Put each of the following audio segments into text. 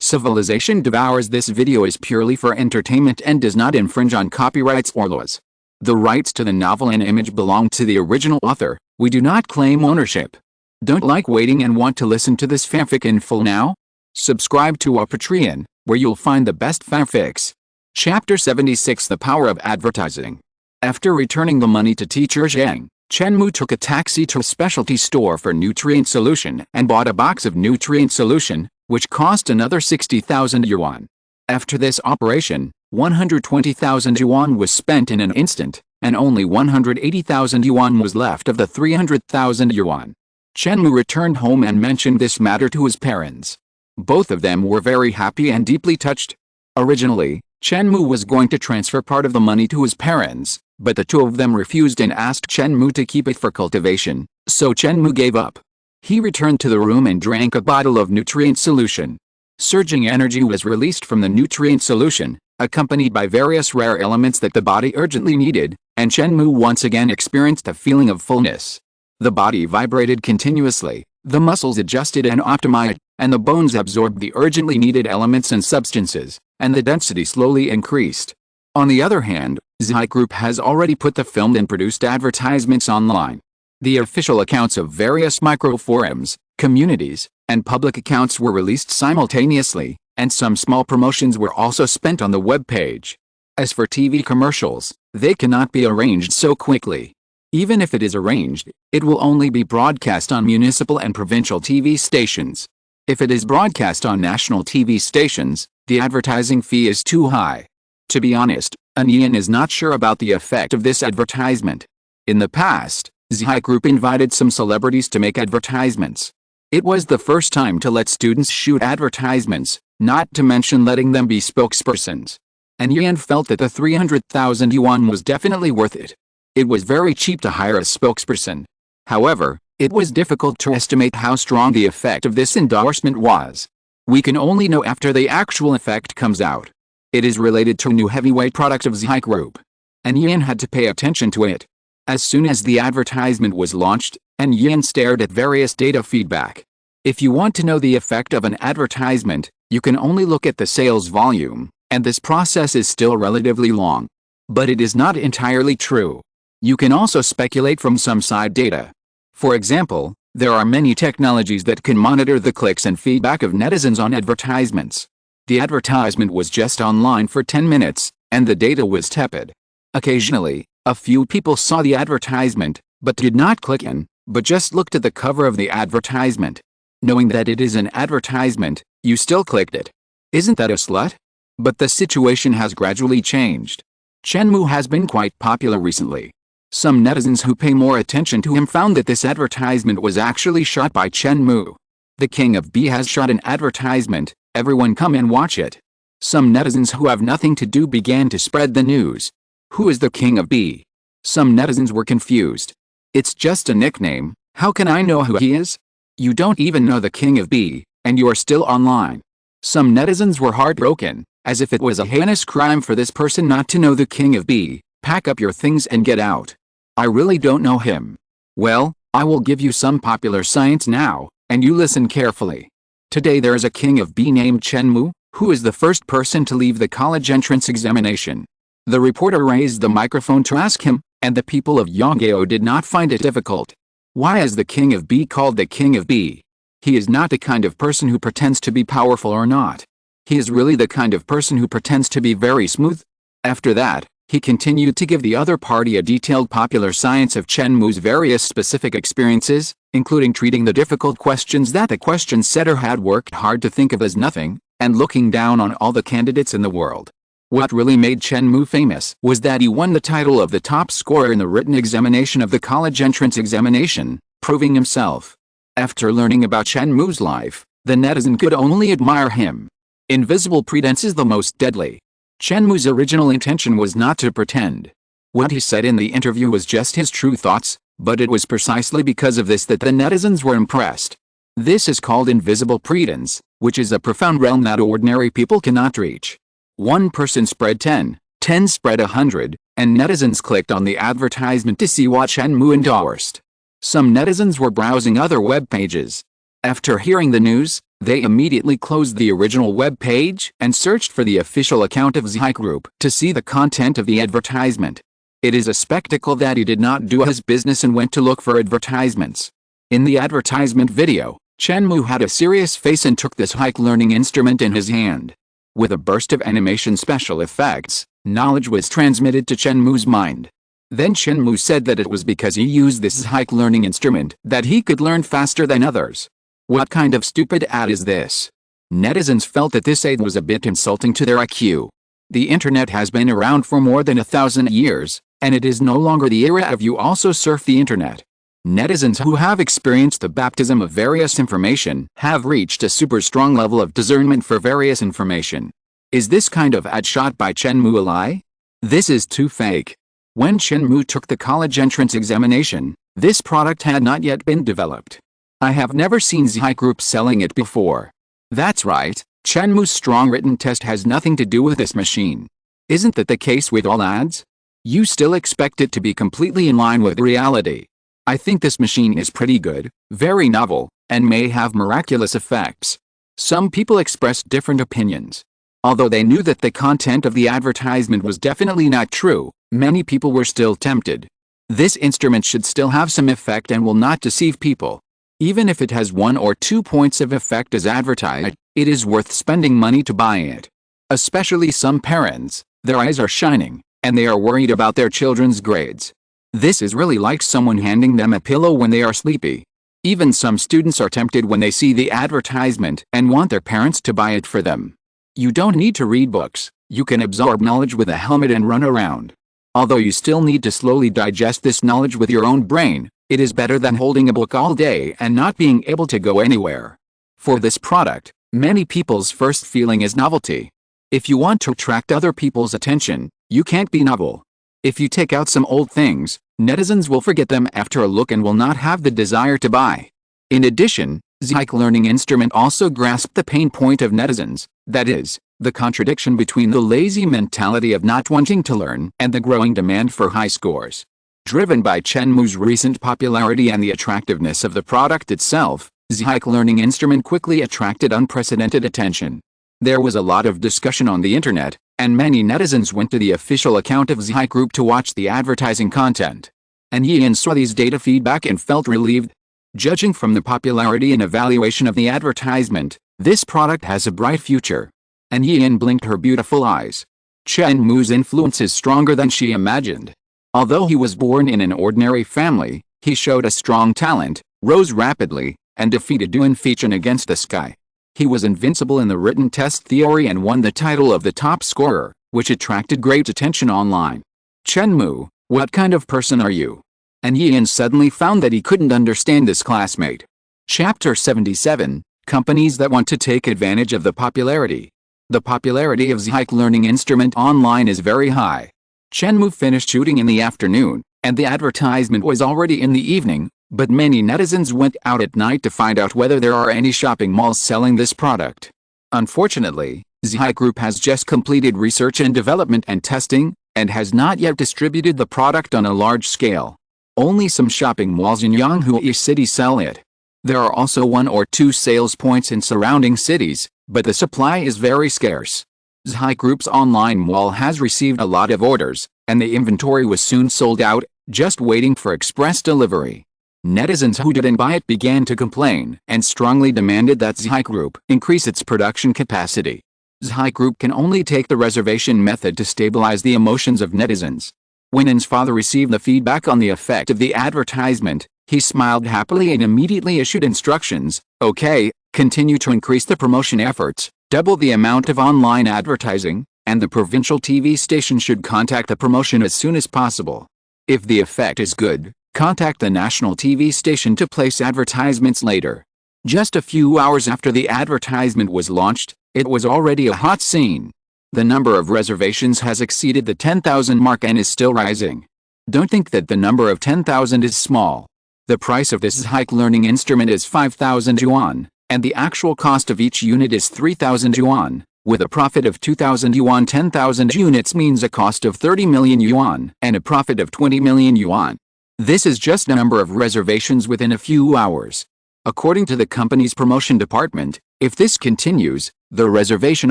Civilization Devours. This video is purely for entertainment and does not infringe on copyrights or laws. The rights to the novel and image belong to the original author. We do not claim ownership. Don't like waiting and want to listen to this fanfic in full now? Subscribe to our Patreon, where you'll find the best fanfics. Chapter 76: The Power of Advertising. After returning the money to teacher Zhang, Chen Mou took a taxi to a specialty store for nutrient solution and bought a box of nutrient solution, which cost another 60,000 yuan. After this operation, 120,000 yuan was spent in an instant, and only 180,000 yuan was left of the 300,000 yuan. Chen Mou returned home and mentioned this matter to his parents. Both of them were very happy and deeply touched. Originally, Chen Mou was going to transfer part of the money to his parents, but the two of them refused and asked Chen Mou to keep it for cultivation, so Chen Mou gave up. He returned to the room and drank a bottle of nutrient solution. Surging energy was released from the nutrient solution, accompanied by various rare elements that the body urgently needed, and Chen Mou once again experienced a feeling of fullness. The body vibrated continuously, the muscles adjusted and optimized, and the bones absorbed the urgently needed elements and substances, and the density slowly increased. On the other hand, SYNOPSIS Group has already put the filmed and produced advertisements online. The official accounts of various micro-forums, communities, and public accounts were released simultaneously, and some small promotions were also spent on the web page. As for TV commercials, they cannot be arranged so quickly. Even if it is arranged, it will only be broadcast on municipal and provincial TV stations. If it is broadcast on national TV stations, the advertising fee is too high. To be honest, Haiyan is not sure about the effect of this advertisement. In the past, SYNOPSIS Group invited some celebrities to make advertisements. It was the first time to let students shoot advertisements, not to mention letting them be spokespersons. And Haiyan felt that the 300,000 yuan was definitely worth it. It was very cheap to hire a spokesperson. However, it was difficult to estimate how strong the effect of this endorsement was. We can only know after the actual effect comes out. It is related to a new heavyweight product of SYNOPSIS Group, and Haiyan had to pay attention to it. As soon as the advertisement was launched, and Haiyan stared at various data feedback. If you want to know the effect of an advertisement, you can only look at the sales volume, and this process is still relatively long. But it is not entirely true. You can also speculate from some side data. For example, there are many technologies that can monitor the clicks and feedback of netizens on advertisements. The advertisement was just online for 10 minutes, and the data was tepid. Occasionally, a few people saw the advertisement, but did not click in, but just looked at the cover of the advertisement. Knowing that it is an advertisement, you still clicked it. Isn't that a slut? But the situation has gradually changed. Chen Mou has been quite popular recently. Some netizens who pay more attention to him found that this advertisement was actually shot by Chen Mou. The King of B has shot an advertisement, everyone come and watch it. Some netizens who have nothing to do began to spread the news. Who is the King of B? Some netizens were confused. It's just a nickname, how can I know who he is? You don't even know the King of B, and you are still online. Some netizens were heartbroken, as if it was a heinous crime for this person not to know the King of B. Pack up your things and get out. I really don't know him. Well, I will give you some popular science now, and you listen carefully. Today there is a King of B named Chen Mou, who is the first person to leave the college entrance examination. The reporter raised the microphone to ask him, and the people of Yonggao did not find it difficult. Why is the King of B called the King of B? He is not the kind of person who pretends to be powerful or not. He is really the kind of person who pretends to be very smooth. After that, he continued to give the other party a detailed popular science of Chen Mou's various specific experiences, including treating the difficult questions that the question setter had worked hard to think of as nothing, and looking down on all the candidates in the world. What really made Chen Mou famous was that he won the title of the top scorer in the written examination of the college entrance examination, proving himself. After learning about Chen Mou's life, the netizen could only admire him. Invisible pretense is the most deadly. Chen Mou's original intention was not to pretend. What he said in the interview was just his true thoughts, but it was precisely because of this that the netizens were impressed. This is called invisible pretense, which is a profound realm that ordinary people cannot reach. One person spread 10, 10 spread 100, and netizens clicked on the advertisement to see what Chen Mou endorsed. Some netizens were browsing other web pages. After hearing the news, They immediately closed the original web page and searched for the official account of Zhai Group to see the content of the advertisement. It is a spectacle that he did not do his business and went to look for advertisements. In the advertisement video, Chen Mou had a serious face and took this hike learning instrument in his hand. With a burst of animation special effects, knowledge was transmitted to Chen Mou's mind. Then Chen Mou said that it was because he used this hike learning instrument that he could learn faster than others. What kind of stupid ad is this? Netizens felt that this ad was a bit insulting to their IQ. The internet has been around for more than 1,000 years, and it is no longer the era of you also surf the internet. Netizens who have experienced the baptism of various information have reached a super strong level of discernment for various information. Is this kind of ad shot by Chen Mou a lie? This is too fake. When Chen Mou took the college entrance examination, this product had not yet been developed. I have never seen Zhai Group selling it before. That's right, Chen Mou's strong written test has nothing to do with this machine. Isn't that the case with all ads? You still expect it to be completely in line with reality. I think this machine is pretty good, very novel, and may have miraculous effects. Some people expressed different opinions. Although they knew that the content of the advertisement was definitely not true, many people were still tempted. This instrument should still have some effect and will not deceive people. Even if it has 1 or 2 points of effect as advertised, it is worth spending money to buy it. Especially some parents, their eyes are shining, and they are worried about their children's grades. This is really like someone handing them a pillow when they are sleepy. Even some students are tempted when they see the advertisement and want their parents to buy it for them. You don't need to read books, you can absorb knowledge with a helmet and run around. Although you still need to slowly digest this knowledge with your own brain, it is better than holding a book all day and not being able to go anywhere. For this product, many people's first feeling is novelty. If you want to attract other people's attention, you can't be novel. If you take out some old things, netizens will forget them after a look and will not have the desire to buy. In addition, Zhai learning instrument also grasped the pain point of netizens, that is, the contradiction between the lazy mentality of not wanting to learn and the growing demand for high scores. Driven by Chen Mou's recent popularity and the attractiveness of the product itself, Zhai learning instrument quickly attracted unprecedented attention. There was a lot of discussion on the internet, and many netizens went to the official account of Zhai Group to watch the advertising content. And Haiyan saw these data feedback and felt relieved. Judging from the popularity and evaluation of the advertisement, this product has a bright future. And Haiyan blinked her beautiful eyes. Chen Mou's influence is stronger than she imagined. Although he was born in an ordinary family, he showed a strong talent, rose rapidly, and defeated Duan Feichen against the sky. He was invincible in the written test theory and won the title of the top scorer, which attracted great attention online. Chen Mou, what kind of person are you? And Haiyan suddenly found that he couldn't understand this classmate. Chapter 77, Companies that want to take advantage of the popularity. The popularity of Zhai learning instrument online is very high. Chen Mou finished shooting in the afternoon, and the advertisement was already in the evening, but many netizens went out at night to find out whether there are any shopping malls selling this product. Unfortunately, Zhai Group has just completed research and development and testing, and has not yet distributed the product on a large scale. Only some shopping malls in Yanghui City sell it. There are also 1 or 2 sales points in surrounding cities, but the supply is very scarce. Zhai Group's online mall has received a lot of orders, and the inventory was soon sold out, just waiting for express delivery. Netizens who didn't buy it began to complain and strongly demanded that Zhai Group increase its production capacity. Zhai Group can only take the reservation method to stabilize the emotions of netizens. When N's father received the feedback on the effect of the advertisement, he smiled happily and immediately issued instructions. Okay, continue to increase the promotion efforts, double the amount of online advertising, and the provincial TV station should contact the promotion as soon as possible. If the effect is good, contact the national TV station to place advertisements later. Just a few hours after the advertisement was launched, it was already a hot scene. The number of reservations has exceeded the 10,000 mark and is still rising. Don't think that the number of 10,000 is small. The price of this Zhai learning instrument is 5,000 yuan, and the actual cost of each unit is 3,000 yuan. With a profit of 2,000 yuan, 10,000 units means a cost of 30 million yuan and a profit of 20 million yuan. This is just the number of reservations within a few hours. According to the company's promotion department, If this continues, the reservation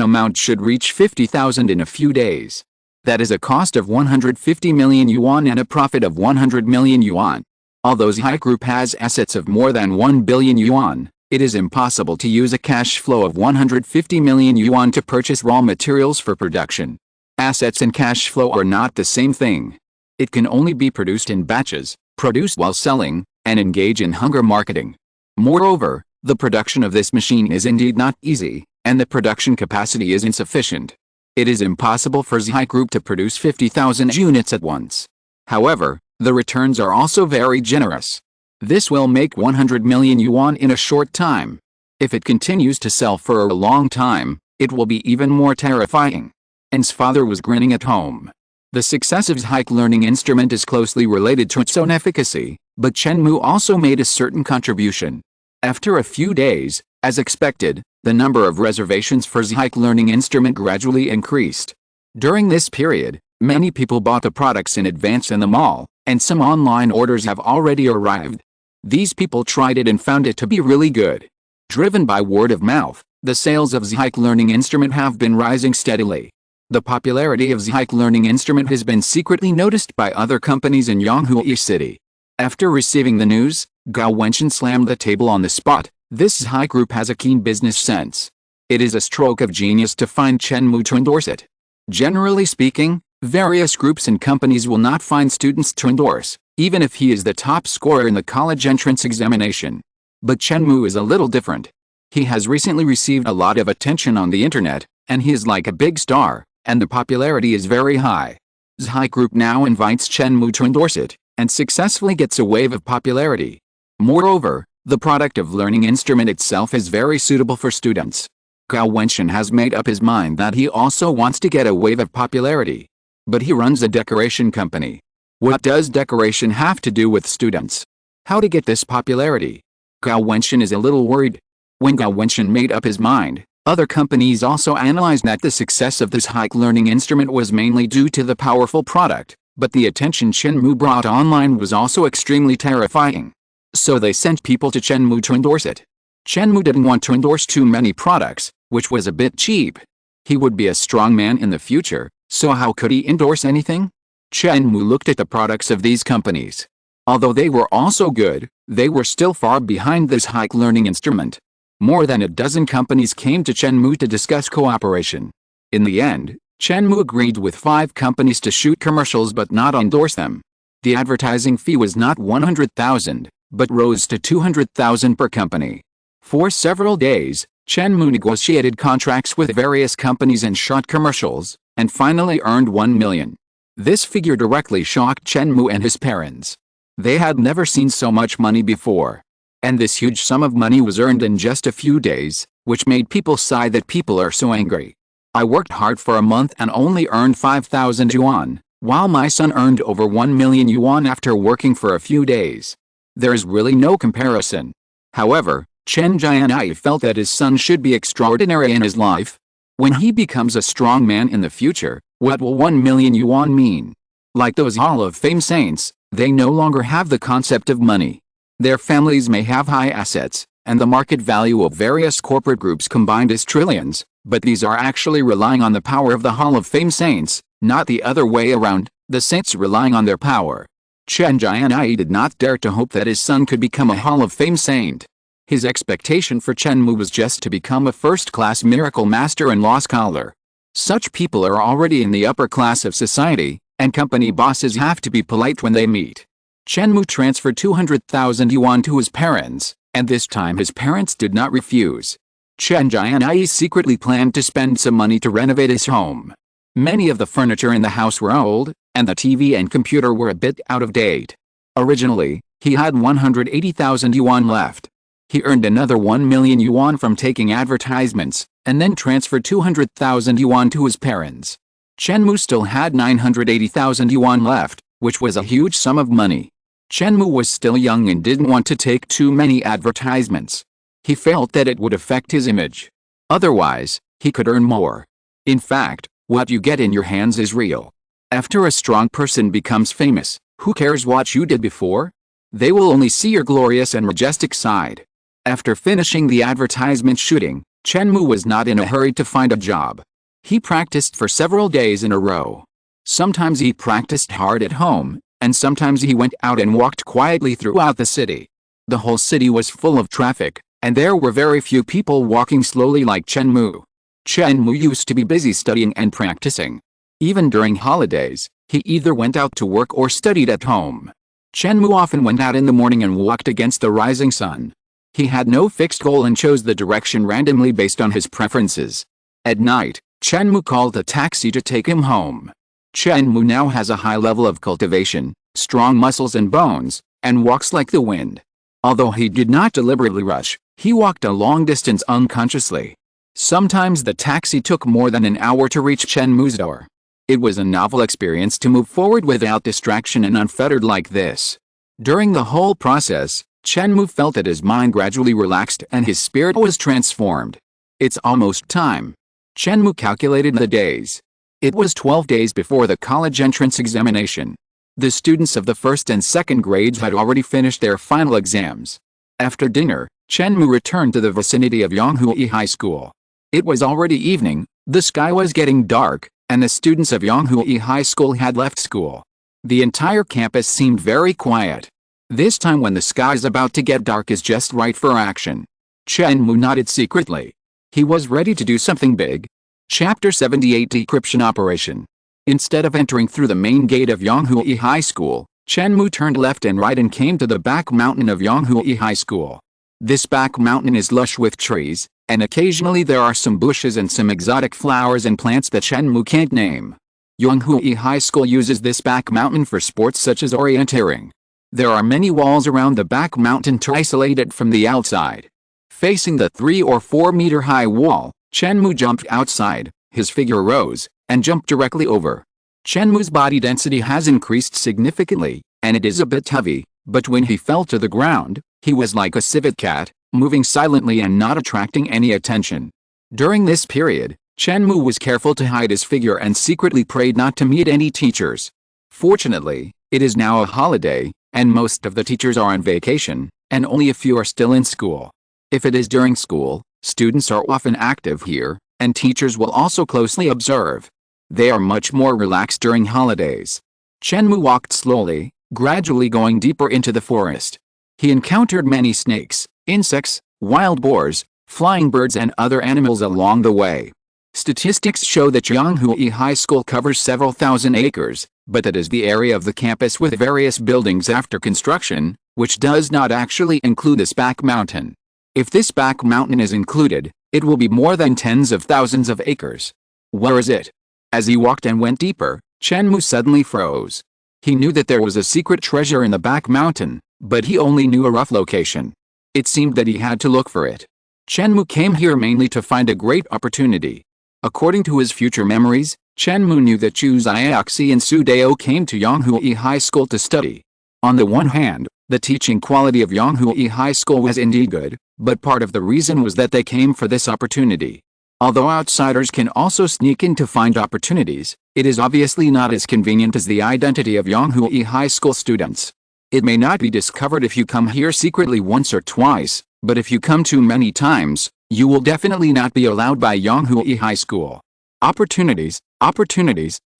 amount should reach 50,000 in a few days. That is a cost of 150 million yuan and a profit of 100 million yuan. Although SYNOPSIS Group has assets of more than 1 billion yuan, it is impossible to use a cash flow of 150 million yuan to purchase raw materials for production. Assets and cash flow are not the same thing. It can only be produced in batches, produced while selling, and engage in hunger marketing. Moreover, the production of this machine is indeed not easy, and the production capacity is insufficient. It is impossible for SYNOPSIS Group to produce 50,000 units at once. However, the returns are also very generous. This will make 100 million yuan in a short time. If it continues to sell for a long time, it will be even more terrifying. An's father was grinning at home. The success of SYNOPSIS learning instrument is closely related to its own efficacy, but Chen Mou also made a certain contribution. After a few days, as expected, the number of reservations for SYNOPSIS learning instrument gradually increased. During this period, many people bought the products in advance in the mall, and some online orders have already arrived. These people tried it and found it to be really good. Driven by word of mouth, the sales of SYNOPSIS learning instrument have been rising steadily. The popularity of SYNOPSIS learning instrument has been secretly noticed by other companies in Yonghui City. After receiving the news, Gao Wenchen slammed the table on the spot. This SYNOPSIS Group has a keen business sense. It is a stroke of genius to find Chen Mou to endorse it. Generally speaking, various groups and companies will not find students to endorse, even if he is the top scorer in the college entrance examination. But Chen Mou is a little different. He has recently received a lot of attention on the internet, and he is like a big star, and the popularity is very high. SYNOPSIS Group now invites Chen Mou to endorse it, and successfully gets a wave of popularity. Moreover, the product of learning instrument itself is very suitable for students. Gao Wenchen has made up his mind that he also wants to get a wave of popularity. But he runs a decoration company. What does decoration have to do with students? How to get this popularity? Gao Wenchen is a little worried. When Gao Wenchen made up his mind, other companies also analyzed that the success of this SYNOPSIS learning instrument was mainly due to the powerful product, but the attention Chen Mou brought online was also extremely terrifying. So they sent people to Chen Mou to endorse it. Chen Mou didn't want to endorse too many products, which was a bit cheap. He would be a strong man in the future, so how could he endorse anything? Chen Mou looked at the products of these companies. Although they were also good, they were still far behind this SYNOPSIS learning instrument. More than a dozen companies came to Chen Mou to discuss cooperation. In the end, Chen Mou agreed with 5 companies to shoot commercials but not endorse them. The advertising fee was not 100,000, but rose to 200,000 per company. For several days, Chen Mou negotiated contracts with various companies and shot commercials, and finally earned 1 million. This figure directly shocked Chen Mou and his parents. They had never seen so much money before. And this huge sum of money was earned in just a few days, which made people sigh that people are so angry. I worked hard for a month and only earned 5,000 yuan, while my son earned over 1 million yuan after working for a few days. There is really no comparison. However, Chen Jian'ai felt that his son should be extraordinary in his life. When he becomes a strong man in the future, what will 1 million yuan mean? Like those Hall of Fame saints, they no longer have the concept of money. Their families may have high assets, and the market value of various corporate groups combined is trillions, but these are actually relying on the power of the Hall of Fame saints, not the other way around, the saints relying on their power. Chen Jian'ai did not dare to hope that his son could become a Hall of Fame saint. His expectation for Chen Mou was just to become a first-class miracle master and law scholar. Such people are already in the upper class of society, and company bosses have to be polite when they meet. Chen Mou transferred 200,000 yuan to his parents, and this time his parents did not refuse. Chen Jian'ai secretly planned to spend some money to renovate his home. Many of the furniture in the house were old, and the TV and computer were a bit out of date. Originally, he had 180,000 yuan left. He earned another 1 million yuan from taking advertisements, and then transferred 200,000 yuan to his parents. Chen Mou still had 980,000 yuan left, which was a huge sum of money. Chen Mou was still young and didn't want to take too many advertisements. He felt that it would affect his image. Otherwise, he could earn more. In fact, what you get in your hands is real. After a strong person becomes famous, who cares what you did before? They will only see your glorious and majestic side. After finishing the advertisement shooting, Chen Mou was not in a hurry to find a job. He practiced for several days in a row. Sometimes he practiced hard at home, and sometimes he went out and walked quietly throughout the city. The whole city was full of traffic, and there were very few people walking slowly like Chen Mou. Chen Mou used to be busy studying and practicing. Even during holidays, he either went out to work or studied at home. Chen Mou often went out in the morning and walked against the rising sun. He had no fixed goal and chose the direction randomly based on his preferences. At night, Chen Mou called a taxi to take him home. Chen Mou now has a high level of cultivation, strong muscles and bones, and walks like the wind. Although he did not deliberately rush, he walked a long distance unconsciously. Sometimes the taxi took more than an hour to reach Chen Mou's door. It was a novel experience to move forward without distraction and unfettered like this. During the whole process, Chen Mou felt that his mind gradually relaxed and his spirit was transformed. It's almost time. Chen Mou calculated the days. It was 12 days before the college entrance examination. The students of the first and second grades had already finished their final exams. After dinner, Chen Mou returned to the vicinity of Yonghui High School. It was already evening, the sky was getting dark, and the students of Yonghui High School had left school. The entire campus seemed very quiet. This time when the sky is about to get dark is just right for action. Chen Mou nodded secretly. He was ready to do something big. Chapter 78 Decryption Operation. Instead of entering through the main gate of Yonghui High School, Chen Mou turned left and right and came to the back mountain of Yonghui High School. This back mountain is lush with trees, and occasionally there are some bushes and some exotic flowers and plants that Chen Mou can't name. Yonghui High School uses this back mountain for sports such as orienteering. There are many walls around the back mountain to isolate it from the outside. Facing the 3 or 4 meter high wall, Chen Mou jumped outside, his figure rose, and jumped directly over. Chen Mou's body density has increased significantly, and it is a bit heavy, but when he fell to the ground, he was like a civet cat, moving silently and not attracting any attention. During this period, Chen Mou was careful to hide his figure and secretly prayed not to meet any teachers. Fortunately, it is now a holiday, and most of the teachers are on vacation, and only a few are still in school. If it is during school, students are often active here, and teachers will also closely observe. They are much more relaxed during holidays. Chen Mou walked slowly, gradually going deeper into the forest. He encountered many snakes, insects, wild boars, flying birds and other animals along the way. Statistics show that Yonghui High School covers several thousand acres, but that is the area of the campus with various buildings after construction, which does not actually include this back mountain. If this back mountain is included, it will be more than tens of thousands of acres. Where is it? As he walked and went deeper, Chen Mou suddenly froze. He knew that there was a secret treasure in the back mountain, but he only knew a rough location. It seemed that he had to look for it. Chen Mou came here mainly to find a great opportunity. According to his future memories, Chen Mou knew that Chu Xiaoxi and Su Dao came to Yonghui High School to study. On the one hand, the teaching quality of Yonghui High School was indeed good, but part of the reason was that they came for this opportunity. Although outsiders can also sneak in to find opportunities, it is obviously not as convenient as the identity of Yonghui High School students. It may not be discovered if you come here secretly once or twice, but if you come too many times, you will definitely not be allowed by Yonghui High School. Opportunities,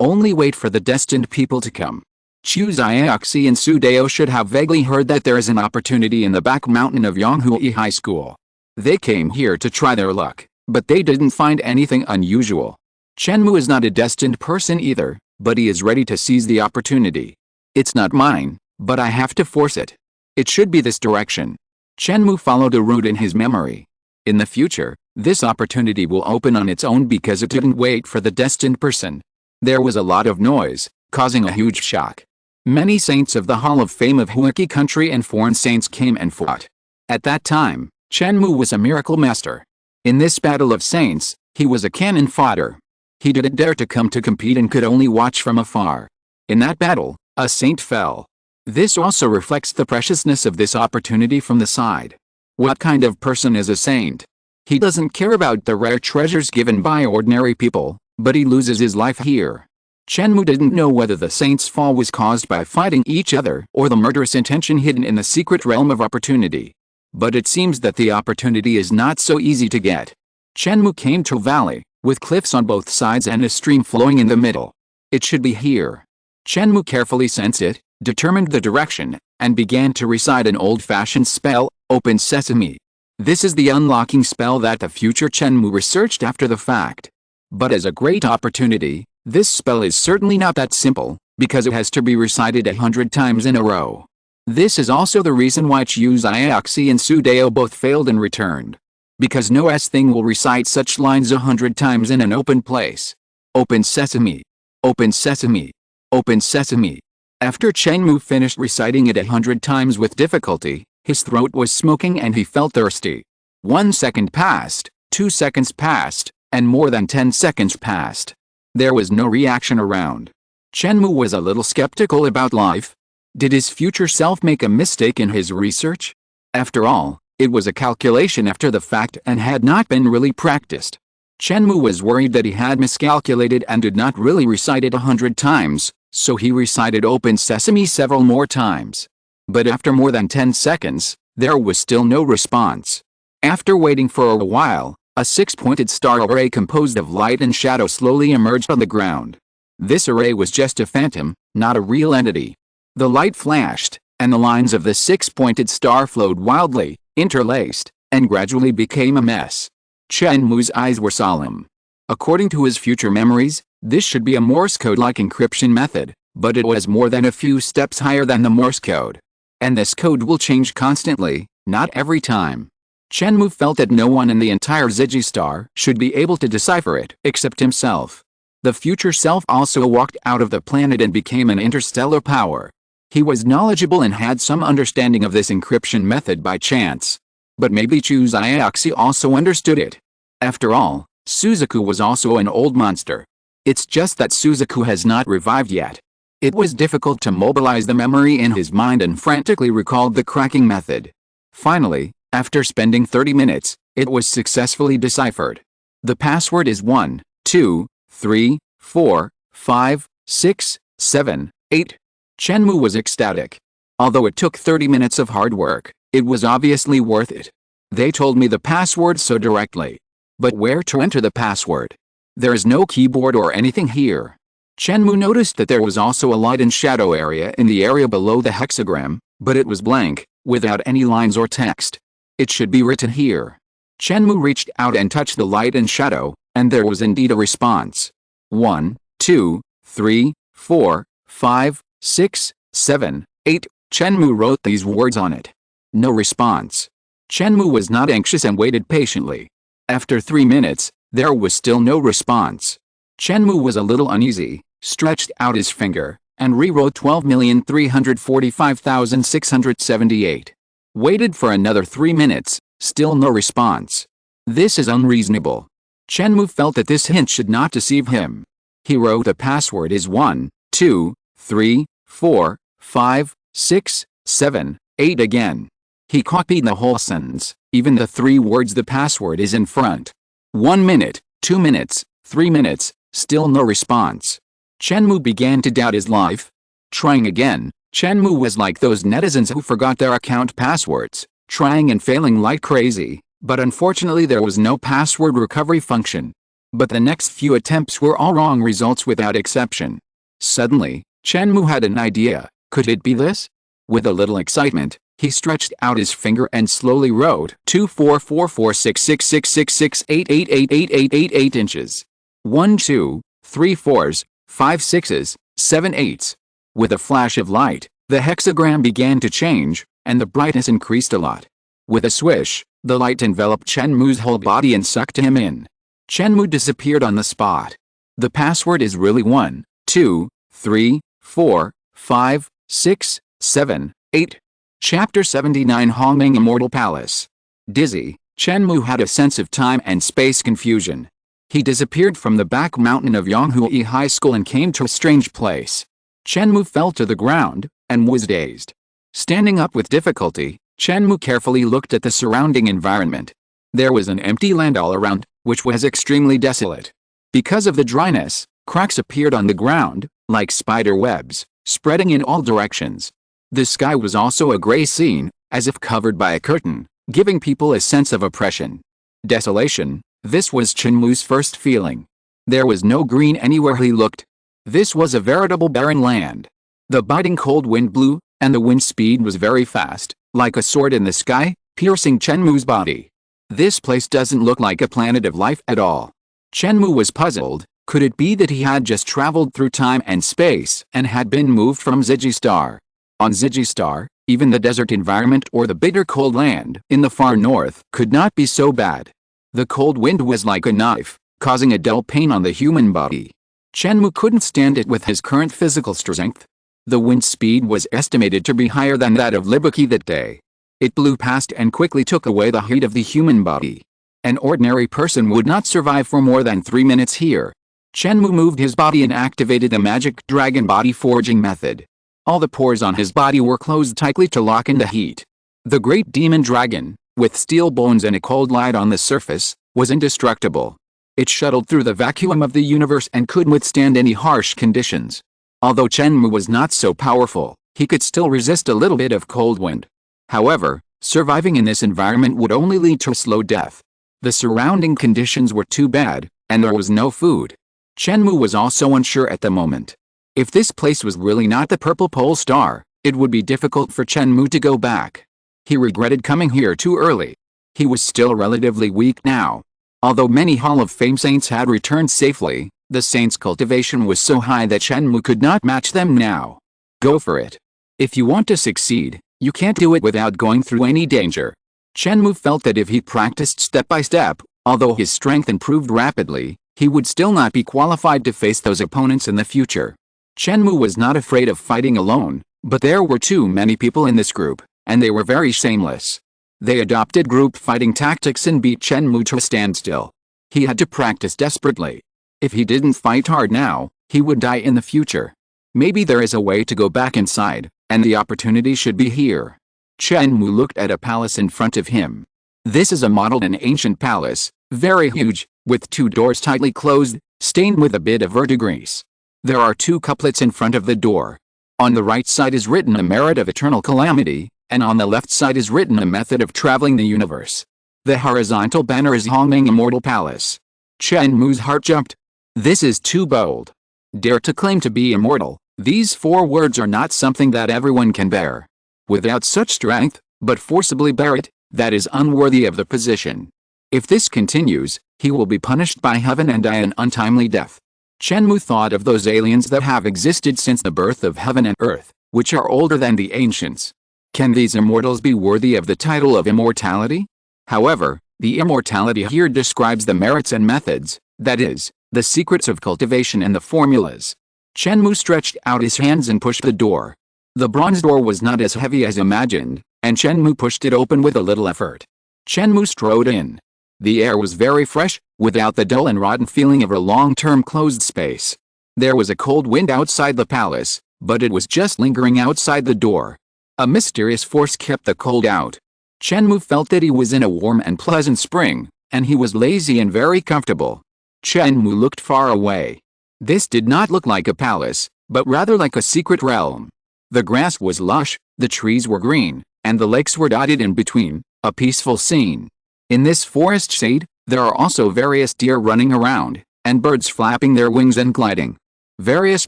only wait for the destined people to come. Chu Xiaoxi and Su Dao should have vaguely heard that there is an opportunity in the back mountain of Yonghui High School. They came here to try their luck, but they didn't find anything unusual. Chen Mou is not a destined person either, but he is ready to seize the opportunity. It's not mine, but I have to force it. It should be this direction. Chen Mou followed a route in his memory. In the future, this opportunity will open on its own because it didn't wait for the destined person. There was a lot of noise, causing a huge shock. Many saints of the Hall of Fame of Huaki country and foreign saints came and fought. At that time, Chen Mou was a miracle master. In this battle of saints, he was a cannon fodder. He didn't dare to come to compete and could only watch from afar. In that battle, a saint fell. This also reflects the preciousness of this opportunity from the side. What kind of person is a saint? He doesn't care about the rare treasures given by ordinary people, but he loses his life here. Chen Mou didn't know whether the saint's fall was caused by fighting each other or the murderous intention hidden in the secret realm of opportunity. But it seems that the opportunity is not so easy to get. Chen Mou came to a valley, with cliffs on both sides and a stream flowing in the middle. It should be here. Chen Mou carefully sensed it, determined the direction, and began to recite an old-fashioned spell, Open Sesame. This is the unlocking spell that the future Chen Mou researched after the fact. But as a great opportunity, this spell is certainly not that simple, because it has to be recited 100 times in a row. This is also the reason why Chu Xiaoxi and Su Dao both failed and returned. Because no S-thing will recite such lines 100 times in an open place. Open Sesame. Open Sesame. Open Sesame. After Chen Mou finished reciting it 100 times with difficulty, his throat was smoking and he felt thirsty. 1 second passed, 2 seconds passed, and more than 10 seconds passed. There was no reaction around. Chen Mou was a little skeptical about life. Did his future self make a mistake in his research? After all, it was a calculation after the fact and had not been really practiced. Chen Mou was worried that he had miscalculated and did not really recite it 100 times, so he recited Open Sesame several more times. But after more than 10 seconds, there was still no response. After waiting for a while, a 6-pointed star array composed of light and shadow slowly emerged on the ground. This array was just a phantom, not a real entity. The light flashed, and the lines of the 6-pointed star flowed wildly, interlaced, and gradually became a mess. Chen Mou's eyes were solemn. According to his future memories, this should be a Morse code-like encryption method, but it was more than a few steps higher than the Morse code. And this code will change constantly, not every time. Chen Mou felt that no one in the entire Ziji star should be able to decipher it except himself. The future self also walked out of the planet and became an interstellar power. He was knowledgeable and had some understanding of this encryption method by chance. But maybe Chu Xiaoxi also understood it. After all, Suzaku was also an old monster. It's just that Suzaku has not revived yet. It was difficult to mobilize the memory in his mind and frantically recalled the cracking method. Finally, after spending 30 minutes, it was successfully deciphered. The password is 1, 2, 3, 4, 5, 6, 7, 8. Chen Mou was ecstatic. Although it took 30 minutes of hard work, it was obviously worth it. They told me the password so directly. But where to enter the password? There is no keyboard or anything here. Chen Mou noticed that there was also a light and shadow area in the area below the hexagram, but it was blank, without any lines or text. It should be written here. Chen Mou reached out and touched the light and shadow, and there was indeed a response. 1, 2, 3, 4, 5, 6, 7, 8. Chen Mou wrote these words on it. No response. Chen Mou was not anxious and waited patiently. After 3 minutes, there was still no response. Chen Mou was a little uneasy, stretched out his finger, and rewrote 12,345,678. Waited for another 3 minutes, still no response. This is unreasonable. Chen Mou felt that this hint should not deceive him. He wrote the password is 1, 2, 3, 4, 5, 6, 7, 8 again. He copied the whole sentence, even the 3 words the password is in front. 1 minute, 2 minutes, 3 minutes, still no response. Chen Mou began to doubt his life. Trying again, Chen Mou was like those netizens who forgot their account passwords, trying and failing like crazy, but unfortunately there was no password recovery function. But the next few attempts were all wrong results without exception. Suddenly, Chen Mou had an idea. Could it be this? With a little excitement, he stretched out his finger and slowly wrote 24446666688888888 inches. 1 2, 3 4s, 5 6s, 7 8s. With a flash of light, the hexagram began to change, and the brightness increased a lot. With a swish, the light enveloped Chen Mou's whole body and sucked him in. Chen Mou disappeared on the spot. The password is really 1, 2, 3, 4, 5, 6, 7, 8. Chapter 79 Hongming Immortal Palace. Dizzy, Chen Mou had a sense of time and space confusion. He disappeared from the back mountain of Yonghui High School and came to a strange place. Chen Mou fell to the ground, and was dazed. Standing up with difficulty, Chen Mou carefully looked at the surrounding environment. There was an empty land all around, which was extremely desolate. Because of the dryness, cracks appeared on the ground, like spider webs, spreading in all directions. The sky was also a gray scene, as if covered by a curtain, giving people a sense of oppression. Desolation, This was Chen Mou's first feeling. There was no green anywhere he looked. This was a veritable barren land. The biting cold wind blew, and the wind speed was very fast, like a sword in the sky, piercing Chen Mou's body. This place doesn't look like a planet of life at all. Chen Mou was puzzled. Could it be that he had just traveled through time and space and had been moved from Ziggy Star? On Ziggy Star, even the desert environment or the bitter cold land in the far north could not be so bad. The cold wind was like a knife, causing a dull pain on the human body. Chen Mou couldn't stand it with his current physical strength. The wind speed was estimated to be higher than that of Libuki that day. It blew past and quickly took away the heat of the human body. An ordinary person would not survive for more than 3 minutes here. Chen Mou moved his body and activated the magic dragon body forging method. All the pores on his body were closed tightly to lock in the heat. The great demon dragon, with steel bones and a cold light on the surface, was indestructible. It shuttled through the vacuum of the universe and could withstand any harsh conditions. Although Chen Mou was not so powerful, he could still resist a little bit of cold wind. However, surviving in this environment would only lead to a slow death. The surrounding conditions were too bad, and there was no food. Chen Mou was also unsure at the moment. If this place was really not the Purple Pole Star, it would be difficult for Chen Mou to go back. He regretted coming here too early. He was still relatively weak now. Although many Hall of Fame saints had returned safely, the saints' cultivation was so high that Chen Mou could not match them now. Go for it. If you want to succeed, you can't do it without going through any danger. Chen Mou felt that if he practiced step by step, although his strength improved rapidly, he would still not be qualified to face those opponents in the future. Chen Mou was not afraid of fighting alone, but there were too many people in this group, and they were very shameless. They adopted group fighting tactics and beat Chen Mou to a standstill. He had to practice desperately. If he didn't fight hard now, he would die in the future. Maybe there is a way to go back inside, and the opportunity should be here. Chen Mou looked at a palace in front of him. This is a model and ancient palace, very huge, with 2 doors tightly closed, stained with a bit of verdigris. There are 2 couplets in front of the door. On the right side is written a merit of eternal calamity, and on the left side is written a method of traveling the universe. The horizontal banner is Hongming Immortal Palace. Chen Mou's heart jumped. This is too bold. Dare to claim to be immortal, these 4 words are not something that everyone can bear. Without such strength, but forcibly bear it, that is unworthy of the position. If this continues, he will be punished by heaven and die an untimely death. Chen Mou thought of those aliens that have existed since the birth of heaven and earth, which are older than the ancients. Can these immortals be worthy of the title of immortality? However, the immortality here describes the merits and methods, that is, the secrets of cultivation and the formulas. Chen Mou stretched out his hands and pushed the door. The bronze door was not as heavy as imagined, and Chen Mou pushed it open with a little effort. Chen Mou strode in. The air was very fresh, without the dull and rotten feeling of a long-term closed space. There was a cold wind outside the palace, but it was just lingering outside the door. A mysterious force kept the cold out. Chen Mou felt that he was in a warm and pleasant spring, and he was lazy and very comfortable. Chen Mou looked far away. This did not look like a palace, but rather like a secret realm. The grass was lush, the trees were green, and the lakes were dotted in between, a peaceful scene. In this forest shade, there are also various deer running around, and birds flapping their wings and gliding. Various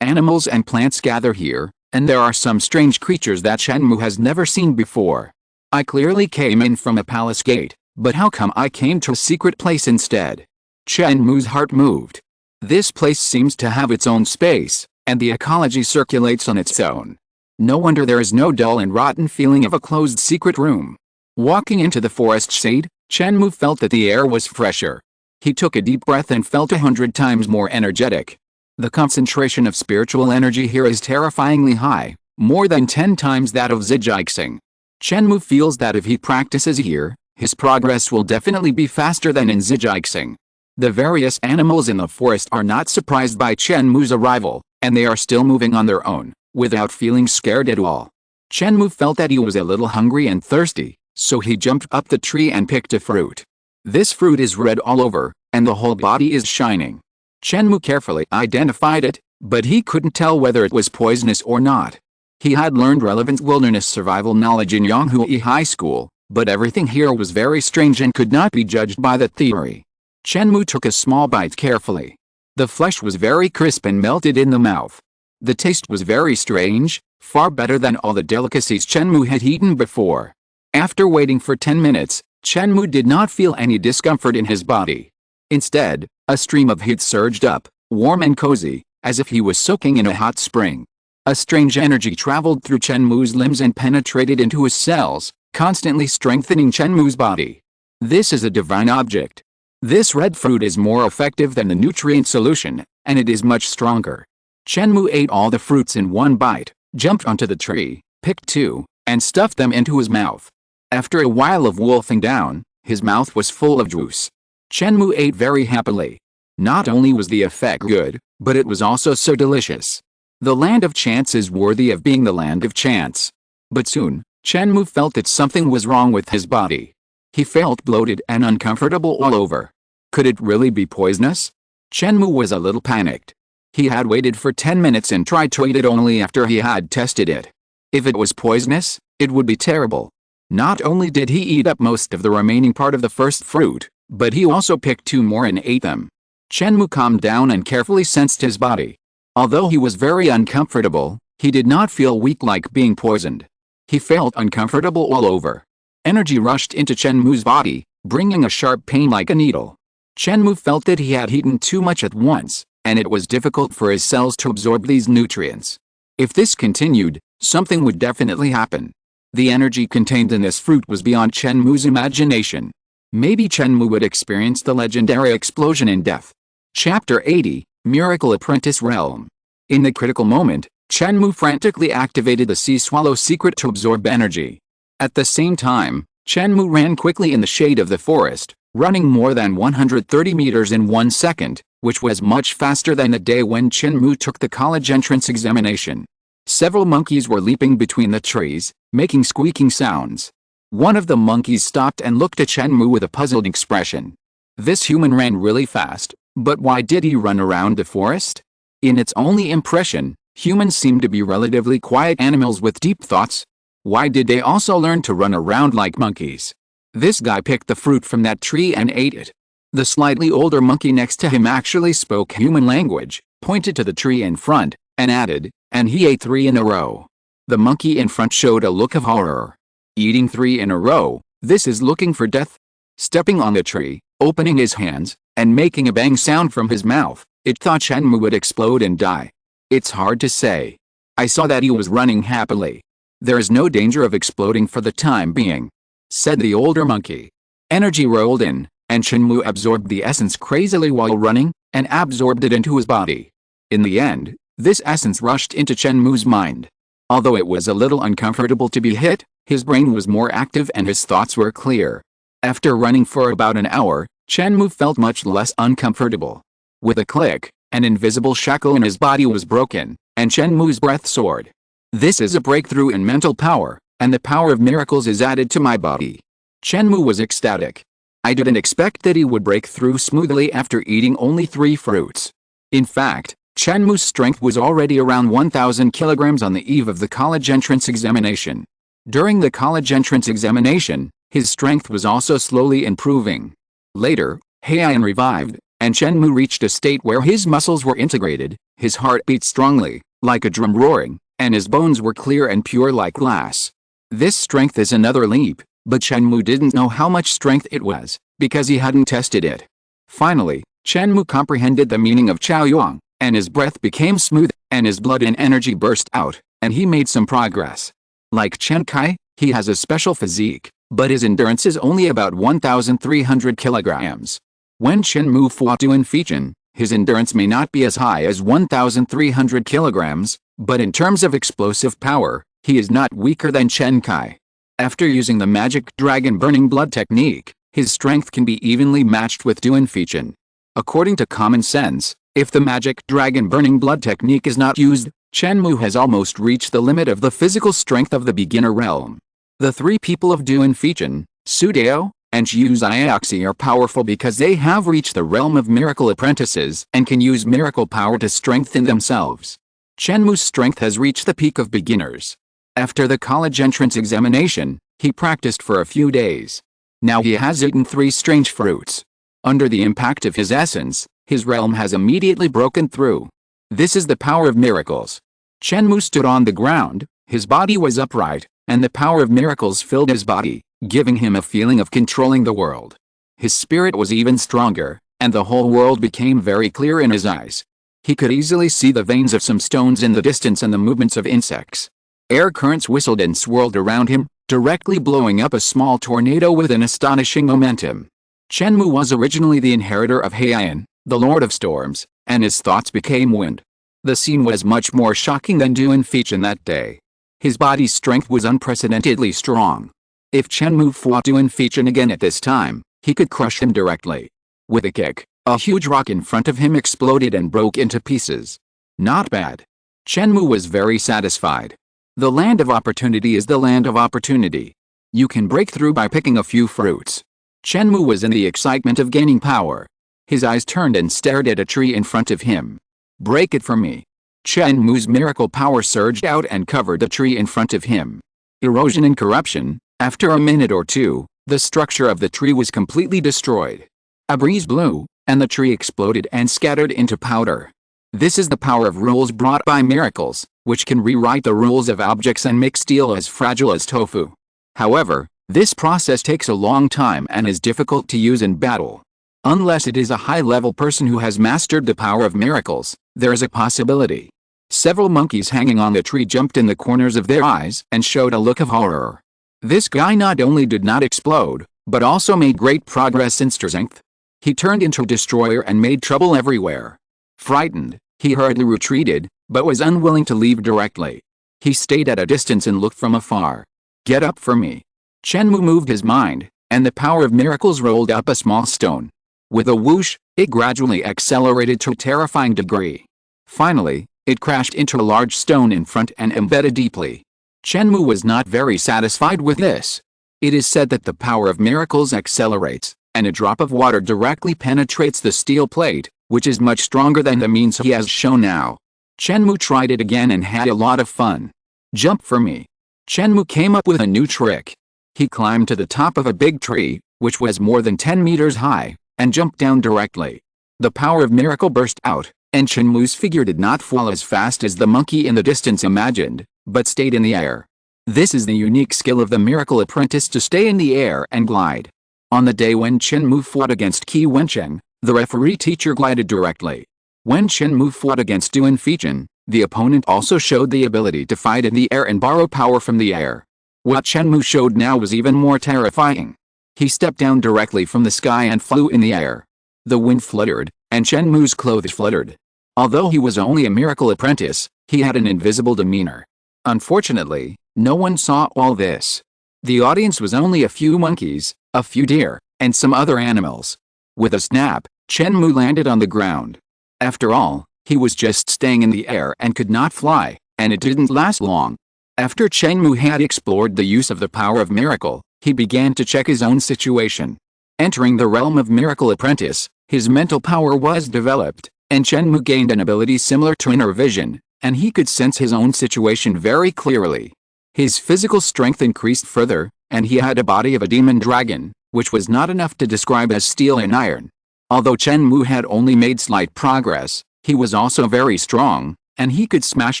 animals and plants gather here, and there are some strange creatures that Chen Mou has never seen before. I clearly came in from a palace gate, but how come I came to a secret place instead? Chen Mou's heart moved. This place seems to have its own space, and the ecology circulates on its own. No wonder there is no dull and rotten feeling of a closed secret room. Walking into the forest shade, Chen Mou felt that the air was fresher. He took a deep breath and felt 100 times more energetic. The concentration of spiritual energy here is terrifyingly high, more than 10 times that of Zhijiaxing. Chen Mou feels that if he practices here, his progress will definitely be faster than in Zhijiaxing. The various animals in the forest are not surprised by Chen Mou's arrival, and they are still moving on their own, without feeling scared at all. Chen Mou felt that he was a little hungry and thirsty, so he jumped up the tree and picked a fruit. This fruit is red all over, and the whole body is shining. Chen Mou carefully identified it, but he couldn't tell whether it was poisonous or not. He had learned relevant wilderness survival knowledge in Yonghui High School, but everything here was very strange and could not be judged by that theory. Chen Mou took a small bite carefully. The flesh was very crisp and melted in the mouth. The taste was very strange, far better than all the delicacies Chen Mou had eaten before. After waiting for 10 minutes, Chen Mou did not feel any discomfort in his body. Instead, a stream of heat surged up, warm and cozy, as if he was soaking in a hot spring. A strange energy traveled through Chen Mou's limbs and penetrated into his cells, constantly strengthening Chen Mou's body. This is a divine object. This red fruit is more effective than the nutrient solution, and it is much stronger. Chen Mou ate all the fruits in one bite, jumped onto the tree, picked two, and stuffed them into his mouth. After a while of wolfing down, his mouth was full of juice. Chen Mou ate very happily. Not only was the effect good, but it was also so delicious. The land of chance is worthy of being the land of chance. But soon, Chen Mou felt that something was wrong with his body. He felt bloated and uncomfortable all over. Could it really be poisonous? Chen Mou was a little panicked. He had waited for 10 minutes and tried to eat it only after he had tested it. If it was poisonous, it would be terrible. Not only did he eat up most of the remaining part of the first fruit, but he also picked two more and ate them. Chen Mou calmed down and carefully sensed his body. Although he was very uncomfortable, he did not feel weak like being poisoned. He felt uncomfortable all over. Energy rushed into Chen Mou's body, bringing a sharp pain like a needle. Chen Mou felt that he had eaten too much at once, and it was difficult for his cells to absorb these nutrients. If this continued, something would definitely happen. The energy contained in this fruit was beyond Chen Mou's imagination. Maybe Chen Mou would experience the legendary explosion in death. Chapter 80, Miracle Apprentice Realm. In the critical moment, Chen Mou frantically activated the Sea Swallow secret to absorb energy. At the same time, Chen Mou ran quickly in the shade of the forest, running more than 130 meters in 1 second, which was much faster than the day when Chen Mou took the college entrance examination. Several monkeys were leaping between the trees, making squeaking sounds. One of the monkeys stopped and looked at Chen Mou with a puzzled expression. This human ran really fast, but why did he run around the forest? In its only impression, humans seem to be relatively quiet animals with deep thoughts. Why did they also learn to run around like monkeys? This guy picked the fruit from that tree and ate it. The slightly older monkey next to him actually spoke human language, pointed to the tree in front, and added, and he ate 3 in a row. The monkey in front showed a look of horror. Eating 3 in a row, this is looking for death. Stepping on the tree, opening his hands, and making a bang sound from his mouth, it thought Chen Mou would explode and die. It's hard to say. I saw that he was running happily. There is no danger of exploding for the time being, said the older monkey. Energy rolled in, and Chen Mou absorbed the essence crazily while running, and absorbed it into his body. In the end, this essence rushed into Chen Mou's mind. Although it was a little uncomfortable to be hit, his brain was more active and his thoughts were clear. After running for about an hour, Chen Mou felt much less uncomfortable. With a click, an invisible shackle in his body was broken, and Chen Mou's breath soared. This is a breakthrough in mental power, and the power of miracles is added to my body. Chen Mou was ecstatic. I didn't expect that he would break through smoothly after eating only 3 fruits. In fact, Chen Mou's strength was already around 1,000 kilograms on the eve of the college entrance examination. During the college entrance examination, his strength was also slowly improving. Later, Haiyan revived, and Chen Mou reached a state where his muscles were integrated, his heart beat strongly, like a drum roaring, and his bones were clear and pure like glass. This strength is another leap, but Chen Mou didn't know how much strength it was, because he hadn't tested it. Finally, Chen Mou comprehended the meaning of Chaoyuan, and his breath became smooth, and his blood and energy burst out, and he made some progress. Like Chen Kai, he has a special physique, but his endurance is only about 1,300 kilograms. When Chen Mou fought Duan Feichin, his endurance may not be as high as 1,300 kilograms, but in terms of explosive power, he is not weaker than Chen Kai. After using the magic dragon burning blood technique, his strength can be evenly matched with Duan Feichin. According to common sense, if the magic dragon burning blood technique is not used, Chen Mou has almost reached the limit of the physical strength of the beginner realm. The 3 people of Duan Feichin, Su Dao, and Xiu Xiaoxi are powerful because they have reached the realm of miracle apprentices and can use miracle power to strengthen themselves. Chen Mou's strength has reached the peak of beginners. After the college entrance examination, he practiced for a few days. Now he has eaten 3 strange fruits. Under the impact of his essence, his realm has immediately broken through. This is the power of miracles. Chen Mou stood on the ground, his body was upright, and the power of miracles filled his body, giving him a feeling of controlling the world. His spirit was even stronger, and the whole world became very clear in his eyes. He could easily see the veins of some stones in the distance and the movements of insects. Air currents whistled and swirled around him, directly blowing up a small tornado with an astonishing momentum. Chen Mou was originally the inheritor of Haiyan, the Lord of Storms, and his thoughts became wind. The scene was much more shocking than Duanfechen that day. His body's strength was unprecedentedly strong. If Chen Mou fought Duanfechen again at this time, he could crush him directly. With a kick, a huge rock in front of him exploded and broke into pieces. Not bad. Chen Mou was very satisfied. The land of opportunity is the land of opportunity. You can break through by picking a few fruits. Chen Mou was in the excitement of gaining power. His eyes turned and stared at a tree in front of him. Break it for me. Chen Mou's miracle power surged out and covered the tree in front of him. Erosion and corruption. After a minute or two, the structure of the tree was completely destroyed. A breeze blew, and the tree exploded and scattered into powder. This is the power of rules brought by miracles, which can rewrite the rules of objects and make steel as fragile as tofu. However, this process takes a long time and is difficult to use in battle. Unless it is a high-level person who has mastered the power of miracles, there is a possibility. Several monkeys hanging on the tree jumped in the corners of their eyes and showed a look of horror. This guy not only did not explode, but also made great progress in strength. He turned into a destroyer and made trouble everywhere. Frightened, he hurriedly retreated, but was unwilling to leave directly. He stayed at a distance and looked from afar. Get up for me. Chen Mou moved his mind, and the power of miracles rolled up a small stone. With a whoosh, it gradually accelerated to a terrifying degree. Finally, it crashed into a large stone in front and embedded deeply. Chen Mou was not very satisfied with this. It is said that the power of miracles accelerates, and a drop of water directly penetrates the steel plate, which is much stronger than the means he has shown now. Chen Mou tried it again and had a lot of fun. Jump for me. Chen Mou came up with a new trick. He climbed to the top of a big tree, which was more than 10 meters high, and jumped down directly. The power of miracle burst out, and Chen Mou's figure did not fall as fast as the monkey in the distance imagined, but stayed in the air. This is the unique skill of the miracle apprentice to stay in the air and glide. On the day when Chen Mou fought against Qi Wencheng, the referee teacher glided directly. When Chen Mou fought against Duanfechen, the opponent also showed the ability to fight in the air and borrow power from the air. What Chen Mou showed now was even more terrifying. He stepped down directly from the sky and flew in the air. The wind fluttered, and Chen Mou's clothes fluttered. Although he was only a miracle apprentice, he had an invisible demeanor. Unfortunately, no one saw all this. The audience was only a few monkeys, a few deer, and some other animals. With a snap, Chen Mou landed on the ground. After all, he was just staying in the air and could not fly, and it didn't last long. After Chen Mou had explored the use of the power of miracle, he began to check his own situation. Entering the realm of miracle apprentice, his mental power was developed, and Chen Mou gained an ability similar to inner vision, and he could sense his own situation very clearly. His physical strength increased further, and he had a body of a demon dragon, which was not enough to describe as steel and iron. Although Chen Mou had only made slight progress, he was also very strong, and he could smash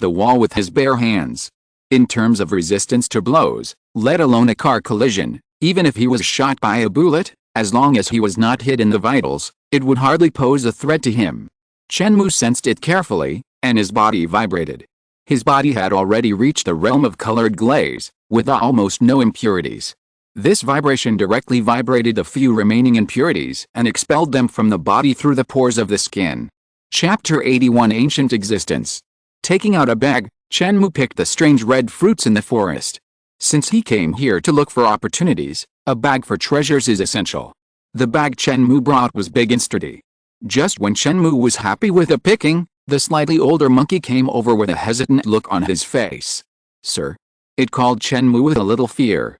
the wall with his bare hands. In terms of resistance to blows, let alone a car collision, even if he was shot by a bullet, as long as he was not hit in the vitals, it would hardly pose a threat to him. Chen Mou sensed it carefully, and his body vibrated. His body had already reached the realm of colored glaze, with almost no impurities. This vibration directly vibrated the few remaining impurities and expelled them from the body through the pores of the skin. Chapter 81 Ancient Existence. Taking out a bag, Chen Mou picked the strange red fruits in the forest. Since he came here to look for opportunities, a bag for treasures is essential. The bag Chen Mou brought was big and sturdy. Just when Chen Mou was happy with the picking, the slightly older monkey came over with a hesitant look on his face. Sir? It called Chen Mou with a little fear.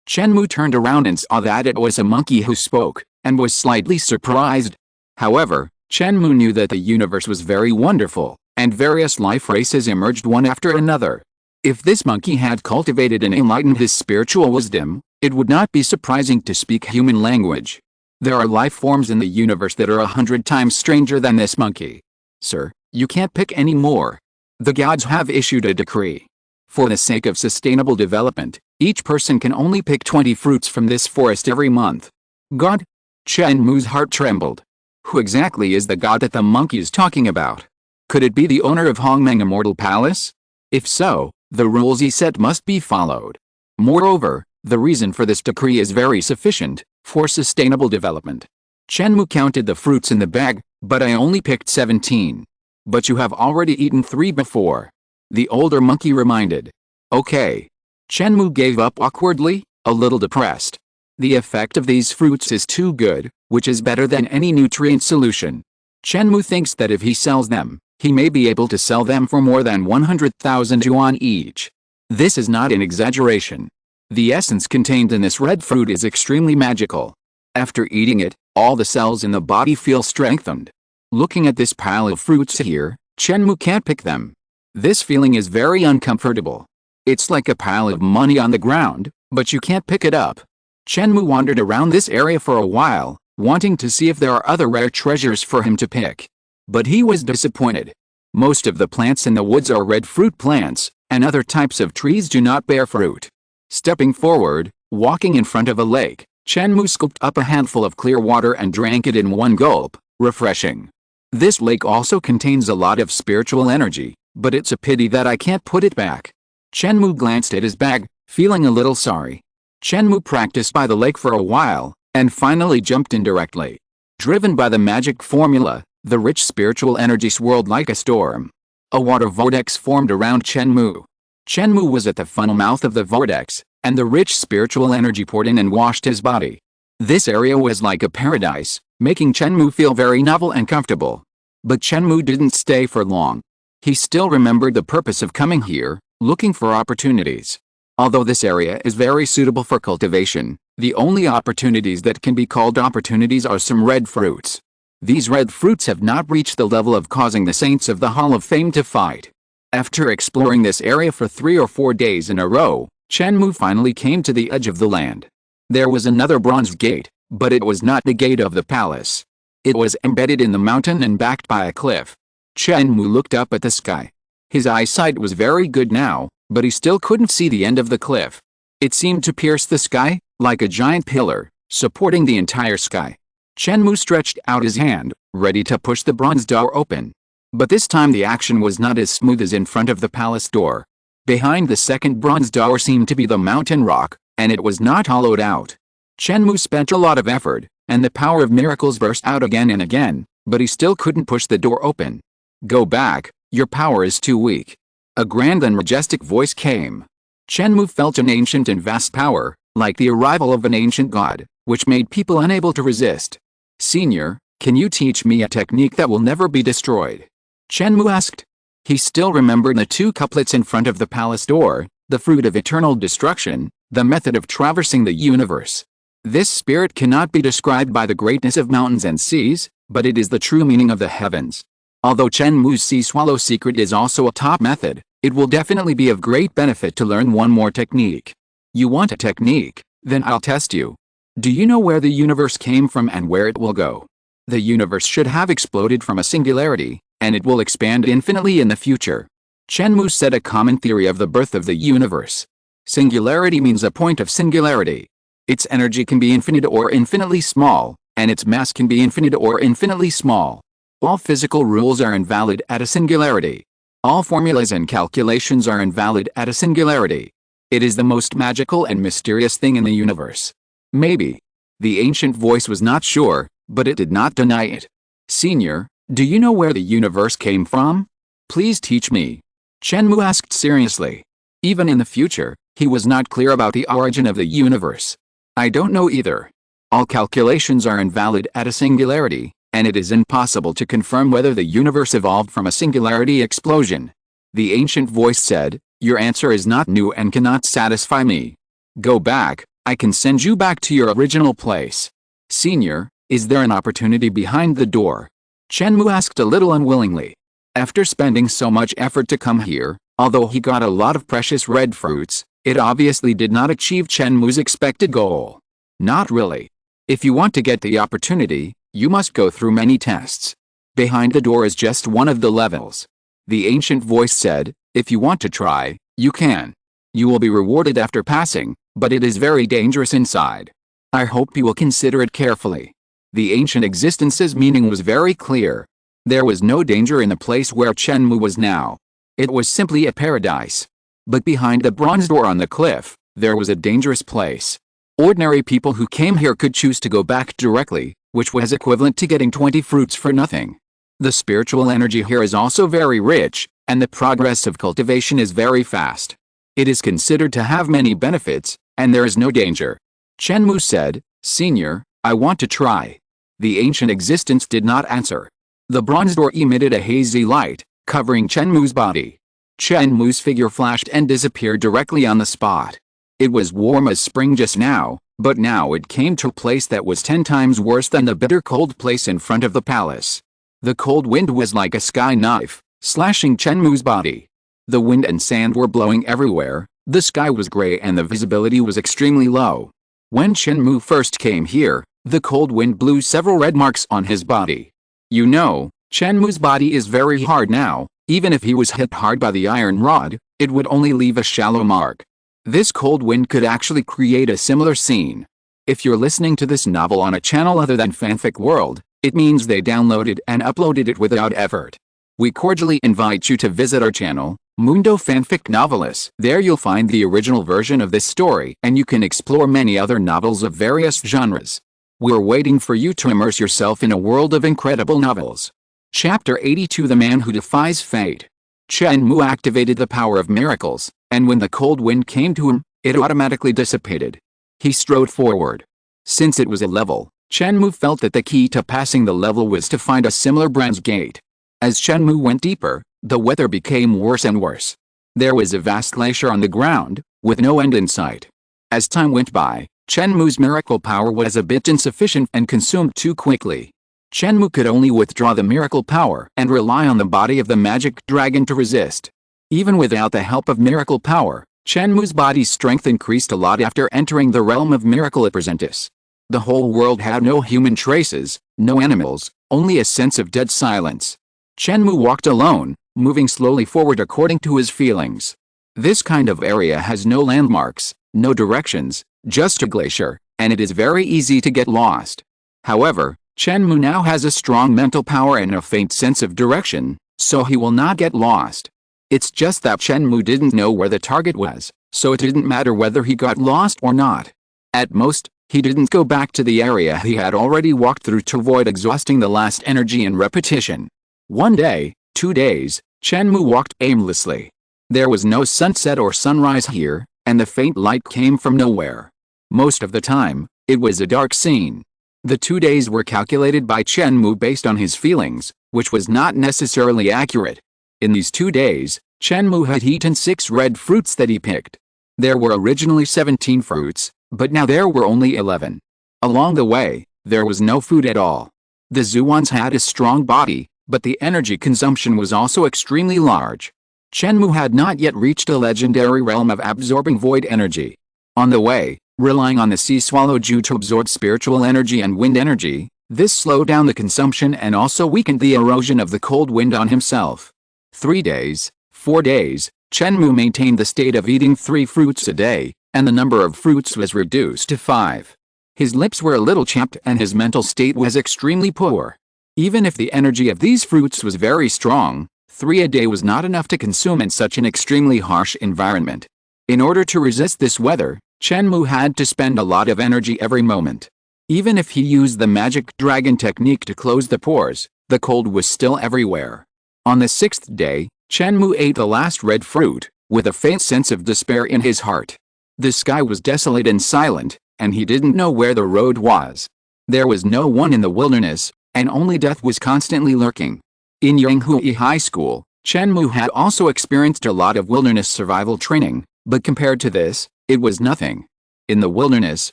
Chen Mou turned around and saw that it was a monkey who spoke, and was slightly surprised. However, Chen Mou knew that the universe was very wonderful, and various life races emerged one after another. If this monkey had cultivated and enlightened his spiritual wisdom, it would not be surprising to speak human language. There are life forms in the universe that are 100 times stranger than this monkey. Sir, you can't pick any more. The gods have issued a decree. For the sake of sustainable development, each person can only pick 20 fruits from this forest every month. God? Chen Mou's heart trembled. Who exactly is the god that the monkey is talking about? Could it be the owner of Hongmeng Immortal Palace? If so, the rules he set must be followed. Moreover, the reason for this decree is very sufficient, for sustainable development. Chen Mou counted the fruits in the bag, but I only picked 17. But you have already eaten 3 before. The older monkey reminded. Okay. Chen Mou gave up awkwardly, a little depressed. The effect of these fruits is too good, which is better than any nutrient solution. Chen Mou thinks that if he sells them, he may be able to sell them for more than 100,000 yuan each. This is not an exaggeration. The essence contained in this red fruit is extremely magical. After eating it, all the cells in the body feel strengthened. Looking at this pile of fruits here, Chen Mou can't pick them. This feeling is very uncomfortable. It's like a pile of money on the ground, but you can't pick it up. Chen Mou wandered around this area for a while, wanting to see if there are other rare treasures for him to pick. But he was disappointed. Most of the plants in the woods are red fruit plants, and other types of trees do not bear fruit. Stepping forward, walking in front of a lake, Chen Mou scooped up a handful of clear water and drank it in one gulp, refreshing. This lake also contains a lot of spiritual energy, but it's a pity that I can't put it back. Chen Mou glanced at his bag, feeling a little sorry. Chen Mou practiced by the lake for a while, and finally jumped in directly. Driven by the magic formula, the rich spiritual energy swirled like a storm. A water vortex formed around Chen Mou. Chen Mou was at the funnel mouth of the vortex, and the rich spiritual energy poured in and washed his body. This area was like a paradise, making Chen Mou feel very novel and comfortable. But Chen Mou didn't stay for long. He still remembered the purpose of coming here, looking for opportunities. Although this area is very suitable for cultivation, the only opportunities that can be called opportunities are some red fruits. These red fruits have not reached the level of causing the saints of the Hall of Fame to fight. After exploring this area for 3 or 4 days in a row, Chen Mou finally came to the edge of the land. There was another bronze gate, but it was not the gate of the palace. It was embedded in the mountain and backed by a cliff. Chen Mou looked up at the sky. His eyesight was very good now, but he still couldn't see the end of the cliff. It seemed to pierce the sky, like a giant pillar, supporting the entire sky. Chen Mou stretched out his hand, ready to push the bronze door open. But this time the action was not as smooth as in front of the palace door. Behind the second bronze door seemed to be the mountain rock, and it was not hollowed out. Chen Mou spent a lot of effort, and the power of miracles burst out again and again, but he still couldn't push the door open. Go back, your power is too weak. A grand and majestic voice came. Chen Mou felt an ancient and vast power, like the arrival of an ancient god, which made people unable to resist. Senior, can you teach me a technique that will never be destroyed? Chen Mou asked. He still remembered the 2 couplets in front of the palace door, the fruit of eternal destruction, the method of traversing the universe. This spirit cannot be described by the greatness of mountains and seas, but it is the true meaning of the heavens. Although Chen Mou's sea swallow secret is also a top method, it will definitely be of great benefit to learn one more technique. You want a technique? Then I'll test you. Do you know where the universe came from and where it will go? The universe should have exploded from a singularity, and it will expand infinitely in the future. Chen Mou said a common theory of the birth of the universe. Singularity means a point of singularity. Its energy can be infinite or infinitely small, and its mass can be infinite or infinitely small. All physical rules are invalid at a singularity. All formulas and calculations are invalid at a singularity. It is the most magical and mysterious thing in the universe. Maybe. The ancient voice was not sure, but it did not deny it. Senior, do you know where the universe came from? Please teach me. Chen Mou asked seriously. Even in the future, he was not clear about the origin of the universe. I don't know either. All calculations are invalid at a singularity, and it is impossible to confirm whether the universe evolved from a singularity explosion. The ancient voice said, your answer is not new and cannot satisfy me. Go back, I can send you back to your original place. Senior, is there an opportunity behind the door? Chen Mou asked a little unwillingly. After spending so much effort to come here, although he got a lot of precious red fruits, it obviously did not achieve Chen Mou's expected goal. Not really. If you want to get the opportunity, you must go through many tests. Behind the door is just one of the levels. The ancient voice said, if you want to try, you can. You will be rewarded after passing, but it is very dangerous inside. I hope you will consider it carefully. The ancient existence's meaning was very clear. There was no danger in the place where Chen Mou was now. It was simply a paradise. But behind the bronze door on the cliff, there was a dangerous place. Ordinary people who came here could choose to go back directly, which was equivalent to getting 20 fruits for nothing. The spiritual energy here is also very rich, and the progress of cultivation is very fast. It is considered to have many benefits, and there is no danger. Chen Mou said, Senior, I want to try. The ancient existence did not answer. The bronze door emitted a hazy light, covering Chen Mou's body. Chen Mou's figure flashed and disappeared directly on the spot. It was warm as spring just now, but now it came to a place that was 10 times worse than the bitter cold place in front of the palace. The cold wind was like a sky knife, slashing Chen Mou's body. The wind and sand were blowing everywhere, the sky was gray and the visibility was extremely low. When Chen Mou first came here, the cold wind blew several red marks on his body. You know, Chen Mou's body is very hard now. Even if he was hit hard by the iron rod, it would only leave a shallow mark. This cold wind could actually create a similar scene. If you're listening to this novel on a channel other than Fanfic World, it means they downloaded and uploaded it without effort. We cordially invite you to visit our channel, Mundo Fanfic Novelis. There you'll find the original version of this story and you can explore many other novels of various genres. We're waiting for you to immerse yourself in a world of incredible novels. Chapter 82 The Man Who Defies Fate. Chen Mou activated the power of miracles, and when the cold wind came to him, it automatically dissipated. He strode forward. Since it was a level, Chen Mou felt that the key to passing the level was to find a similar bronze gate. As Chen Mou went deeper, the weather became worse and worse. There was a vast glacier on the ground, with no end in sight. As time went by, Chen Mou's miracle power was a bit insufficient and consumed too quickly. Chen Mou could only withdraw the miracle power and rely on the body of the magic dragon to resist. Even without the help of miracle power, Chen Mou's body's strength increased a lot after entering the realm of miracle apprentice. The whole world had no human traces, no animals, only a sense of dead silence. Chen Mou walked alone, moving slowly forward according to his feelings. This kind of area has no landmarks, no directions, just a glacier, and it is very easy to get lost. However, Chen Mou now has a strong mental power and a faint sense of direction, so he will not get lost. It's just that Chen Mou didn't know where the target was, so it didn't matter whether he got lost or not. At most, he didn't go back to the area he had already walked through to avoid exhausting the last energy in repetition. One day, 2 days, Chen Mou walked aimlessly. There was no sunset or sunrise here, and the faint light came from nowhere. Most of the time, it was a dark scene. The 2 days were calculated by Chen Mou based on his feelings, which was not necessarily accurate. In these 2 days, Chen Mou had eaten 6 red fruits that he picked. There were originally 17 fruits, but now there were only 11. Along the way, there was no food at all. The Zhuans had a strong body, but the energy consumption was also extremely large. Chen Mou had not yet reached a legendary realm of absorbing void energy. On the way, relying on the sea swallow Ju to absorb spiritual energy and wind energy, this slowed down the consumption and also weakened the erosion of the cold wind on himself. 3 days, 4 days, Chen Mou maintained the state of eating 3 fruits a day, and the number of fruits was reduced to 5. His lips were a little chapped and his mental state was extremely poor. Even if the energy of these fruits was very strong, 3 a day was not enough to consume in such an extremely harsh environment. In order to resist this weather, Chen Mou had to spend a lot of energy every moment. Even if he used the magic dragon technique to close the pores, the cold was still everywhere. On the 6th day, Chen Mou ate the last red fruit, with a faint sense of despair in his heart. The sky was desolate and silent, and he didn't know where the road was. There was no one in the wilderness, and only death was constantly lurking. In Yanghui High School, Chen Mou had also experienced a lot of wilderness survival training, but compared to this, it was nothing. In the wilderness,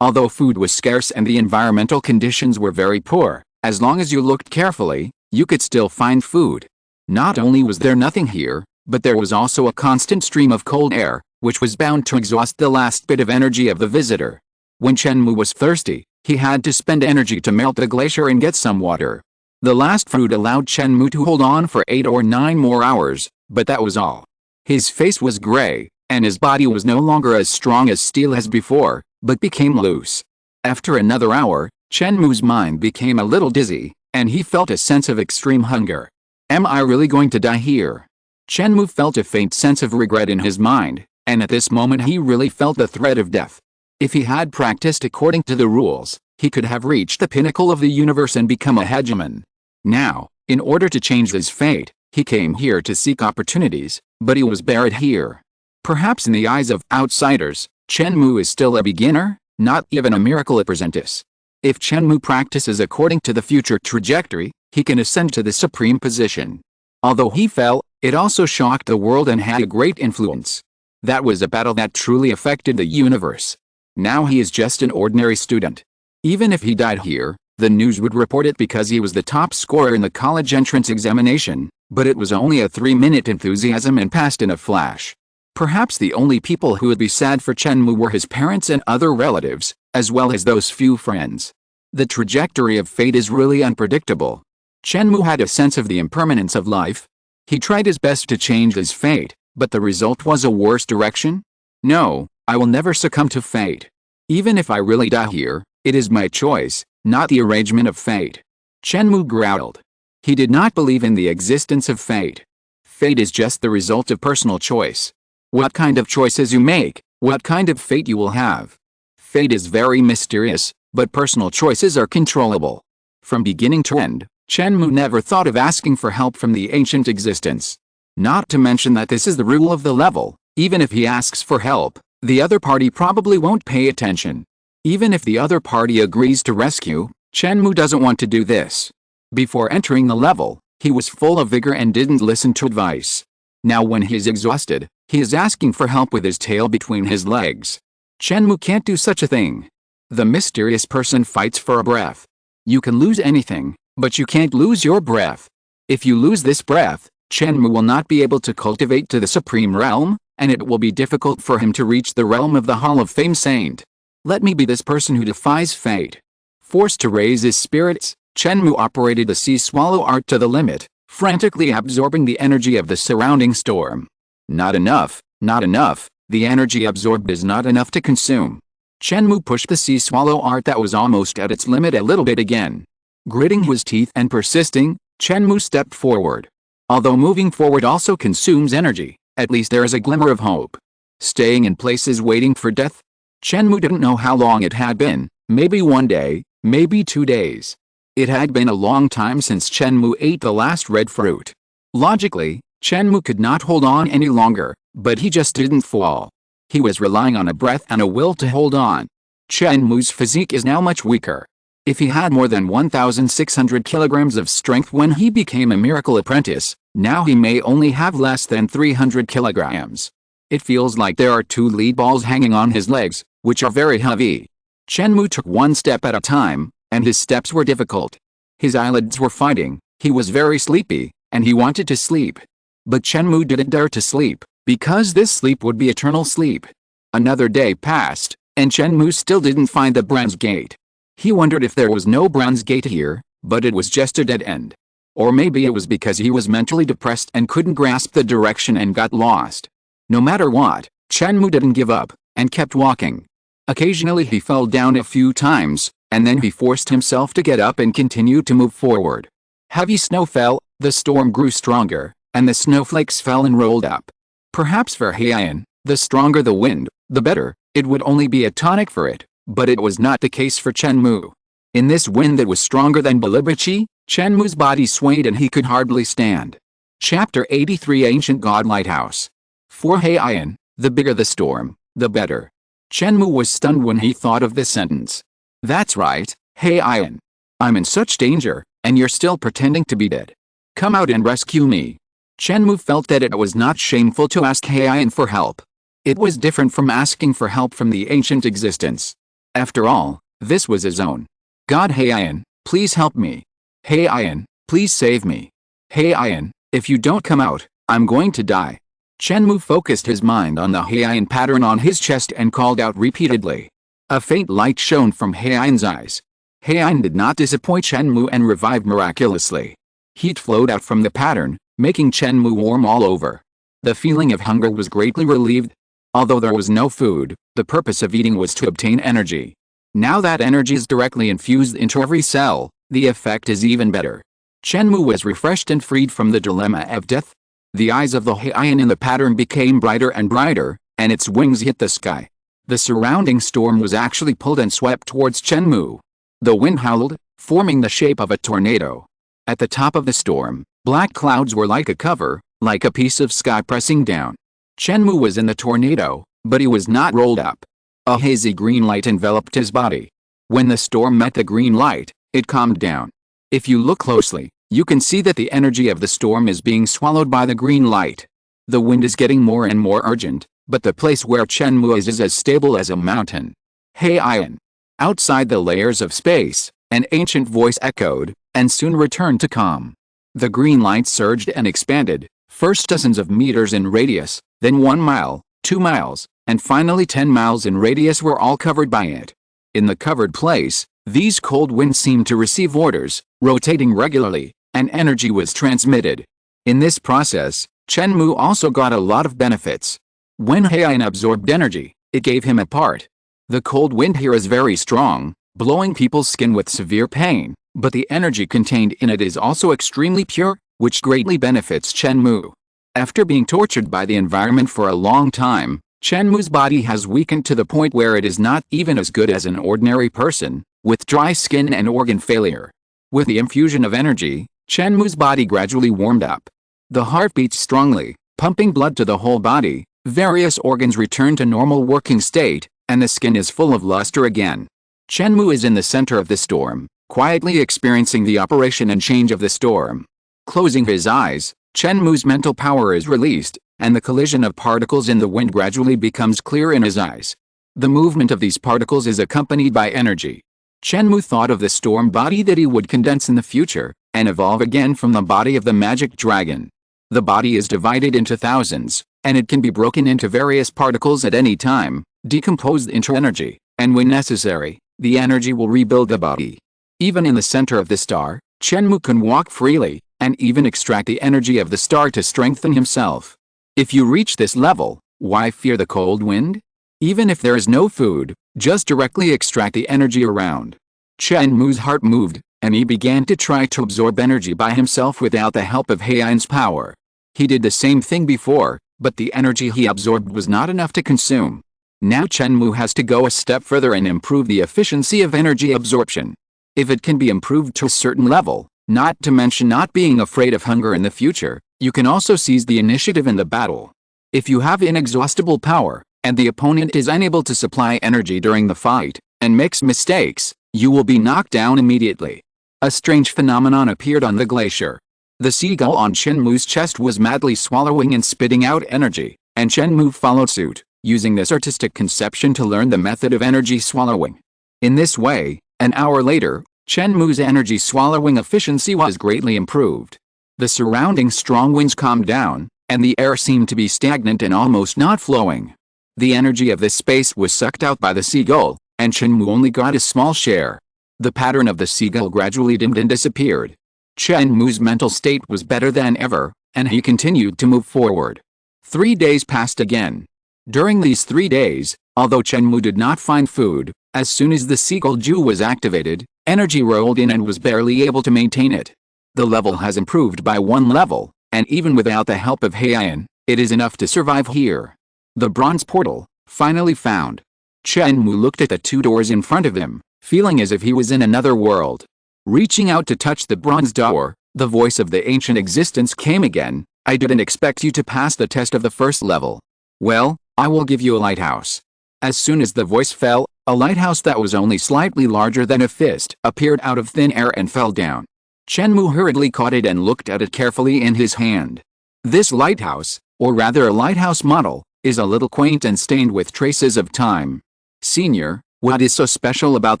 although food was scarce and the environmental conditions were very poor, as long as you looked carefully, you could still find food. Not only was there nothing here, but there was also a constant stream of cold air, which was bound to exhaust the last bit of energy of the visitor. When Chen Mou was thirsty, He had to spend energy to melt the glacier and get some water. The last fruit allowed Chen Mou to hold on for 8 or 9 more hours, but that was all. His face was gray, and his body was no longer as strong as steel as before, but became loose. After another hour, Chen Mou's mind became a little dizzy, and he felt a sense of extreme hunger. Am I really going to die here? Chen Mou felt a faint sense of regret in his mind, and at this moment he really felt the threat of death. If he had practiced according to the rules, he could have reached the pinnacle of the universe and become a hegemon. Now, in order to change his fate, he came here to seek opportunities, but he was buried here. Perhaps in the eyes of outsiders, Chen Mou is still a beginner, not even a miracle apprentice. If Chen Mou practices according to the future trajectory, he can ascend to the supreme position. Although he fell, it also shocked the world and had a great influence. That was a battle that truly affected the universe. Now he is just an ordinary student. Even if he died here, the news would report it because he was the top scorer in the college entrance examination, but it was only a 3-minute enthusiasm and passed in a flash. Perhaps the only people who would be sad for Chen Mou were his parents and other relatives, as well as those few friends. The trajectory of fate is really unpredictable. Chen Mou had a sense of the impermanence of life. He tried his best to change his fate, but the result was a worse direction. No, I will never succumb to fate. Even if I really die here, it is my choice, not the arrangement of fate. Chen Mou growled. He did not believe in the existence of fate. Fate is just the result of personal choice. What kind of choices you make, what kind of fate you will have. Fate is very mysterious, but personal choices are controllable. From beginning to end, Chen Mou never thought of asking for help from the ancient existence. Not to mention that this is the rule of the level. Even if he asks for help, the other party probably won't pay attention. Even if the other party agrees to rescue, Chen Mou doesn't want to do this. Before entering the level, he was full of vigor and didn't listen to advice. Now when he is exhausted, he is asking for help with his tail between his legs. Chen Mou can't do such a thing. The mysterious person fights for a breath. You can lose anything, but you can't lose your breath. If you lose this breath, Chen Mou will not be able to cultivate to the supreme realm, and it will be difficult for him to reach the realm of the Hall of Fame Saint. Let me be this person who defies fate. Forced to raise his spirits, Chen Mou operated the sea swallow art to the limit, frantically absorbing the energy of the surrounding storm. Not enough, not enough, the energy absorbed is not enough to consume. Chen Mou pushed the sea swallow art that was almost at its limit a little bit again. Gritting his teeth and persisting, Chen Mou stepped forward. Although moving forward also consumes energy, at least there is a glimmer of hope. Staying in place is waiting for death. Chen Mou didn't know how long it had been, maybe 1 day, maybe 2 days. It had been a long time since Chen Mou ate the last red fruit. Logically, Chen Mou could not hold on any longer, but he just didn't fall. He was relying on a breath and a will to hold on. Chen Mou's physique is now much weaker. If he had more than 1,600 kilograms of strength when he became a miracle apprentice, now he may only have less than 300 kilograms. It feels like there are 2 lead balls hanging on his legs, which are very heavy. Chen Mou took 1 step at a time, and his steps were difficult. His eyelids were fighting, he was very sleepy, and he wanted to sleep. But Chen Mou didn't dare to sleep, because this sleep would be eternal sleep. Another day passed, and Chen Mou still didn't find the bronze gate. He wondered if there was no bronze gate here, but it was just a dead end. Or maybe it was because he was mentally depressed and couldn't grasp the direction and got lost. No matter what, Chen Mou didn't give up, and kept walking. Occasionally he fell down a few times, and then he forced himself to get up and continue to move forward. Heavy snow fell, the storm grew stronger, and the snowflakes fell and rolled up. Perhaps for Haiyan, the stronger the wind, the better, it would only be a tonic for it, but it was not the case for Chen Mou. In this wind that was stronger than Bilibichi, Chen Mou's body swayed and he could hardly stand. Chapter 83 Ancient God Lighthouse. For Haiyan, the bigger the storm, the better. Chen Mou was stunned when he thought of this sentence. That's right, Haiyan. I'm in such danger, and you're still pretending to be dead. Come out and rescue me. Chen Mou felt that it was not shameful to ask Haiyan for help. It was different from asking for help from the ancient existence. After all, this was his own. God Haiyan, please help me. Haiyan, please save me. Haiyan, if you don't come out, I'm going to die. Chen Mou focused his mind on the Haiyan pattern on his chest and called out repeatedly. A faint light shone from Haiyan's eyes. Haiyan did not disappoint Chen Mou and revived miraculously. Heat flowed out from the pattern, making Chen Mou warm all over. The feeling of hunger was greatly relieved. Although there was no food, the purpose of eating was to obtain energy. Now that energy is directly infused into every cell, the effect is even better. Chen Mou was refreshed and freed from the dilemma of death. The eyes of the Haiyan in the pattern became brighter and brighter, and its wings hit the sky. The surrounding storm was actually pulled and swept towards Chen Mou. The wind howled, forming the shape of a tornado. At the top of the storm, black clouds were like a cover, like a piece of sky pressing down. Chen Mou was in the tornado, but he was not rolled up. A hazy green light enveloped his body. When the storm met the green light, it calmed down. If you look closely, you can see that the energy of the storm is being swallowed by the green light. The wind is getting more and more urgent, but the place where Chen Mou is as stable as a mountain. Haiyan. Outside the layers of space, an ancient voice echoed, and soon returned to calm. The green light surged and expanded, first dozens of meters in radius, then 1 mile, 2 miles, and finally 10 miles in radius were all covered by it. In the covered place, these cold winds seemed to receive orders, rotating regularly, and energy was transmitted. In this process, Chen Mou also got a lot of benefits. When Haiyan absorbed energy, it gave him a part. The cold wind here is very strong, blowing people's skin with severe pain, but the energy contained in it is also extremely pure, which greatly benefits Chen Mou. After being tortured by the environment for a long time, Chen Mou's body has weakened to the point where it is not even as good as an ordinary person, with dry skin and organ failure. With the infusion of energy, Chen Mou's body gradually warmed up. The heart beats strongly, pumping blood to the whole body, various organs return to normal working state, and the skin is full of luster again. Chen Mou is in the center of the storm, quietly experiencing the operation and change of the storm. Closing his eyes, Chen Mou's mental power is released, and the collision of particles in the wind gradually becomes clear in his eyes. The movement of these particles is accompanied by energy. Chen Mou thought of the storm body that he would condense in the future, and evolve again from the body of the magic dragon. The body is divided into thousands, and it can be broken into various particles at any time, decomposed into energy, and when necessary, the energy will rebuild the body. Even in the center of the star, Chen Mou can walk freely, and even extract the energy of the star to strengthen himself. If you reach this level, why fear the cold wind? Even if there is no food, just directly extract the energy around. Chen Mou's heart moved, and he began to try to absorb energy by himself without the help of Haiyan's power. He did the same thing before, but the energy he absorbed was not enough to consume. Now Chen Mou has to go a step further and improve the efficiency of energy absorption. If it can be improved to a certain level, not to mention not being afraid of hunger in the future, you can also seize the initiative in the battle. If you have inexhaustible power, and the opponent is unable to supply energy during the fight, and makes mistakes, you will be knocked down immediately. A strange phenomenon appeared on the glacier. The seagull on Chen Mou's chest was madly swallowing and spitting out energy, and Chen Mou followed suit, using this artistic conception to learn the method of energy swallowing. In this way, an hour later, Chen Mou's energy swallowing efficiency was greatly improved. The surrounding strong winds calmed down, and the air seemed to be stagnant and almost not flowing. The energy of this space was sucked out by the seagull, and Chen Mou only got a small share. The pattern of the seagull gradually dimmed and disappeared. Chen Mou's mental state was better than ever, and he continued to move forward. 3 days passed again. During these 3 days, although Chen Mou did not find food, as soon as the seagull Jue was activated, energy rolled in and was barely able to maintain it. The level has improved by 1 level, and even without the help of Haiyan, it is enough to survive here. The bronze portal, finally found. Chen Mou looked at the 2 doors in front of him, feeling as if he was in another world. Reaching out to touch the bronze door, the voice of the ancient existence came again. I didn't expect you to pass the test of the first level. Well, I will give you a lighthouse. As soon as the voice fell, a lighthouse that was only slightly larger than a fist appeared out of thin air and fell down. Chen Mou hurriedly caught it and looked at it carefully in his hand. This lighthouse, or rather a lighthouse model, is a little quaint and stained with traces of time. Senior, what is so special about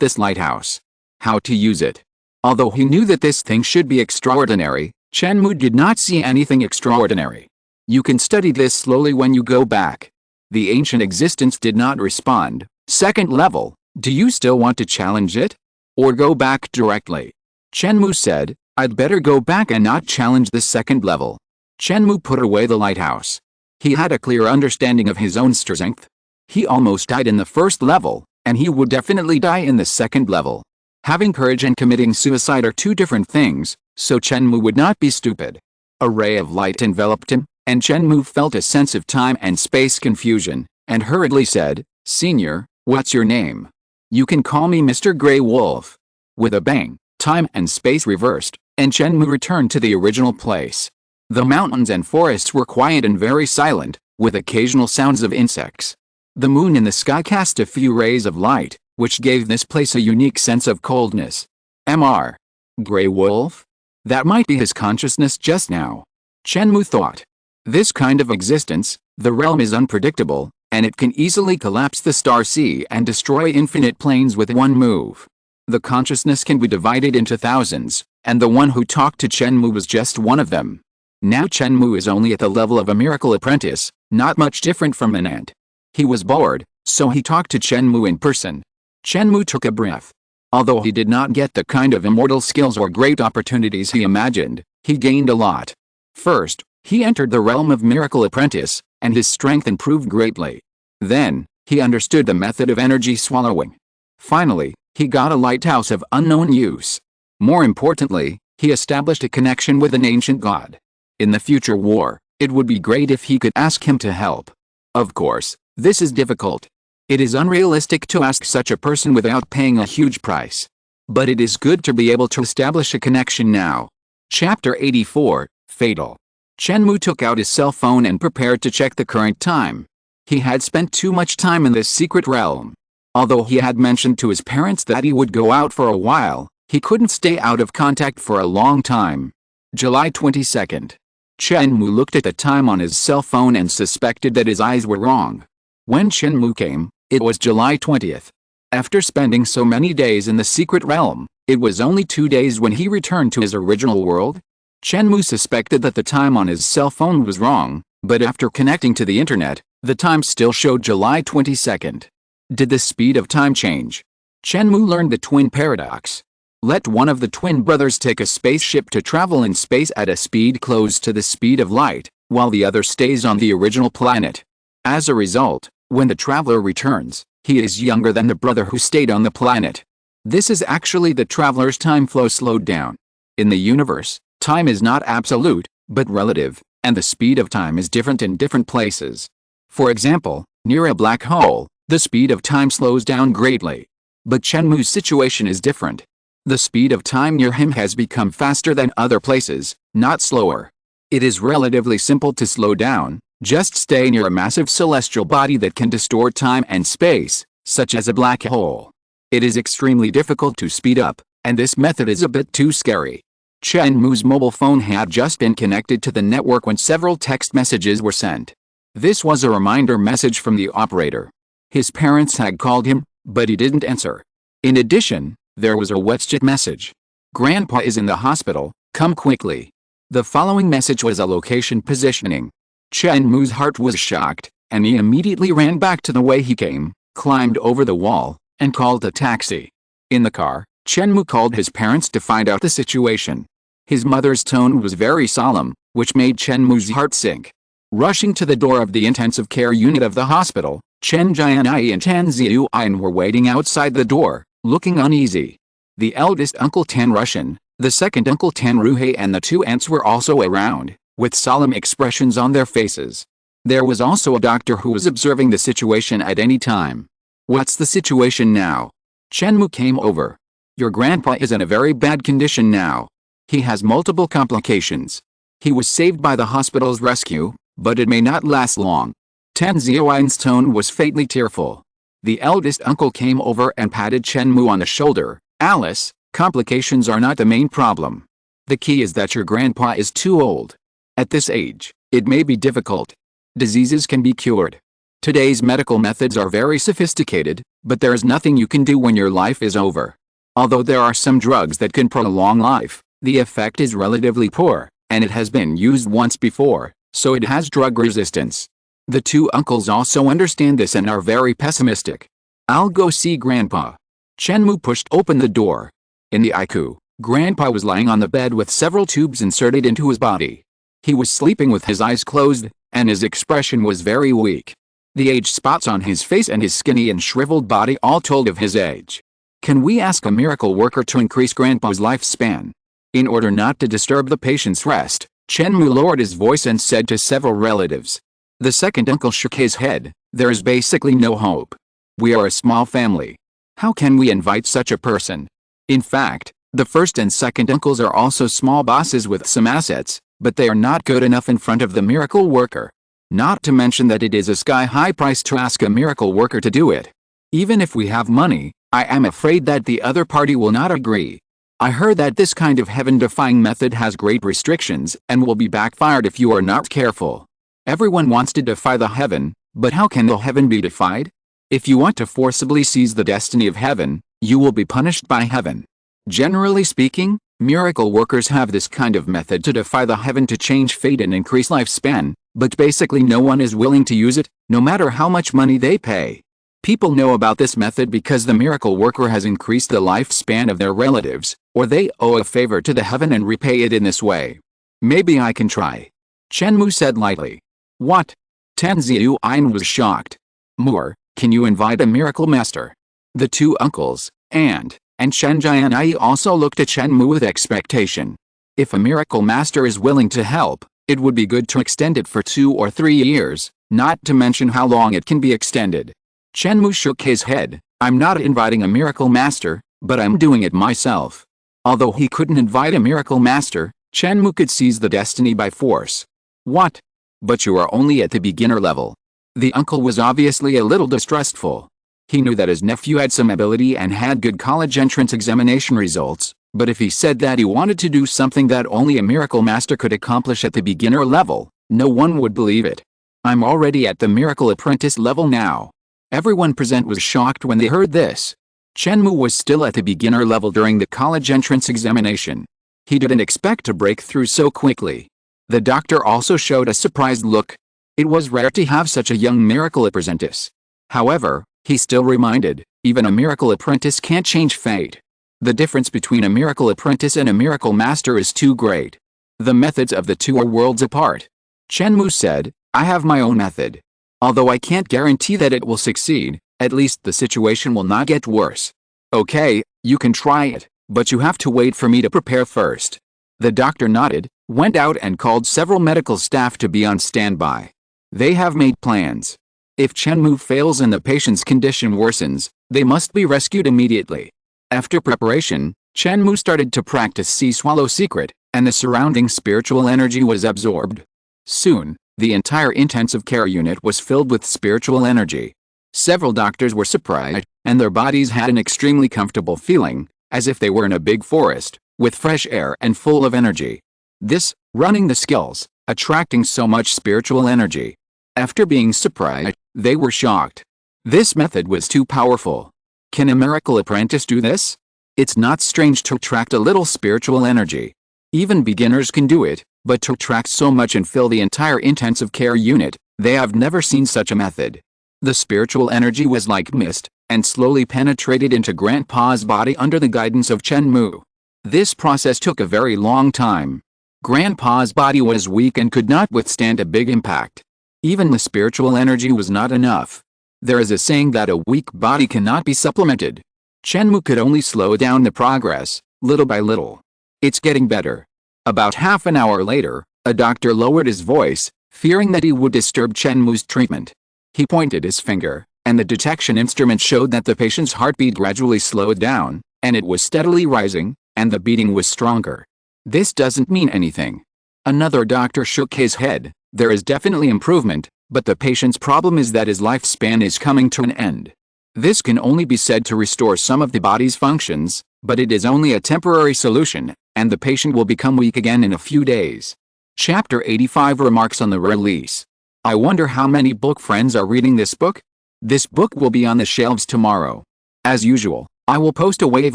this lighthouse? How to use it? Although he knew that this thing should be extraordinary, Chen Mou did not see anything extraordinary. You can study this slowly when you go back. The ancient existence did not respond. Second level, Do you still want to challenge it? Or go back directly? Chen Mou said, I'd better go back and not challenge the second level. Chen Mou put away the lighthouse. He had a clear understanding of his own strength. He almost died in the first level, and he would definitely die in the second level. Having courage and committing suicide are two different things, so Chen Mou would not be stupid. A ray of light enveloped him, and Chen Mou felt a sense of time and space confusion, and hurriedly said, Senior, what's your name? You can call me Mr. Grey Wolf. With a bang, time and space reversed, and Chen Mou returned to the original place. The mountains and forests were quiet and very silent, with occasional sounds of insects. The moon in the sky cast a few rays of light, which gave this place a unique sense of coldness. Mr. Grey Wolf? That might be his consciousness just now. Chen Mou thought. This kind of existence, the realm is unpredictable, and it can easily collapse the star sea and destroy infinite planes with one move. The consciousness can be divided into thousands, and the one who talked to Chen Mou was just one of them. Now Chen Mou is only at the level of a miracle apprentice, not much different from an ant. He was bored, so he talked to Chen Mou in person. Chen Mou took a breath. Although he did not get the kind of immortal skills or great opportunities he imagined, he gained a lot. First, he entered the realm of miracle apprentice, and his strength improved greatly. Then, he understood the method of energy swallowing. Finally, he got a lighthouse of unknown use. More importantly, he established a connection with an ancient god. In the future war, it would be great if he could ask him to help. Of course, this is difficult. It is unrealistic to ask such a person without paying a huge price. But it is good to be able to establish a connection now. Chapter 84, Fatal. Chen Mou took out his cell phone and prepared to check the current time. He had spent too much time in this secret realm. Although he had mentioned to his parents that he would go out for a while, he couldn't stay out of contact for a long time. July 22nd. Chen Mou looked at the time on his cell phone and suspected that his eyes were wrong. When Chen Mou came, it was July 20th. After spending so many days in the secret realm, it was only 2 days when he returned to his original world. Chen Mou suspected that the time on his cell phone was wrong, but after connecting to the internet, the time still showed July 22nd. Did the speed of time change? Chen Mou learned the twin paradox. Let one of the twin brothers take a spaceship to travel in space at a speed close to the speed of light, while the other stays on the original planet. As a result, when the traveler returns, he is younger than the brother who stayed on the planet. This is actually the traveler's time flow slowed down. In the universe, time is not absolute, but relative, and the speed of time is different in different places. For example, near a black hole, the speed of time slows down greatly. But Chen Mou's situation is different. The speed of time near him has become faster than other places, not slower. It is relatively simple to slow down, just stay near a massive celestial body that can distort time and space, such as a black hole. It is extremely difficult to speed up, and this method is a bit too scary. Chen Mou's mobile phone had just been connected to the network when several text messages were sent. This was a reminder message from the operator. His parents had called him, but he didn't answer. In addition, there was a WhatsApp message. Grandpa is in the hospital, come quickly. The following message was a location positioning. Chen Mou's heart was shocked, and he immediately ran back to the way he came, climbed over the wall, and called a taxi. In the car, Chen Mou called his parents to find out the situation. His mother's tone was very solemn, which made Chen Mou's heart sink. Rushing to the door of the intensive care unit of the hospital, Chen Jianai and Tan Ziyuan were waiting outside the door, looking uneasy. The eldest Uncle Tan Russian, the second Uncle Tan Ruhei and the two aunts were also around, with solemn expressions on their faces. There was also a doctor who was observing the situation at any time. What's the situation now? Chen Mou came over. Your grandpa is in a very bad condition now. He has multiple complications. He was saved by the hospital's rescue, but it may not last long. Tan Ziyuan's tone was faintly tearful. The eldest uncle came over and patted Chen Mou on the shoulder. Alice, complications are not the main problem. The key is that your grandpa is too old. At this age, it may be difficult. Diseases can be cured. Today's medical methods are very sophisticated, but there is nothing you can do when your life is over. Although there are some drugs that can prolong life, the effect is relatively poor, and it has been used once before, so it has drug resistance. The two uncles also understand this and are very pessimistic. I'll go see Grandpa. Chen Mou pushed open the door. In the ICU, Grandpa was lying on the bed with several tubes inserted into his body. He was sleeping with his eyes closed, and his expression was very weak. The age spots on his face and his skinny and shriveled body all told of his age. Can we ask a miracle worker to increase Grandpa's lifespan? In order not to disturb the patient's rest, Chen Mou lowered his voice and said to several relatives. The second uncle shook his head. There is basically no hope. We are a small family. How can we invite such a person? In fact, the first and second uncles are also small bosses with some assets, but they are not good enough in front of the miracle worker. Not to mention that it is a sky-high price to ask a miracle worker to do it. Even if we have money, I am afraid that the other party will not agree. I heard that this kind of heaven-defying method has great restrictions and will be backfired if you are not careful. Everyone wants to defy the heaven, but how can the heaven be defied? If you want to forcibly seize the destiny of heaven, you will be punished by heaven. Generally speaking, miracle workers have this kind of method to defy the heaven to change fate and increase lifespan, but basically no one is willing to use it, no matter how much money they pay. People know about this method because the miracle worker has increased the lifespan of their relatives, or they owe a favor to the heaven and repay it in this way. Maybe I can try. Chen Mou said lightly. What? Tan Ziyuan was shocked. More, can you invite a miracle master? The two uncles, and Chen Jianai also looked at Chen Mou with expectation. If a miracle master is willing to help, it would be good to extend it for 2 or 3 years, not to mention how long it can be extended. Chen Mou shook his head. I'm not inviting a miracle master, but I'm doing it myself. Although he couldn't invite a miracle master, Chen Mou could seize the destiny by force. What? But you are only at the beginner level. The uncle was obviously a little distrustful. He knew that his nephew had some ability and had good college entrance examination results, but if he said that he wanted to do something that only a miracle master could accomplish at the beginner level, no one would believe it. I'm already at the miracle apprentice level now. Everyone present was shocked when they heard this. Chen Mou was still at the beginner level during the college entrance examination. He didn't expect to break through so quickly. The doctor also showed a surprised look. It was rare to have such a young miracle apprentice. However, he still reminded, even a miracle apprentice can't change fate. The difference between a miracle apprentice and a miracle master is too great. The methods of the two are worlds apart. Chen Mou said, I have my own method. Although I can't guarantee that it will succeed, at least the situation will not get worse. Okay, you can try it, but you have to wait for me to prepare first. The doctor nodded, went out and called several medical staff to be on standby. They have made plans. If Chen Mou fails and the patient's condition worsens, they must be rescued immediately. After preparation, Chen Mou started to practice see-swallow secret, and the surrounding spiritual energy was absorbed. Soon, the entire intensive care unit was filled with spiritual energy. Several doctors were surprised, and their bodies had an extremely comfortable feeling, as if they were in a big forest, with fresh air and full of energy. This, running the skills, attracting so much spiritual energy. After being surprised, they were shocked. This method was too powerful. Can a miracle apprentice do this? It's not strange to attract a little spiritual energy. Even beginners can do it, but to attract so much and fill the entire intensive care unit, they have never seen such a method. The spiritual energy was like mist, and slowly penetrated into Grandpa's body under the guidance of Chen Mou. This process took a very long time. Grandpa's body was weak and could not withstand a big impact. Even the spiritual energy was not enough. There is a saying that a weak body cannot be supplemented. Chen Mou could only slow down the progress, little by little. It's getting better. About half an hour later, a doctor lowered his voice, fearing that he would disturb Chen Mou's treatment. He pointed his finger, and the detection instrument showed that the patient's heartbeat gradually slowed down, and it was steadily rising, and the beating was stronger. This doesn't mean anything. Another doctor shook his head. There is definitely improvement, but the patient's problem is that his lifespan is coming to an end. This can only be said to restore some of the body's functions, but it is only a temporary solution, and the patient will become weak again in a few days. Chapter 85 Remarks on the Release. I wonder how many book friends are reading this book? This book will be on the shelves tomorrow. As usual, I will post a wave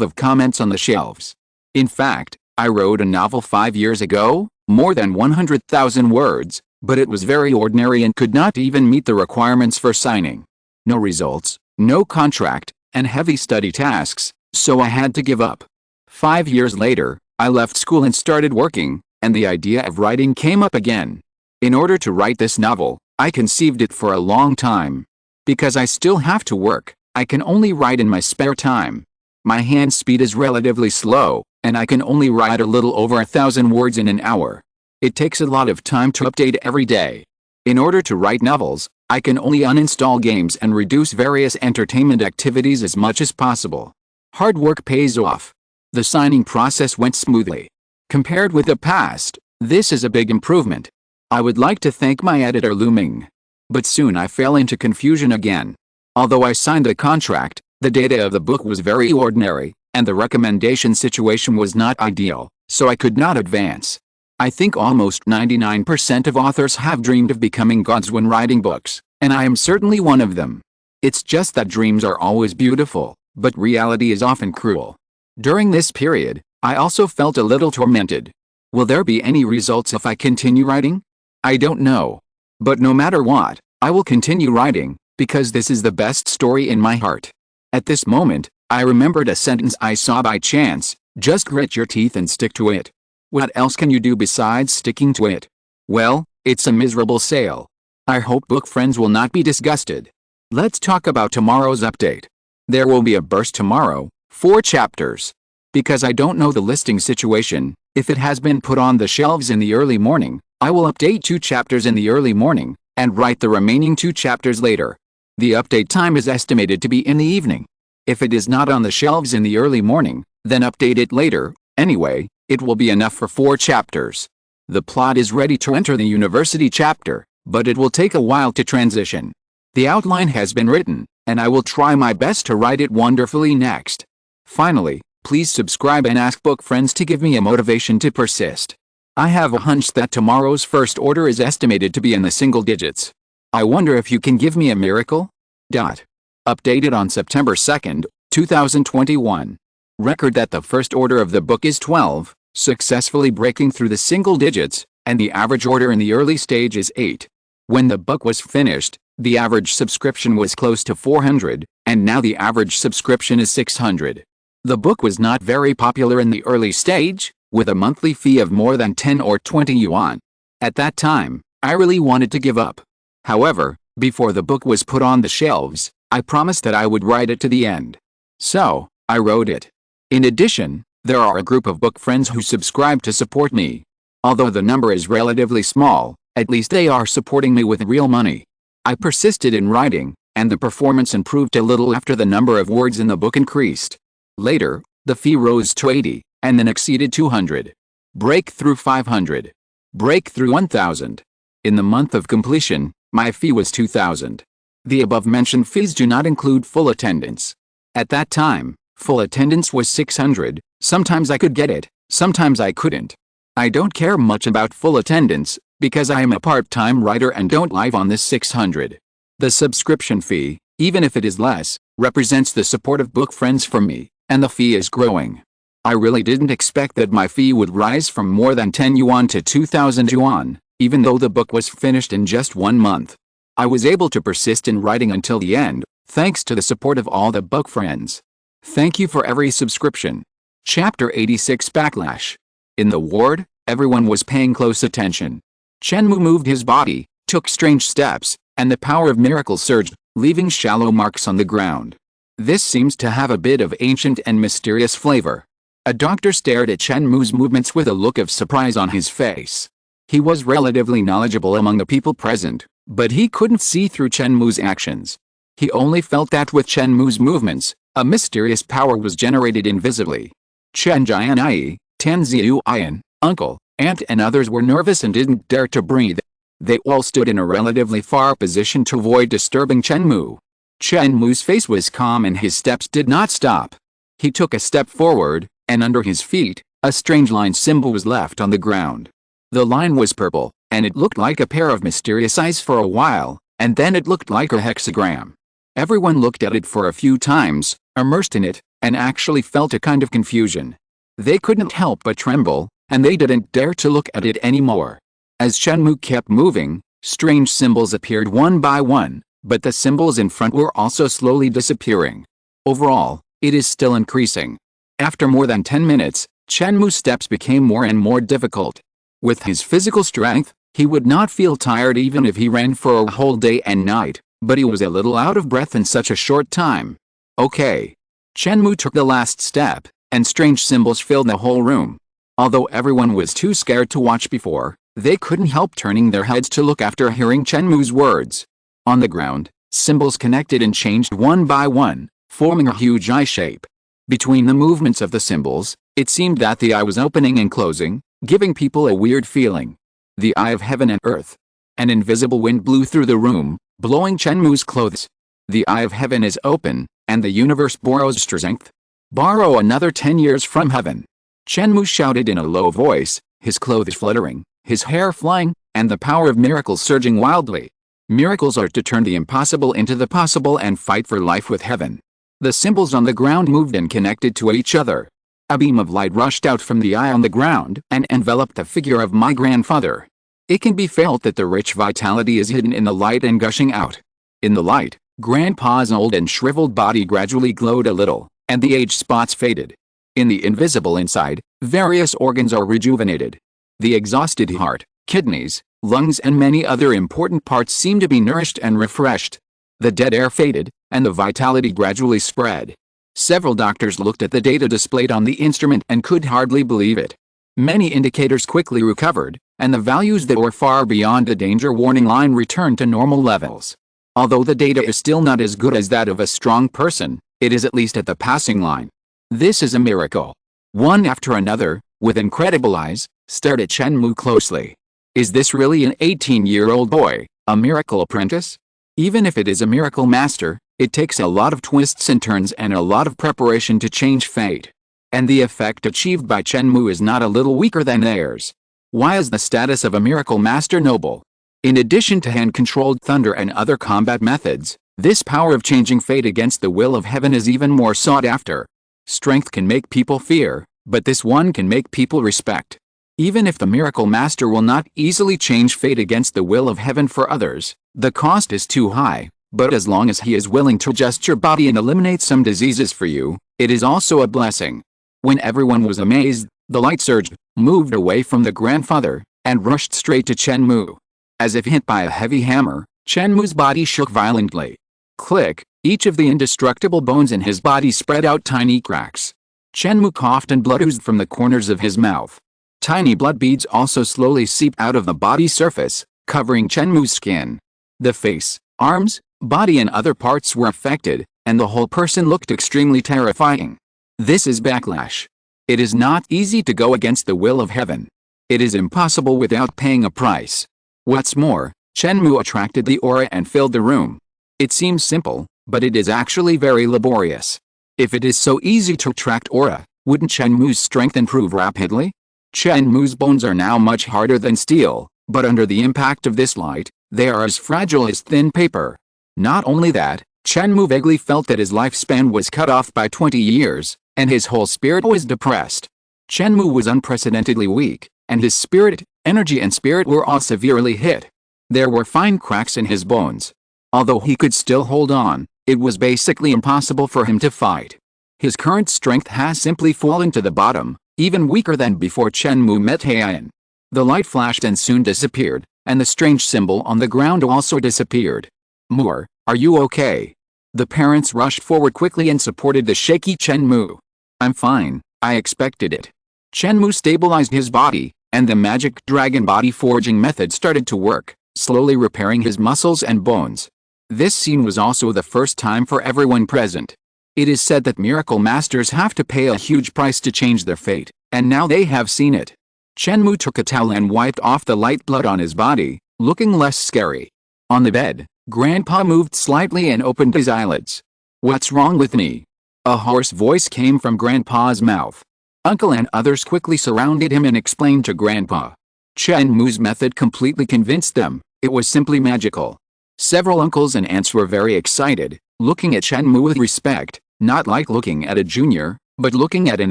of comments on the shelves. In fact, I wrote a novel 5 years ago, more than 100,000 words, but it was very ordinary and could not even meet the requirements for signing. No results, no contract, and heavy study tasks, so I had to give up. 5 years later, I left school and started working, and the idea of writing came up again. In order to write this novel, I conceived it for a long time. Because I still have to work, I can only write in my spare time. My hand speed is relatively slow, and I can only write a little over 1,000 words in an hour. It takes a lot of time to update every day. In order to write novels, I can only uninstall games and reduce various entertainment activities as much as possible. Hard work pays off. The signing process went smoothly. Compared with the past, this is a big improvement. I would like to thank my editor Lu Ming. But soon I fell into confusion again. Although I signed a contract, the data of the book was very ordinary, and the recommendation situation was not ideal, so I could not advance. I think almost 99% of authors have dreamed of becoming gods when writing books, and I am certainly one of them. It's just that dreams are always beautiful, but reality is often cruel. During this period, I also felt a little tormented. Will there be any results if I continue writing? I don't know. But no matter what, I will continue writing, because this is the best story in my heart. At this moment, I remembered a sentence I saw by chance: just grit your teeth and stick to it. What else can you do besides sticking to it? Well, it's a miserable sale. I hope book friends will not be disgusted. Let's talk about tomorrow's update. There will be a burst tomorrow, 4 chapters. Because I don't know the listing situation, if it has been put on the shelves in the early morning, I will update 2 chapters in the early morning, and write the remaining 2 chapters later. The update time is estimated to be in the evening. If it is not on the shelves in the early morning, then update it later. Anyway, it will be enough for 4 chapters. The plot is ready to enter the university chapter, but it will take a while to transition. The outline has been written, and I will try my best to write it wonderfully next. Finally, please subscribe and ask book friends to give me a motivation to persist. I have a hunch that tomorrow's first order is estimated to be in the single digits. I wonder if you can give me a miracle? Updated on September 2nd, 2021. Record that the first order of the book is 12, successfully breaking through the single digits, and the average order in the early stage is 8. When the book was finished, the average subscription was close to 400, and now the average subscription is 600. The book was not very popular in the early stage, with a monthly fee of more than 10 or 20 yuan. At that time, I really wanted to give up. However, before the book was put on the shelves, I promised that I would write it to the end. So, I wrote it. In addition, there are a group of book friends who subscribe to support me. Although the number is relatively small, at least they are supporting me with real money. I persisted in writing, and the performance improved a little after the number of words in the book increased. Later, the fee rose to 80. And then exceeded 200. Breakthrough 500. Breakthrough 1000. In the month of completion, my fee was 2000. The above-mentioned fees do not include full attendance. At that time, full attendance was 600, sometimes I could get it, sometimes I couldn't. I don't care much about full attendance, because I am a part-time writer and don't live on this 600. The subscription fee, even if it is less, represents the support of book friends for me, and the fee is growing. I really didn't expect that my fee would rise from more than 10 yuan to 2,000 yuan, even though the book was finished in just 1 month. I was able to persist in writing until the end, thanks to the support of all the book friends. Thank you for every subscription. Chapter 86 Backlash. In the ward, everyone was paying close attention. Chen Mou moved his body, took strange steps, and the power of miracle surged, leaving shallow marks on the ground. This seems to have a bit of ancient and mysterious flavor. A doctor stared at Chen Mou's movements with a look of surprise on his face. He was relatively knowledgeable among the people present, but he couldn't see through Chen Mou's actions. He only felt that with Chen Mou's movements, a mysterious power was generated invisibly. Chen Jianai, Tan Ziuyan, uncle, aunt and others were nervous and didn't dare to breathe. They all stood in a relatively far position to avoid disturbing Chen Mou. Chen Mou's face was calm and his steps did not stop. He took a step forward, and under his feet, a strange line symbol was left on the ground. The line was purple, and it looked like a pair of mysterious eyes for a while, and then it looked like a hexagram. Everyone looked at it for a few times, immersed in it, and actually felt a kind of confusion. They couldn't help but tremble, and they didn't dare to look at it anymore. As Chen Mou kept moving, strange symbols appeared one by one, but the symbols in front were also slowly disappearing. Overall, it is still increasing. After more than 10 minutes, Chen Mou's steps became more and more difficult. With his physical strength, he would not feel tired even if he ran for a whole day and night, but he was a little out of breath in such a short time. Okay. Chen Mou took the last step, and strange symbols filled the whole room. Although everyone was too scared to watch before, they couldn't help turning their heads to look after hearing Chen Mou's words. On the ground, symbols connected and changed one by one, forming a huge eye shape. Between the movements of the symbols, it seemed that the eye was opening and closing, giving people a weird feeling. The eye of heaven and earth. An invisible wind blew through the room, blowing Chen Mou's clothes. The eye of heaven is open, and the universe borrows strength. Borrow another 10 years from heaven. Chen Mou shouted in a low voice, his clothes fluttering, his hair flying, and the power of miracles surging wildly. Miracles are to turn the impossible into the possible and fight for life with heaven. The symbols on the ground moved and connected to each other. A beam of light rushed out from the eye on the ground and enveloped the figure of my grandfather. It can be felt that the rich vitality is hidden in the light and gushing out. In the light, Grandpa's old and shriveled body gradually glowed a little, and the age spots faded. In the invisible inside, various organs are rejuvenated. The exhausted heart, kidneys, lungs and many other important parts seem to be nourished and refreshed. The dead air faded, and the vitality gradually spread. Several doctors looked at the data displayed on the instrument and could hardly believe it. Many indicators quickly recovered, and the values that were far beyond the danger warning line returned to normal levels. Although the data is still not as good as that of a strong person, it is at least at the passing line. This is a miracle. One after another, with incredible eyes, stared at Chen Mou closely. Is this really an 18-year-old boy, a miracle apprentice? Even if it is a miracle master, it takes a lot of twists and turns and a lot of preparation to change fate. And the effect achieved by Chen Mou is not a little weaker than theirs. Why is the status of a miracle master noble? In addition to hand-controlled thunder and other combat methods, this power of changing fate against the will of heaven is even more sought after. Strength can make people fear, but this one can make people respect. Even if the miracle master will not easily change fate against the will of heaven for others, the cost is too high, but as long as he is willing to adjust your body and eliminate some diseases for you, it is also a blessing. When everyone was amazed, the light surged, moved away from the grandfather, and rushed straight to Chen Mou. As if hit by a heavy hammer, Chen Mou's body shook violently. Click, each of the indestructible bones in his body spread out tiny cracks. Chen Mou coughed and blood oozed from the corners of his mouth. Tiny blood beads also slowly seeped out of the body's surface, covering Chen Mou's skin. The face, arms, body and other parts were affected, and the whole person looked extremely terrifying. This is backlash. It is not easy to go against the will of heaven. It is impossible without paying a price. What's more, Chen Mou attracted the aura and filled the room. It seems simple, but it is actually very laborious. If it is so easy to attract aura, wouldn't Chen Mou's strength improve rapidly? Chen Mou's bones are now much harder than steel, but under the impact of this light, they are as fragile as thin paper. Not only that, Chen Mou vaguely felt that his lifespan was cut off by 20 years, and his whole spirit was depressed. Chen Mou was unprecedentedly weak, and his spirit, energy and spirit were all severely hit. There were fine cracks in his bones. Although he could still hold on, it was basically impossible for him to fight. His current strength has simply fallen to the bottom, even weaker than before Chen Mou met Haiyan. The light flashed and soon disappeared, and the strange symbol on the ground also disappeared. Moore, are you okay? The parents rushed forward quickly and supported the shaky Chen Mou. I'm fine, I expected it. Chen Mou stabilized his body, and the magic dragon body forging method started to work, slowly repairing his muscles and bones. This scene was also the first time for everyone present. It is said that miracle masters have to pay a huge price to change their fate, and now they have seen it. Chen Mou took a towel and wiped off the light blood on his body, looking less scary. On the bed, Grandpa moved slightly and opened his eyelids. What's wrong with me? A hoarse voice came from Grandpa's mouth. Uncle and others quickly surrounded him and explained to Grandpa. Chen Mou's method completely convinced them. It was simply magical. Several uncles and aunts were very excited, looking at Chen Mou with respect, not like looking at a junior, but looking at an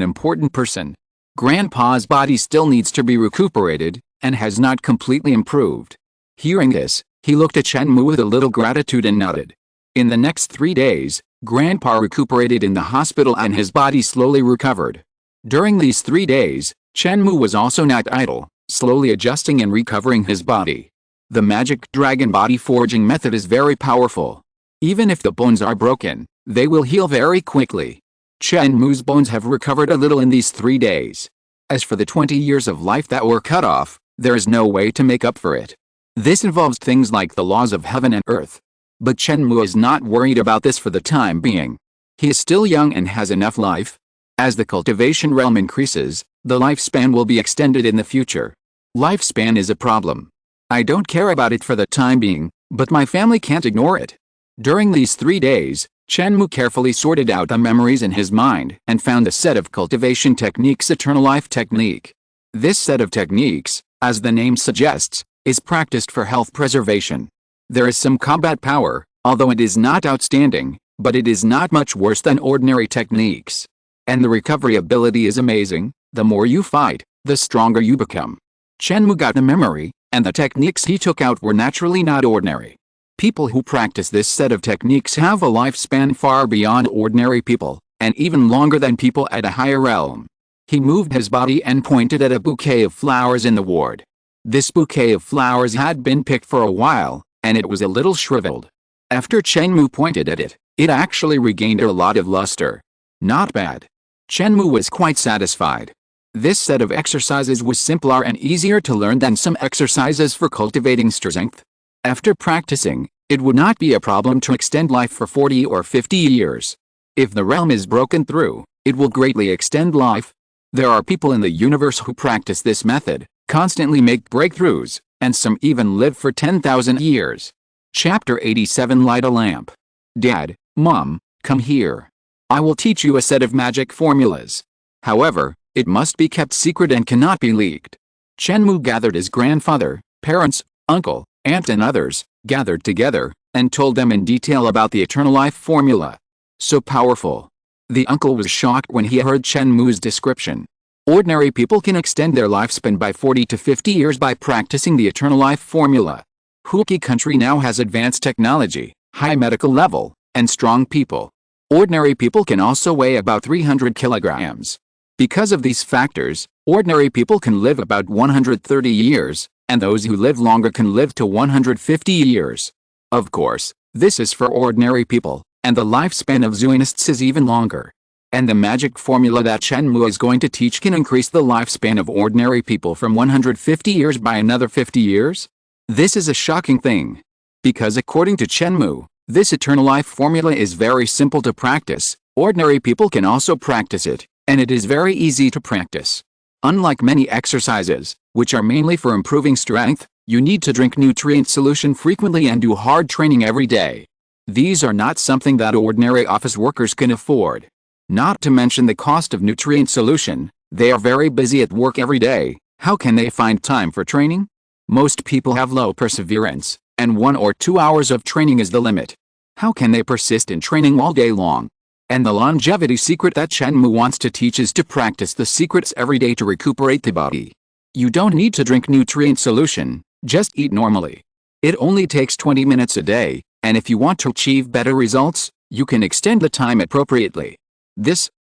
important person. Grandpa's body still needs to be recuperated, and has not completely improved. Hearing this, He looked at Chen Mou with a little gratitude and nodded. In the next 3 days, Grandpa recuperated in the hospital and his body slowly recovered. During these 3 days, Chen Mou was also not idle, slowly adjusting and recovering his body. The magic dragon body forging method is very powerful. Even if the bones are broken, they will heal very quickly. Chen Mou's bones have recovered a little in these 3 days. As for the 20 years of life that were cut off, there is no way to make up for it. This involves things like the laws of heaven and earth. But Chen Mou is not worried about this for the time being. He is still young and has enough life. As the cultivation realm increases, the lifespan will be extended in the future. Lifespan is a problem. I don't care about it for the time being, but my family can't ignore it. During these 3 days, Chen Mou carefully sorted out the memories in his mind and found a set of cultivation techniques, Eternal Life Technique. This set of techniques, as the name suggests, is practiced for health preservation. There is some combat power, although it is not outstanding, but it is not much worse than ordinary techniques. And the recovery ability is amazing. The more you fight, the stronger you become. Chen Mou got the memory, and the techniques he took out were naturally not ordinary. People who practice this set of techniques have a lifespan far beyond ordinary people, and even longer than people at a higher realm. He moved his body and pointed at a bouquet of flowers in the ward. This bouquet of flowers had been picked for a while, and it was a little shriveled. After Chen Mou pointed at it, it actually regained a lot of luster. Not bad. Chen Mou was quite satisfied. This set of exercises was simpler and easier to learn than some exercises for cultivating strength. After practicing, it would not be a problem to extend life for 40 or 50 years. If the realm is broken through, it will greatly extend life. There are people in the universe who practice this method, constantly make breakthroughs, and some even live for 10,000 years. Chapter 87. Light a lamp. Dad, Mom, come here. I will teach you a set of magic formulas. However, it must be kept secret and cannot be leaked. Chen Mou gathered his grandfather, parents, uncle, aunt and others, gathered together, and told them in detail about the Eternal Life formula. So powerful. The uncle was shocked when he heard Chen Mou's description. Ordinary people can extend their lifespan by 40 to 50 years by practicing the Eternal Life formula. Huqi country now has advanced technology, high medical level, and strong people. Ordinary people can also weigh about 300 kilograms. Because of these factors, ordinary people can live about 130 years, and those who live longer can live to 150 years. Of course, this is for ordinary people, and the lifespan of Zionists is even longer. And the magic formula that Chen Mou is going to teach can increase the lifespan of ordinary people from 150 years by another 50 years? This is a shocking thing. Because according to Chen Mou, this Eternal Life formula is very simple to practice, ordinary people can also practice it, and it is very easy to practice. Unlike many exercises, which are mainly for improving strength, you need to drink nutrient solution frequently and do hard training every day. These are not something that ordinary office workers can afford. Not to mention the cost of nutrient solution, they are very busy at work every day. How can they find time for training? Most people have low perseverance, and 1 or 2 hours of training is the limit. How can they persist in training all day long? And the longevity secret that Chen Mou wants to teach is to practice the secrets every day to recuperate the body. You don't need to drink nutrient solution, just eat normally. It only takes 20 minutes a day, and if you want to achieve better results, you can extend the time appropriately.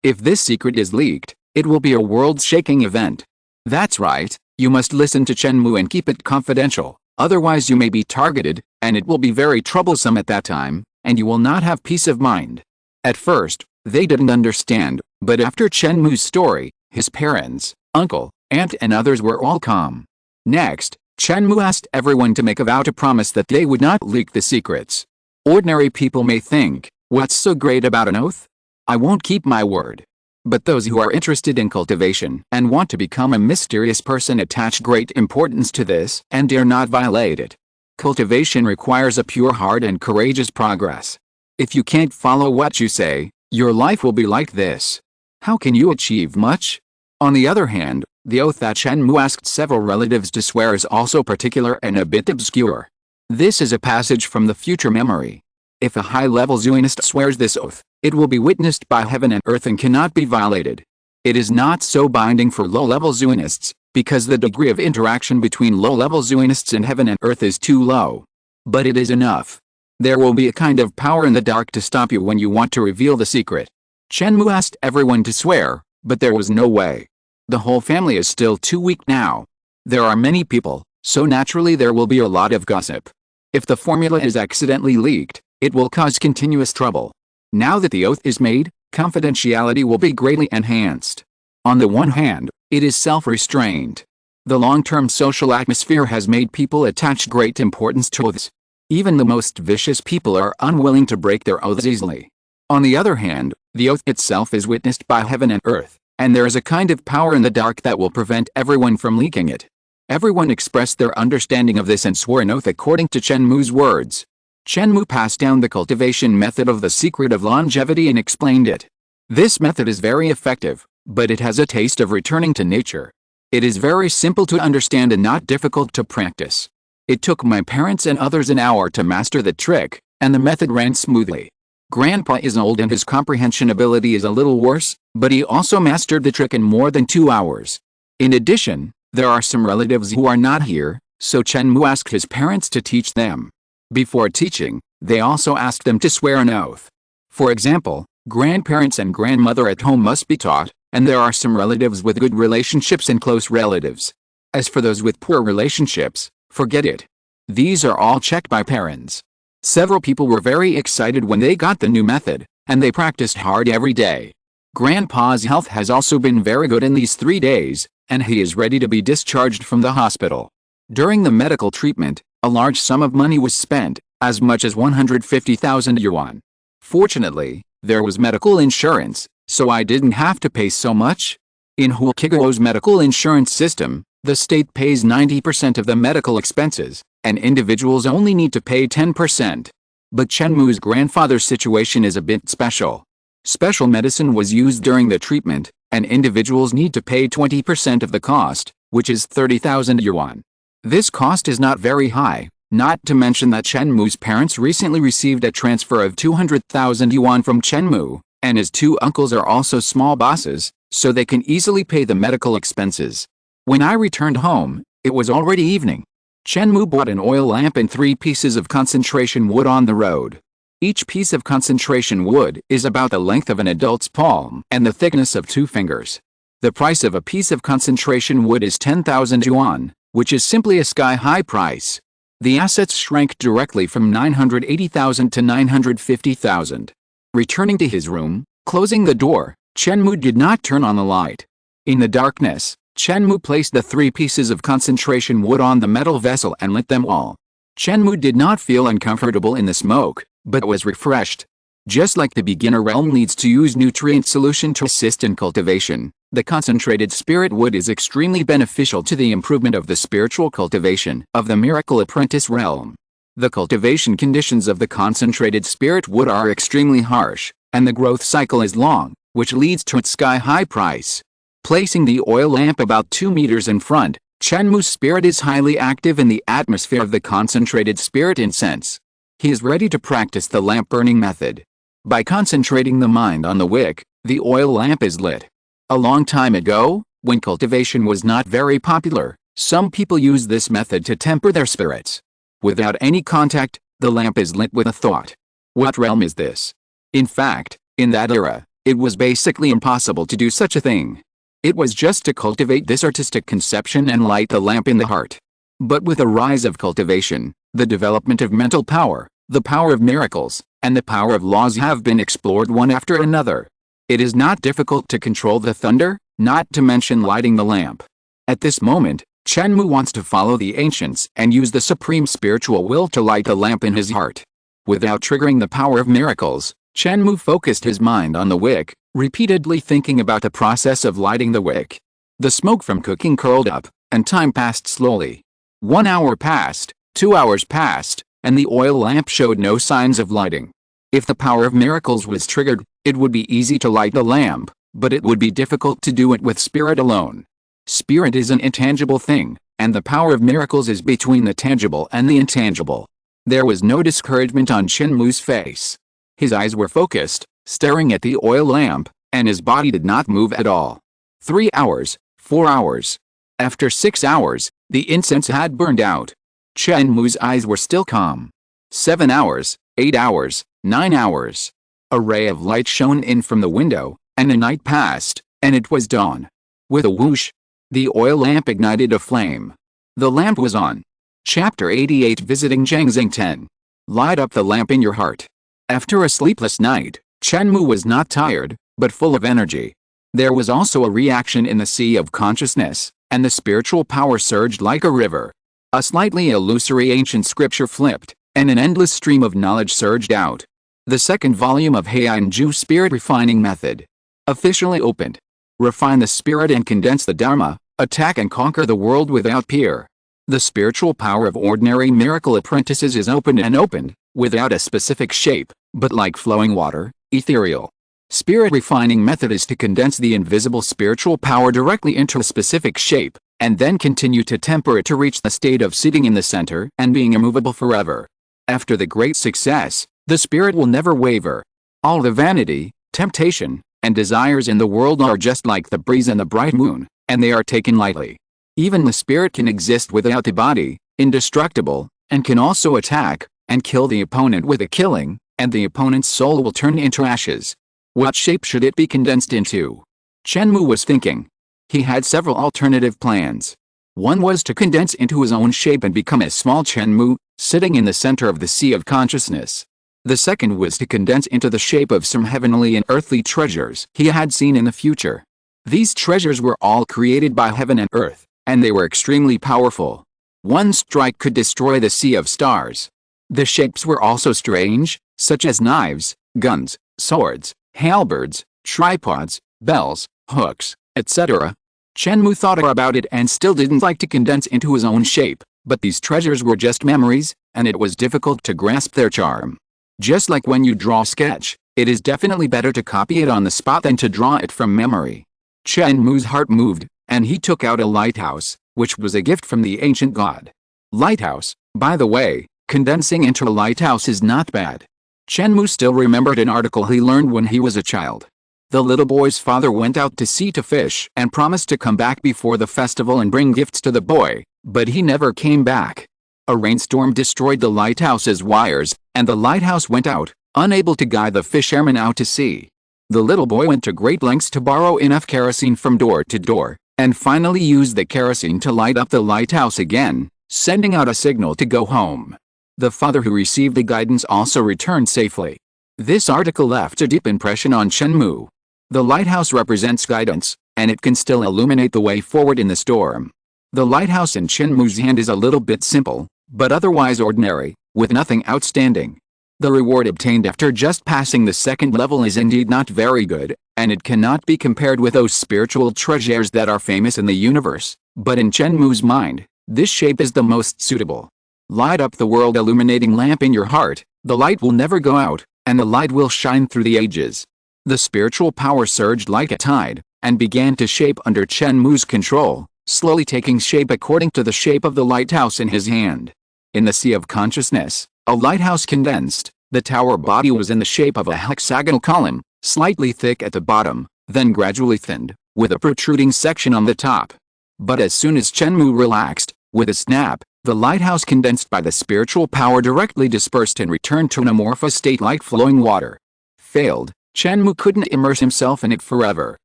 If this secret is leaked, it will be a world-shaking event. That's right, you must listen to Chen Mou and keep it confidential, otherwise you may be targeted, and it will be very troublesome at that time, and you will not have peace of mind. At first, they didn't understand, but after Chen Mou's story, his parents, uncle, aunt and others were all calm. Next, Chen Mou asked everyone to make a vow to promise that they would not leak the secrets. Ordinary people may think, what's so great about an oath? I won't keep my word. But those who are interested in cultivation and want to become a mysterious person attach great importance to this and dare not violate it. Cultivation requires a pure heart and courageous progress. If you can't follow what you say, your life will be like this. How can you achieve much? On the other hand, the oath that Chen Mou asked several relatives to swear is also particular and a bit obscure. This is a passage from the future memory. If a high-level Zionist swears this oath, it will be witnessed by heaven and earth and cannot be violated. It is not so binding for low-level Zionists, because the degree of interaction between low-level Zionists and heaven and earth is too low. But it is enough. There will be a kind of power in the dark to stop you when you want to reveal the secret. Chen Mou asked everyone to swear, but there was no way. The whole family is still too weak now. There are many people, so naturally there will be a lot of gossip. If the formula is accidentally leaked, it will cause continuous trouble. Now that the oath is made, confidentiality will be greatly enhanced. On the one hand, it is self-restrained. The long-term social atmosphere has made people attach great importance to oaths. Even the most vicious people are unwilling to break their oaths easily. On the other hand, the oath itself is witnessed by heaven and earth, and there is a kind of power in the dark that will prevent everyone from leaking it. Everyone expressed their understanding of this and swore an oath according to Chen Mou's words. Chen Mou passed down the cultivation method of the secret of longevity and explained it. This method is very effective, but it has a taste of returning to nature. It is very simple to understand and not difficult to practice. It took my parents and others an hour to master the trick, and the method ran smoothly. Grandpa is old and his comprehension ability is a little worse, but he also mastered the trick in more than 2 hours. In addition, there are some relatives who are not here, so Chen Mou asked his parents to teach them. Before teaching, they also asked them to swear an oath. For example, grandparents and grandmother at home must be taught, and there are some relatives with good relationships and close relatives. As for those with poor relationships, forget it. These are all checked by parents. Several people were very excited when they got the new method, and they practiced hard every day. Grandpa's health has also been very good in these 3 days, and he is ready to be discharged from the hospital. During the medical treatment, a large sum of money was spent, as much as 150,000 yuan. Fortunately, there was medical insurance, so I didn't have to pay so much. In Huakigou's medical insurance system, the state pays 90% of the medical expenses, and individuals only need to pay 10%. But Chen Mou's grandfather's situation is a bit special. Special medicine was used during the treatment, and individuals need to pay 20% of the cost, which is 30,000 yuan. This cost is not very high, not to mention that Chen Mou's parents recently received a transfer of 200,000 yuan from Chen Mou, and his 2 uncles are also small bosses, so they can easily pay the medical expenses. When I returned home, it was already evening. Chen Mou bought an oil lamp and 3 pieces of concentration wood on the road. Each piece of concentration wood is about the length of an adult's palm and the thickness of 2 fingers. The price of a piece of concentration wood is 10,000 yuan, which is simply a sky-high price. The assets shrank directly from 980,000 to 950,000. Returning to his room, closing the door, Chen Mou did not turn on the light. In the darkness, Chen Mou placed the 3 pieces of concentration wood on the metal vessel and lit them all. Chen Mou did not feel uncomfortable in the smoke, but was refreshed. Just like the beginner realm needs to use nutrient solution to assist in cultivation, the concentrated spirit wood is extremely beneficial to the improvement of the spiritual cultivation of the miracle apprentice realm. The cultivation conditions of the concentrated spirit wood are extremely harsh, and the growth cycle is long, which leads to its sky-high price. Placing the oil lamp about 2 meters in front, Chen Mou's spirit is highly active in the atmosphere of the concentrated spirit incense. He is ready to practice the lamp burning method. By concentrating the mind on the wick, the oil lamp is lit. A long time ago, when cultivation was not very popular, some people used this method to temper their spirits. Without any contact, the lamp is lit with a thought. What realm is this? In fact, in that era, it was basically impossible to do such a thing. It was just to cultivate this artistic conception and light the lamp in the heart. But with the rise of cultivation, the development of mental power, the power of miracles, and the power of laws have been explored one after another. It is not difficult to control the thunder, not to mention lighting the lamp. At this moment, Chen Mou wants to follow the ancients and use the supreme spiritual will to light the lamp in his heart. Without triggering the power of miracles, Chen Mou focused his mind on the wick, repeatedly thinking about the process of lighting the wick. The smoke from cooking curled up, and time passed slowly. 1 hour passed, 2 hours passed, and the oil lamp showed no signs of lighting. If the power of miracles was triggered, it would be easy to light the lamp, but it would be difficult to do it with spirit alone. Spirit is an intangible thing, and the power of miracles is between the tangible and the intangible. There was no discouragement on Chen Mou's face. His eyes were focused, staring at the oil lamp, and his body did not move at all. 3 hours, 4 hours. After 6 hours, the incense had burned out. Chen Mou's eyes were still calm, 7 hours, 8 hours, 9 hours. A ray of light shone in from the window, and a night passed, and it was dawn. With a whoosh, the oil lamp ignited a flame. The lamp was on. Chapter 88 Visiting Zhangzing 10. Light up the lamp in your heart. After a sleepless night, Chen Mou was not tired, but full of energy. There was also a reaction in the sea of consciousness, and the spiritual power surged like a river. A slightly illusory ancient scripture flipped, and an endless stream of knowledge surged out. The second volume of Haiyan Jue Spirit Refining Method. Officially opened. Refine the spirit and condense the Dharma, attack and conquer the world without peer. The spiritual power of ordinary miracle apprentices is opened, without a specific shape, but like flowing water, ethereal. Spirit refining method is to condense the invisible spiritual power directly into a specific shape, and then continue to temper it to reach the state of sitting in the center and being immovable forever. After the great success, the spirit will never waver. All the vanity, temptation, and desires in the world are just like the breeze and the bright moon, and they are taken lightly. Even the spirit can exist without the body, indestructible, and can also attack and kill the opponent with a killing, and the opponent's soul will turn into ashes. What shape should it be condensed into? Chen Mou was thinking. He had several alternative plans. One was to condense into his own shape and become a small Chen Mou, sitting in the center of the sea of consciousness. The second was to condense into the shape of some heavenly and earthly treasures he had seen in the future. These treasures were all created by heaven and earth, and they were extremely powerful. One strike could destroy the sea of stars. The shapes were also strange, such as knives, guns, swords, halberds, tripods, bells, hooks, etc. Chen Mou thought about it and still didn't like to condense into his own shape, but these treasures were just memories, and it was difficult to grasp their charm. Just like when you draw a sketch, it is definitely better to copy it on the spot than to draw it from memory. Chen Mou's heart moved, and he took out a lighthouse, which was a gift from the ancient god. Lighthouse, by the way, condensing into a lighthouse is not bad. Chen Mou still remembered an article he learned when he was a child. The little boy's father went out to sea to fish and promised to come back before the festival and bring gifts to the boy, but he never came back. A rainstorm destroyed the lighthouse's wires, and the lighthouse went out, unable to guide the fisherman out to sea. The little boy went to great lengths to borrow enough kerosene from door to door, and finally used the kerosene to light up the lighthouse again, sending out a signal to go home. The father who received the guidance also returned safely. This article left a deep impression on Chen Mou. The lighthouse represents guidance, and it can still illuminate the way forward in the storm. The lighthouse in Chen Mou's hand is a little bit simple, but otherwise ordinary, with nothing outstanding. The reward obtained after just passing the second level is indeed not very good, and it cannot be compared with those spiritual treasures that are famous in the universe, but in Chen Mou's mind, this shape is the most suitable. Light up the world illuminating lamp in your heart, the light will never go out, and the light will shine through the ages. The spiritual power surged like a tide, and began to shape under Chen Mou's control, slowly taking shape according to the shape of the lighthouse in his hand. In the sea of consciousness, a lighthouse condensed. The tower body was in the shape of a hexagonal column, slightly thick at the bottom, then gradually thinned, with a protruding section on the top. But as soon as Chen Mou relaxed, with a snap, the lighthouse condensed by the spiritual power directly dispersed and returned to an amorphous state like flowing water. Failed, Chen Mou couldn't immerse himself in it forever.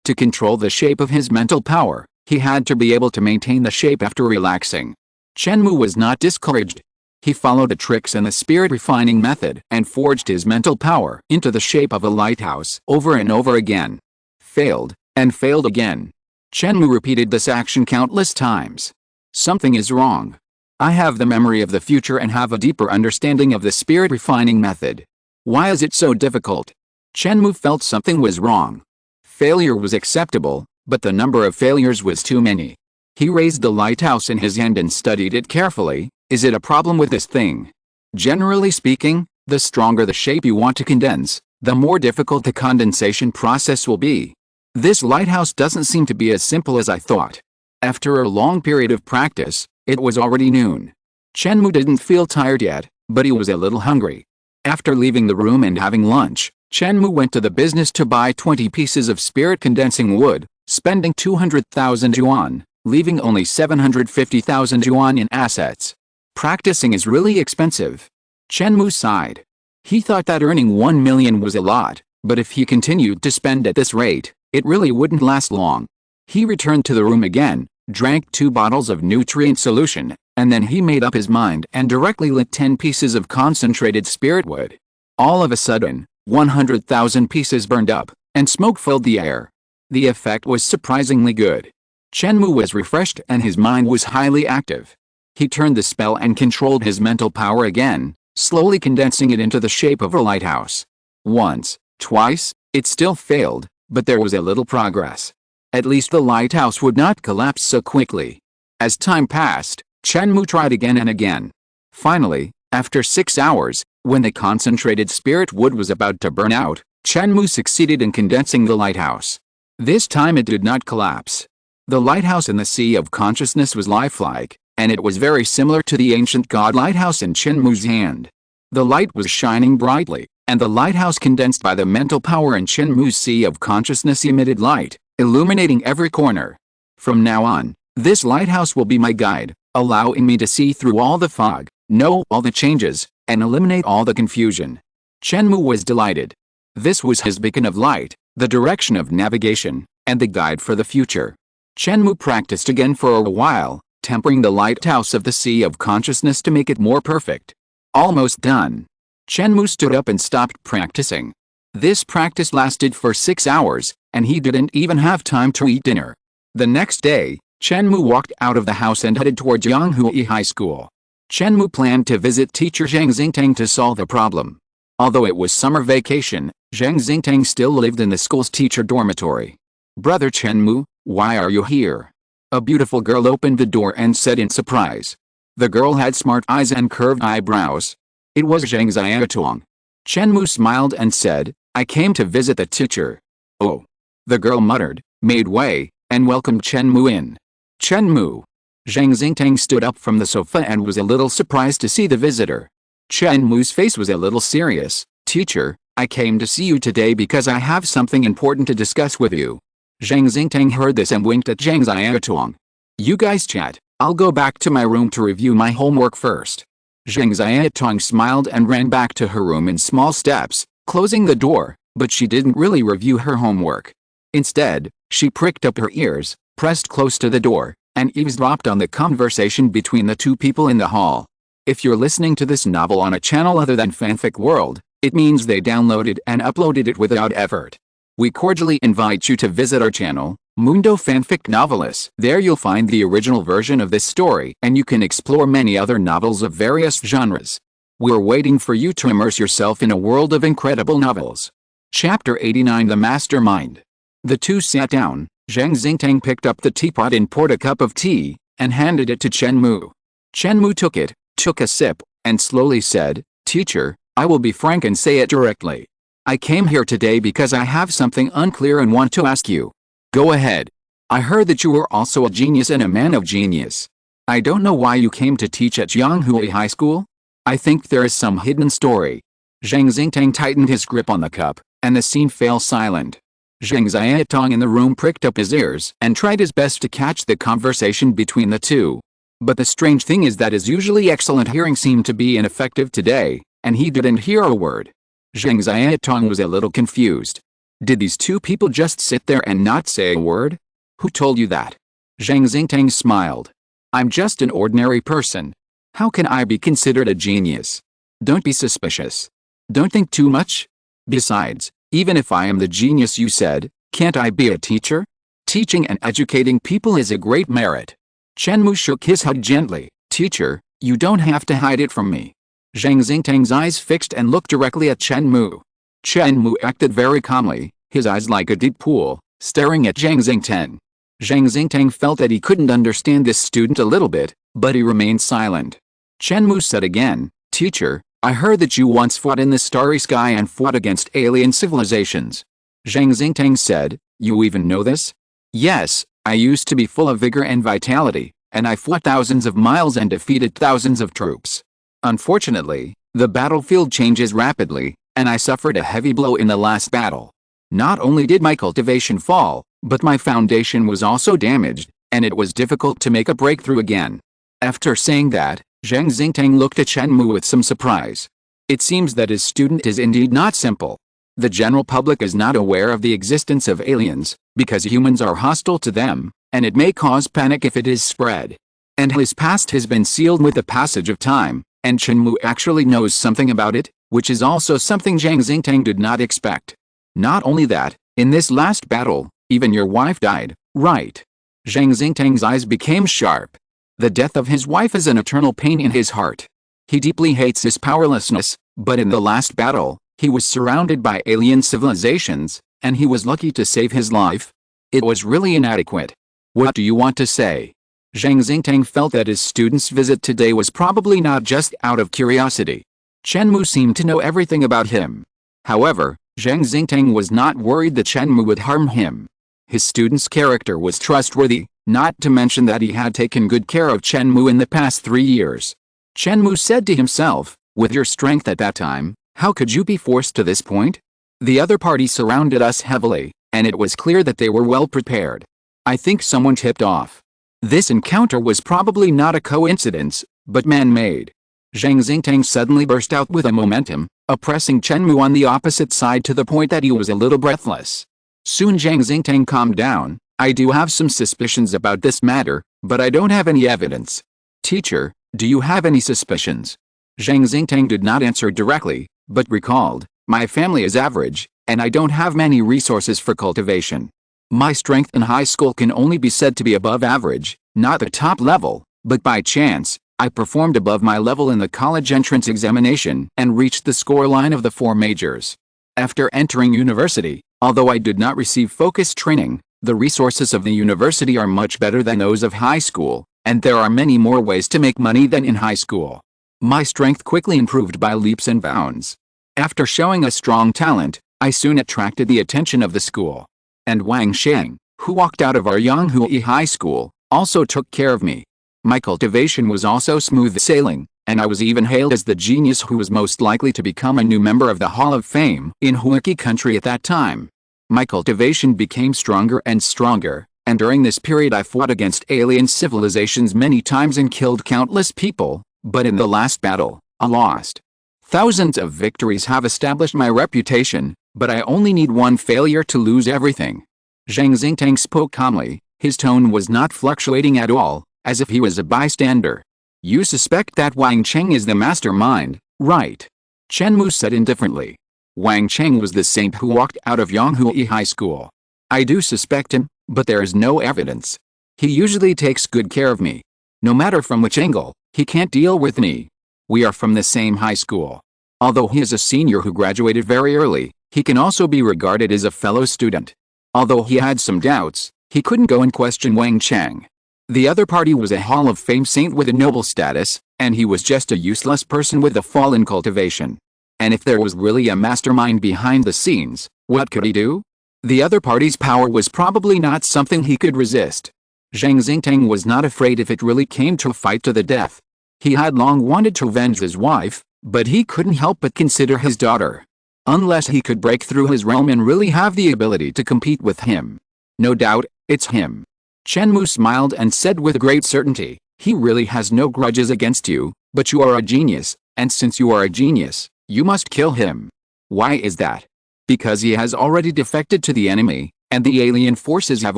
To control the shape of his mental power, he had to be able to maintain the shape after relaxing. Chen Mou was not discouraged. He followed the tricks in the spirit refining method and forged his mental power into the shape of a lighthouse over and over again. Failed, and failed again. Chen Mou repeated this action countless times. Something is wrong. I have the memory of the future and have a deeper understanding of the spirit refining method. Why is it so difficult? Chen Mou felt something was wrong. Failure was acceptable, but the number of failures was too many. He raised the lighthouse in his hand and studied it carefully. Is it a problem with this thing? Generally speaking, the stronger the shape you want to condense, the more difficult the condensation process will be. This lighthouse doesn't seem to be as simple as I thought. After a long period of practice, it was already noon. Chen Mou didn't feel tired yet, but he was a little hungry. After leaving the room and having lunch, Chen Mou went to the business to buy 20 pieces of spirit condensing wood, spending 200,000 yuan, leaving only 750,000 yuan in assets. Practicing is really expensive. Chen Mou sighed. He thought that earning 1 million was a lot, but if he continued to spend at this rate, it really wouldn't last long. He returned to the room again, drank 2 bottles of nutrient solution, and then he made up his mind and directly lit 10 pieces of concentrated spirit wood. All of a sudden, 100,000 pieces burned up, and smoke filled the air. The effect was surprisingly good. Chen Mou was refreshed and his mind was highly active. He turned the spell and controlled his mental power again, slowly condensing it into the shape of a lighthouse. Once, twice, it still failed, but there was a little progress. At least the lighthouse would not collapse so quickly. As time passed, Chen Mou tried again and again. Finally, after 6 hours, when the concentrated spirit wood was about to burn out, Chen Mou succeeded in condensing the lighthouse. This time it did not collapse. The lighthouse in the Sea of Consciousness was lifelike, and it was very similar to the ancient god lighthouse in Chen Mou's hand. The light was shining brightly, and the lighthouse condensed by the mental power in Chen Mou's Sea of Consciousness emitted light, illuminating every corner. From now on, this lighthouse will be my guide, allowing me to see through all the fog, know all the changes, and eliminate all the confusion. Chen Mou was delighted. This was his beacon of light, the direction of navigation, and the guide for the future. Chen Mou practiced again for a while, tempering the lighthouse of the Sea of Consciousness to make it more perfect. Almost done. Chen Mou stood up and stopped practicing. This practice lasted for 6 hours, and he didn't even have time to eat dinner. The next day, Chen Mou walked out of the house and headed towards Yanghui High School. Chen Mou planned to visit teacher Zhang Xingtang to solve the problem. Although it was summer vacation, Zhang Xingtang still lived in the school's teacher dormitory. "Brother Chen Mou, why are you here?" A beautiful girl opened the door and said in surprise. The girl had smart eyes and curved eyebrows. It was Zhang Xiaotong. Chen Mou smiled and said, "I came to visit the teacher." "Oh." The girl muttered, made way, and welcomed Chen Mou in. "Chen Mou." Zhang Xingtang stood up from the sofa and was a little surprised to see the visitor. Chen Mou's face was a little serious. "Teacher, I came to see you today because I have something important to discuss with you." Zhang Xingtang heard this and winked at Zhang Xiaotong. "You guys chat, I'll go back to my room to review my homework first." Zhang Xiaotong smiled and ran back to her room in small steps, closing the door, but she didn't really review her homework. Instead, she pricked up her ears, pressed close to the door, and eavesdropped on the conversation between the two people in the hall. If you're listening to this novel on a channel other than Fanfic World, it means they downloaded and uploaded it without effort. We cordially invite you to visit our channel, Mundo Fanfic Novelists. There you'll find the original version of this story and you can explore many other novels of various genres. We're waiting for you to immerse yourself in a world of incredible novels. Chapter 89: The Mastermind. The two sat down. Zhang Xingtang picked up the teapot and poured a cup of tea, and handed it to Chen Mou. Chen Mou took it, took a sip, and slowly said, "Teacher, I will be frank and say it directly. I came here today because I have something unclear and want to ask you." "Go ahead. I heard that you were also a genius and a man of genius. I don't know why you came to teach at Yanghui High School. I think there is some hidden story." Zhang Xingtang tightened his grip on the cup, and the scene fell silent. Zhang Xiaotong in the room pricked up his ears and tried his best to catch the conversation between the two. But the strange thing is that his usually excellent hearing seemed to be ineffective today, and he didn't hear a word. Zhang Xiaotong was a little confused. Did these two people just sit there and not say a word? Who told you that? Zhang Xingtang smiled. "I'm just an ordinary person. How can I be considered a genius? Don't be suspicious. Don't think too much. Besides, even if I am the genius you said, can't I be a teacher? Teaching and educating people is a great merit." Chen Mou shook his head gently. "Teacher, you don't have to hide it from me." Zhang Xingtang's eyes fixed and looked directly at Chen Mou. Chen Mou acted very calmly, his eyes like a deep pool, staring at Zhang Xingtang. Zhang Xingtang felt that he couldn't understand this student a little bit, but he remained silent. Chen Mou said again, "Teacher, I heard that you once fought in the starry sky and fought against alien civilizations." Zhang Xingtang said, "You even know this?" "Yes, I used to be full of vigor and vitality, and I fought thousands of miles and defeated thousands of troops. Unfortunately, the battlefield changes rapidly, and I suffered a heavy blow in the last battle. Not only did my cultivation fall, but my foundation was also damaged, and it was difficult to make a breakthrough again." After saying that, Zhang Xingtang looked at Chen Mou with some surprise. It seems that his student is indeed not simple. The general public is not aware of the existence of aliens, because humans are hostile to them, and it may cause panic if it is spread. And his past has been sealed with the passage of time, and Chen Mou actually knows something about it, which is also something Zhang Xingtang did not expect. Not only that, in this last battle, even your wife died, right? Zhang Xingtang's eyes became sharp. The death of his wife is an eternal pain in his heart. He deeply hates his powerlessness, but in the last battle, he was surrounded by alien civilizations, and he was lucky to save his life. It was really inadequate. What do you want to say? Zhang Xingtang felt that his student's visit today was probably not just out of curiosity. Chen Mou seemed to know everything about him. However, Zhang Xingtang was not worried that Chen Mou would harm him. His student's character was trustworthy, not to mention that he had taken good care of Chen Mou in the past 3 years. Chen Mou said to himself, with your strength at that time, how could you be forced to this point? The other party surrounded us heavily, and it was clear that they were well prepared. I think someone tipped off. This encounter was probably not a coincidence, but man-made. Zhang Xingtang suddenly burst out with a momentum, oppressing Chen Mou on the opposite side to the point that he was a little breathless. Soon Zhang Xingtang calmed down. I do have some suspicions about this matter, but I don't have any evidence. Teacher, do you have any suspicions? Zhang Xingtang did not answer directly, but recalled, my family is average, and I don't have many resources for cultivation. My strength in high school can only be said to be above average, not the top level, but by chance, I performed above my level in the college entrance examination and reached the score line of the 4 majors. After entering university, although I did not receive focused training, the resources of the university are much better than those of high school, and there are many more ways to make money than in high school. My strength quickly improved by leaps and bounds. After showing a strong talent, I soon attracted the attention of the school. And Wang Sheng, who walked out of our Yanghui High School, also took care of me. My cultivation was also smooth sailing, and I was even hailed as the genius who was most likely to become a new member of the Hall of Fame in Huiki country at that time. My cultivation became stronger and stronger, and during this period I fought against alien civilizations many times and killed countless people, but in the last battle, I lost. Thousands of victories have established my reputation, but I only need one failure to lose everything. Zhang Xingtang spoke calmly, his tone was not fluctuating at all, as if he was a bystander. You suspect that Wang Cheng is the mastermind, right? Chen Mou said indifferently. Wang Cheng was the saint who walked out of Yanghui High School. I do suspect him, but there is no evidence. He usually takes good care of me. No matter from which angle, he can't deal with me. We are from the same high school. Although he is a senior who graduated very early, he can also be regarded as a fellow student. Although he had some doubts, he couldn't go and question Wang Cheng. The other party was a Hall of Fame saint with a noble status, and he was just a useless person with a fall in cultivation. And if there was really a mastermind behind the scenes, what could he do? The other party's power was probably not something he could resist. Zhang Xingtang was not afraid if it really came to a fight to the death. He had long wanted to avenge his wife, but he couldn't help but consider his daughter. Unless he could break through his realm and really have the ability to compete with him. No doubt, it's him. Chen Mou smiled and said with great certainty, he really has no grudges against you, but you are a genius, and since you are a genius, you must kill him. Why is that? Because he has already defected to the enemy, and the alien forces have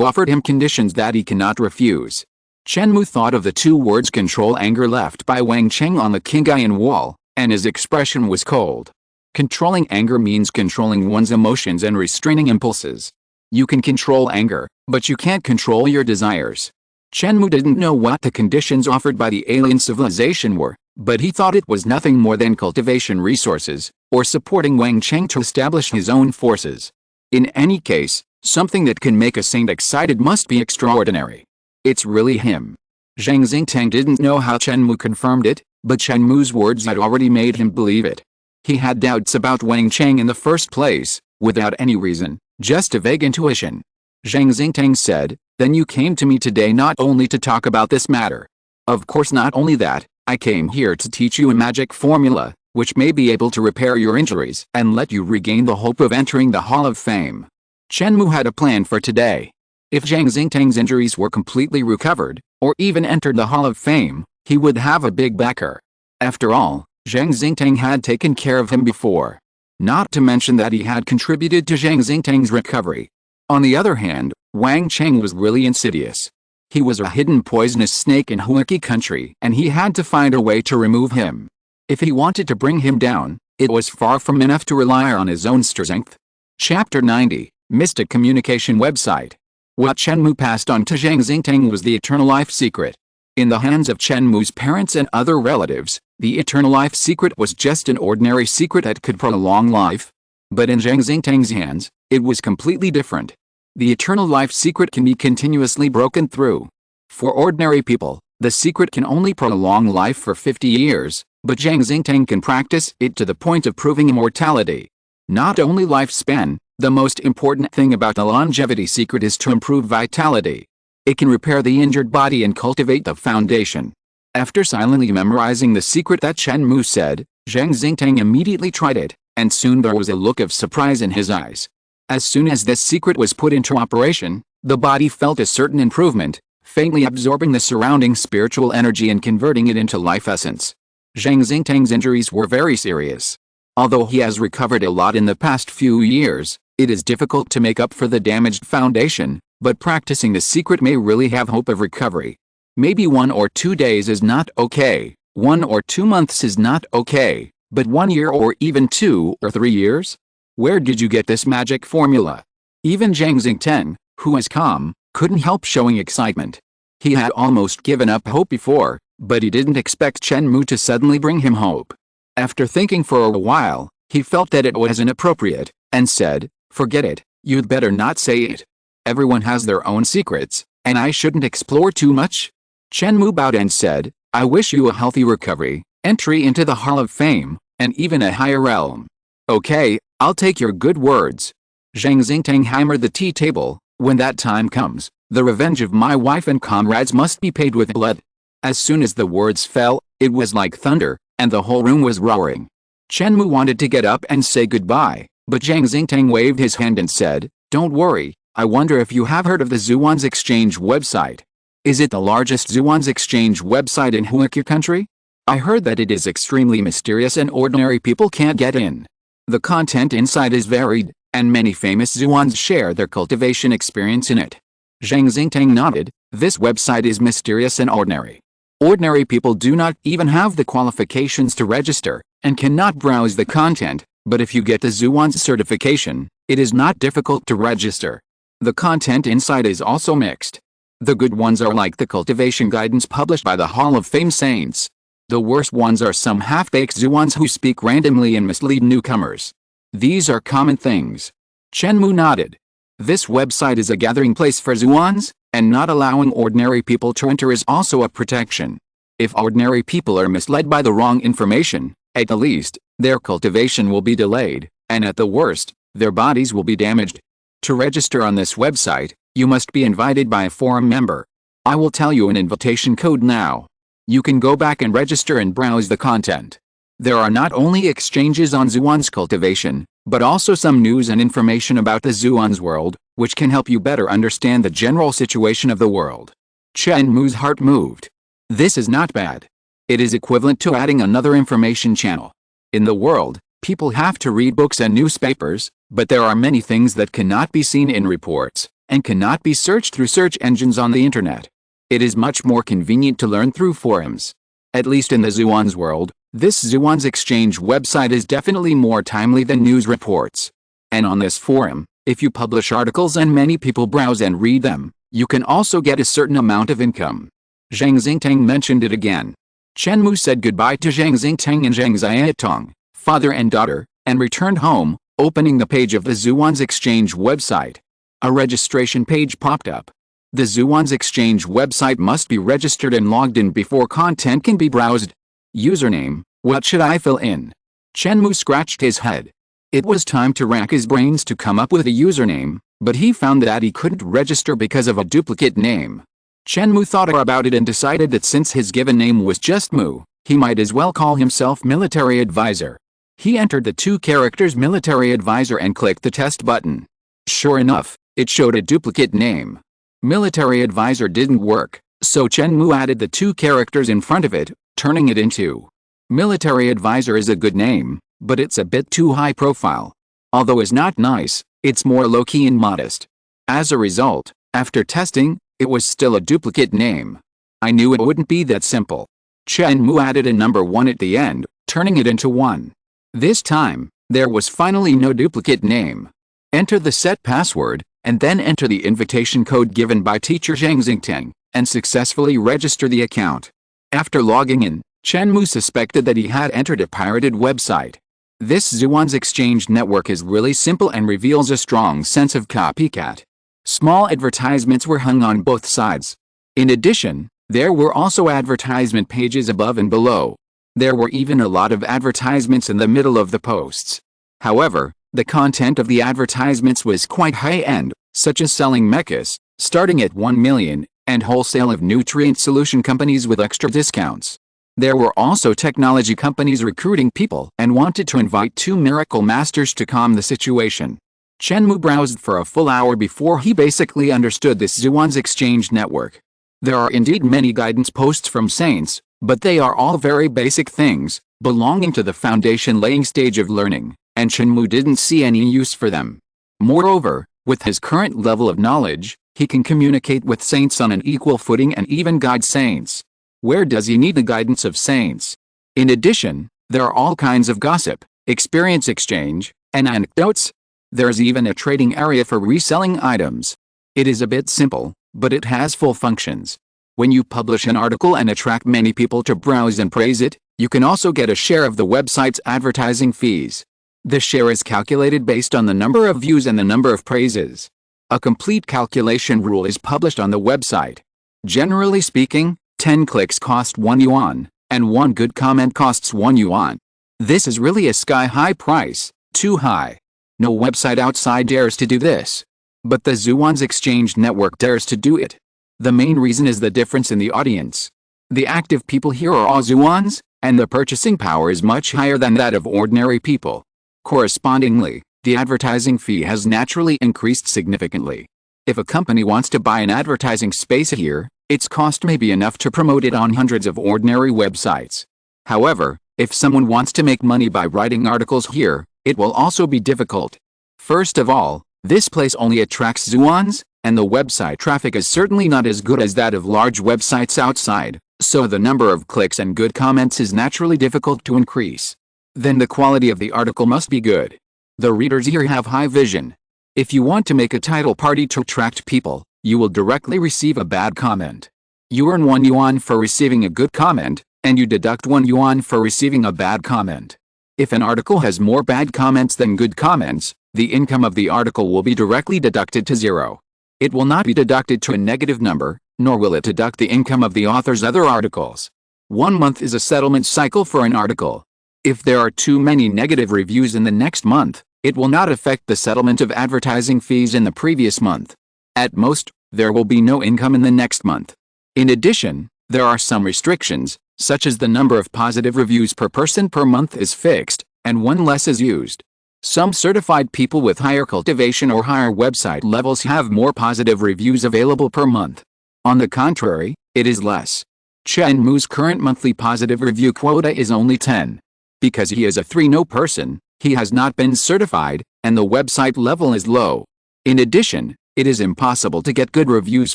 offered him conditions that he cannot refuse. Chen Mou thought of the 2 words control anger left by Wang Cheng on the Qinghaian wall, and his expression was cold. Controlling anger means controlling one's emotions and restraining impulses. You can control anger, but you can't control your desires. Chen Mou didn't know what the conditions offered by the alien civilization were, but he thought it was nothing more than cultivation resources, or supporting Wang Cheng to establish his own forces. In any case, something that can make a saint excited must be extraordinary. It's really him. Zhang Xingtang didn't know how Chen Mou confirmed it, but Chen Mou's words had already made him believe it. He had doubts about Wang Cheng in the first place, without any reason, just a vague intuition. Zhang Xingtang said, then you came to me today not only to talk about this matter. Of course, not only that, I came here to teach you a magic formula, which may be able to repair your injuries and let you regain the hope of entering the Hall of Fame. Chen Mou had a plan for today. If Zhang Xingtang's injuries were completely recovered, or even entered the Hall of Fame, he would have a big backer. After all, Zhang Xingtang had taken care of him before. Not to mention that he had contributed to Zhang Xingtang's recovery. On the other hand, Wang Cheng was really insidious. He was a hidden poisonous snake in Huaki country and he had to find a way to remove him. If he wanted to bring him down, it was far from enough to rely on his own strength. Chapter 90, Mystic Communication Website. What Chen Mou passed on to Zhang Xingtang was the eternal life secret. In the hands of Chen Mou's parents and other relatives, the eternal life secret was just an ordinary secret that could prolong life. But in Zhang Xingtang's hands, it was completely different. The eternal life secret can be continuously broken through. For ordinary people, the secret can only prolong life for 50 years, but Zhang Xingtang can practice it to the point of proving immortality. Not only lifespan, the most important thing about the longevity secret is to improve vitality. It can repair the injured body and cultivate the foundation. After silently memorizing the secret that Chen Mou said, Zhang Xingtang immediately tried it, and soon there was a look of surprise in his eyes. As soon as this secret was put into operation, the body felt a certain improvement, faintly absorbing the surrounding spiritual energy and converting it into life essence. Zhang Xingtang's injuries were very serious. Although he has recovered a lot in the past few years, it is difficult to make up for the damaged foundation, but practicing the secret may really have hope of recovery. Maybe 1 or 2 days is not okay, 1 or 2 months is not okay, but 1 year or even 2 or 3 years? Where did you get this magic formula? Even Zhang Xingtang, who was calm, couldn't help showing excitement. He had almost given up hope before, but he didn't expect Chen Mou to suddenly bring him hope. After thinking for a while, he felt that it was inappropriate, and said, "Forget it, you'd better not say it. Everyone has their own secrets, and I shouldn't explore too much." Chen Mou bowed and said, "I wish you a healthy recovery, entry into the Hall of Fame, and even a higher realm." "Okay, I'll take your good words." Zhang Xingtang hammered the tea table. "When that time comes, the revenge of my wife and comrades must be paid with blood." As soon as the words fell, it was like thunder, and the whole room was roaring. Chen Mou wanted to get up and say goodbye, but Zhang Xingtang waved his hand and said, "Don't worry, I wonder if you have heard of the Zhuan's Exchange website. Is it the largest Zhuan's Exchange website in Huaki country? I heard that it is extremely mysterious and ordinary people can't get in. The content inside is varied, and many famous Zhuans share their cultivation experience in it." Zhang Xingtang nodded. "This website is mysterious and ordinary. Ordinary people do not even have the qualifications to register, and cannot browse the content, but if you get the Zhuan's certification, it is not difficult to register. The content inside is also mixed. The good ones are like the cultivation guidance published by the Hall of Fame saints. The worst ones are some half-baked Zhuans who speak randomly and mislead newcomers. These are common things." Chen Mou nodded. "This website is a gathering place for Zhuans, and not allowing ordinary people to enter is also a protection. If ordinary people are misled by the wrong information, at the least, their cultivation will be delayed, and at the worst, their bodies will be damaged. To register on this website, you must be invited by a forum member. I will tell you an invitation code now. You can go back and register and browse the content. There are not only exchanges on Zhuan's cultivation, but also some news and information about the Zhuan's world, which can help you better understand the general situation of the world." Chen Mou's heart moved. This is not bad. It is equivalent to adding another information channel. In the world, people have to read books and newspapers, but there are many things that cannot be seen in reports, and cannot be searched through search engines on the internet. It is much more convenient to learn through forums. At least in the Zhuan's world, this Zhuan's Exchange website is definitely more timely than news reports. And on this forum, if you publish articles and many people browse and read them, you can also get a certain amount of income. Zhang Xingtang mentioned it again. Chen Mou said goodbye to Zhang Xingtang and Zhang Xiaotong, father and daughter, and returned home, opening the page of the Zhuan's Exchange website. A registration page popped up. The Zhuan's Exchange website must be registered and logged in before content can be browsed. Username, what should I fill in? Chen Mou scratched his head. It was time to rack his brains to come up with a username, but he found that he couldn't register because of a duplicate name. Chen Mou thought about it and decided that since his given name was just Mou, he might as well call himself Military Advisor. He entered the 2 characters Military Advisor and clicked the test button. Sure enough, it showed a duplicate name. Military Advisor didn't work, so Chen Mou added the 2 characters in front of it, turning it into Military advisor is a good name, but it's a bit too high profile. Although it's not nice, it's more low-key and modest. As a result, after testing, it was still a duplicate name. I knew it wouldn't be that simple. Chen Mou added a number 1 at the end, turning it into 1. This time, there was finally no duplicate name. Enter the set password, and then enter the invitation code given by teacher Zhang Xingteng, and successfully register the account. After logging in, Chen Mou suspected that he had entered a pirated website. This Zhuan's exchange network is really simple and reveals a strong sense of copycat. Small advertisements were hung on both sides. In addition, there were also advertisement pages above and below. There were even a lot of advertisements in the middle of the posts. However, the content of the advertisements was quite high-end, such as selling mechas, starting at 1 million, and wholesale of nutrient solution companies with extra discounts. There were also technology companies recruiting people and wanted to invite 2 miracle masters to calm the situation. Chen Mou browsed for a full hour before he basically understood this Zhuan's exchange network. There are indeed many guidance posts from saints, but they are all very basic things, belonging to the foundation-laying stage of learning, and Chen Mou didn't see any use for them. Moreover, with his current level of knowledge, he can communicate with saints on an equal footing and even guide saints. Where does he need the guidance of saints? In addition, there are all kinds of gossip, experience exchange, and anecdotes. There's even a trading area for reselling items. It is a bit simple, but it has full functions. When you publish an article and attract many people to browse and praise it, you can also get a share of the website's advertising fees. The share is calculated based on the number of views and the number of praises. A complete calculation rule is published on the website. Generally speaking, 10 clicks cost 1 yuan, and 1 good comment costs 1 yuan. This is really a sky-high price, too high. No website outside dares to do this. But the Zhuan's exchange network dares to do it. The main reason is the difference in the audience. The active people here are all Zhuans, and the purchasing power is much higher than that of ordinary people. Correspondingly, the advertising fee has naturally increased significantly. If a company wants to buy an advertising space here, its cost may be enough to promote it on hundreds of ordinary websites. However, if someone wants to make money by writing articles here, it will also be difficult. First of all, this place only attracts Zhuans, and the website traffic is certainly not as good as that of large websites outside, so the number of clicks and good comments is naturally difficult to increase. Then the quality of the article must be good. The readers here have high vision. If you want to make a title party to attract people, you will directly receive a bad comment. You earn 1 yuan for receiving a good comment, and you deduct 1 yuan for receiving a bad comment. If an article has more bad comments than good comments, the income of the article will be directly deducted to 0. It will not be deducted to a negative number, nor will it deduct the income of the author's other articles. 1 month is a settlement cycle for an article. If there are too many negative reviews in the next month, it will not affect the settlement of advertising fees in the previous month. At most, there will be no income in the next month. In addition, there are some restrictions, such as the number of positive reviews per person per month is fixed, and 1 less is used. Some certified people with higher cultivation or higher website levels have more positive reviews available per month. On the contrary, it is less. Chen Mou's current monthly positive review quota is only 10. Because he is a 3-no person, he has not been certified, and the website level is low. In addition, it is impossible to get good reviews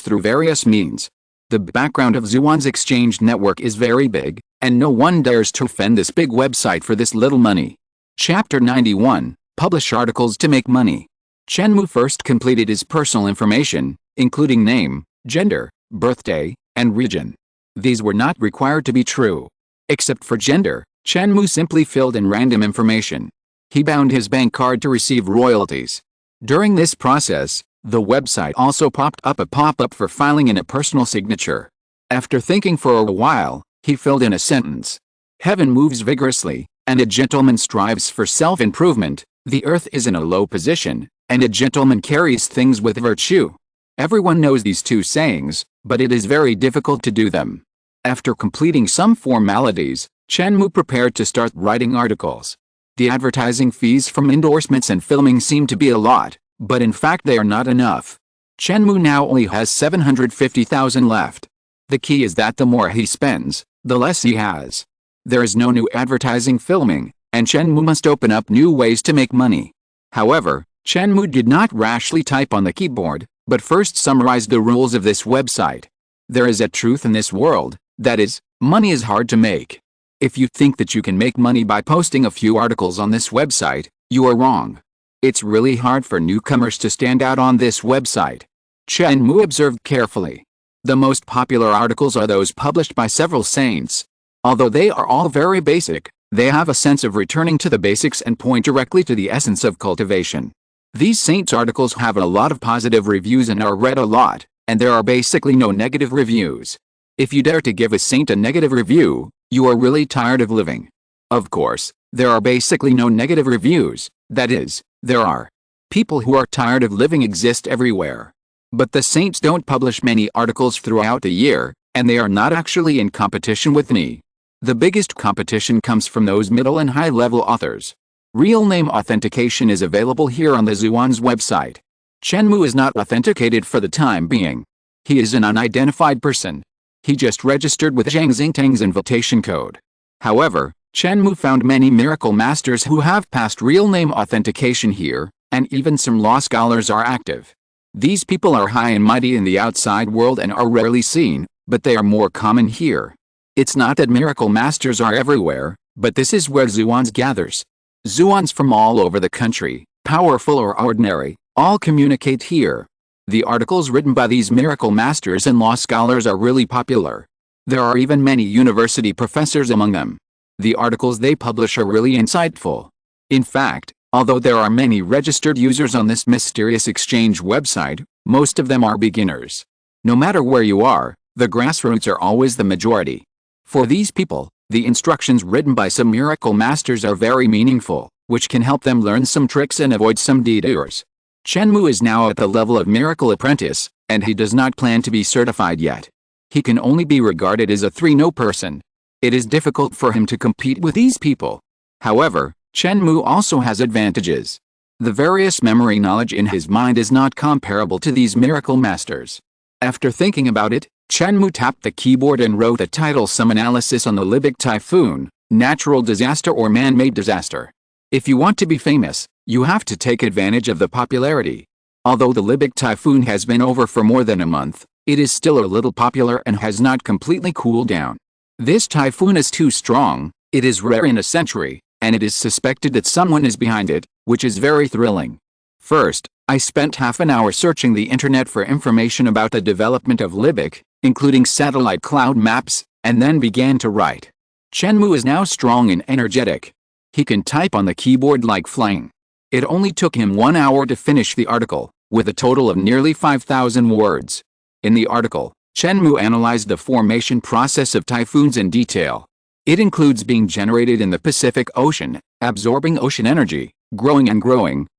through various means. The background of Zhuan's exchange network is very big, and no one dares to offend this big website for this little money. Chapter 91, Publish Articles to Make Money. Chen Mou first completed his personal information, including name, gender, birthday, and region. These were not required to be true. Except for gender, Chen Mou simply filled in random information. He bound his bank card to receive royalties. During this process, the website also popped up a pop-up for filing in a personal signature. After thinking for a while, he filled in a sentence. Heaven moves vigorously, and a gentleman strives for self-improvement. The earth is in a low position, and a gentleman carries things with virtue. Everyone knows these 2 sayings, but it is very difficult to do them. After completing some formalities, Chen Mou prepared to start writing articles. The advertising fees from endorsements and filming seem to be a lot, but in fact they are not enough. Chen Mou now only has 750,000 left. The key is that the more he spends, the less he has. There is no new advertising filming, and Chen Mou must open up new ways to make money. However, Chen Mou did not rashly type on the keyboard, but first summarized the rules of this website. There is a truth in this world, that is, money is hard to make. If you think that you can make money by posting a few articles on this website, you are wrong. It's really hard for newcomers to stand out on this website. Chen Mou observed carefully. The most popular articles are those published by several saints. Although they are all very basic, they have a sense of returning to the basics and point directly to the essence of cultivation. These saints' articles have a lot of positive reviews and are read a lot, and there are basically no negative reviews. If you dare to give a saint a negative review, you are really tired of living. Of course, there are basically no negative reviews, that is, there are. People who are tired of living exist everywhere. But the saints don't publish many articles throughout the year, and they are not actually in competition with me. The biggest competition comes from those middle and high-level authors. Real name authentication is available here on the Zhuan's website. Chen Mou is not authenticated for the time being. He is an unidentified person. He just registered with Zhang Xingtang's invitation code. However, Chen Mou found many miracle masters who have passed real name authentication here, and even some law scholars are active. These people are high and mighty in the outside world and are rarely seen, but they are more common here. It's not that miracle masters are everywhere, but this is where Zhuan's gathers. Zhuan's from all over the country, powerful or ordinary, all communicate here. The articles written by these miracle masters and law scholars are really popular. There are even many university professors among them. The articles they publish are really insightful. In fact, although there are many registered users on this mysterious exchange website, most of them are beginners. No matter where you are, the grassroots are always the majority. For these people, the instructions written by some miracle masters are very meaningful, which can help them learn some tricks and avoid some detours. Chen Mou is now at the level of miracle apprentice, and he does not plan to be certified yet. He can only be regarded as a 3-no person. It is difficult for him to compete with these people. However, Chen Mou also has advantages. The various memory knowledge in his mind is not comparable to these miracle masters. After thinking about it, Chen Mou tapped the keyboard and wrote the title Some Analysis on the Libic Typhoon, Natural Disaster or Man-Made Disaster. If you want to be famous, you have to take advantage of the popularity. Although the Libic Typhoon has been over for more than a month, it is still a little popular and has not completely cooled down. This typhoon is too strong, it is rare in a century, and it is suspected that someone is behind it, which is very thrilling. First, I spent half an hour searching the internet for information about the development of Libic, including satellite cloud maps, and then began to write. Chen Mou is now strong and energetic. He can type on the keyboard like flying. It only took him 1 hour to finish the article, with a total of nearly 5,000 words. In the article, Chen Mou analyzed the formation process of typhoons in detail. It includes being generated in the Pacific Ocean, absorbing ocean energy, growing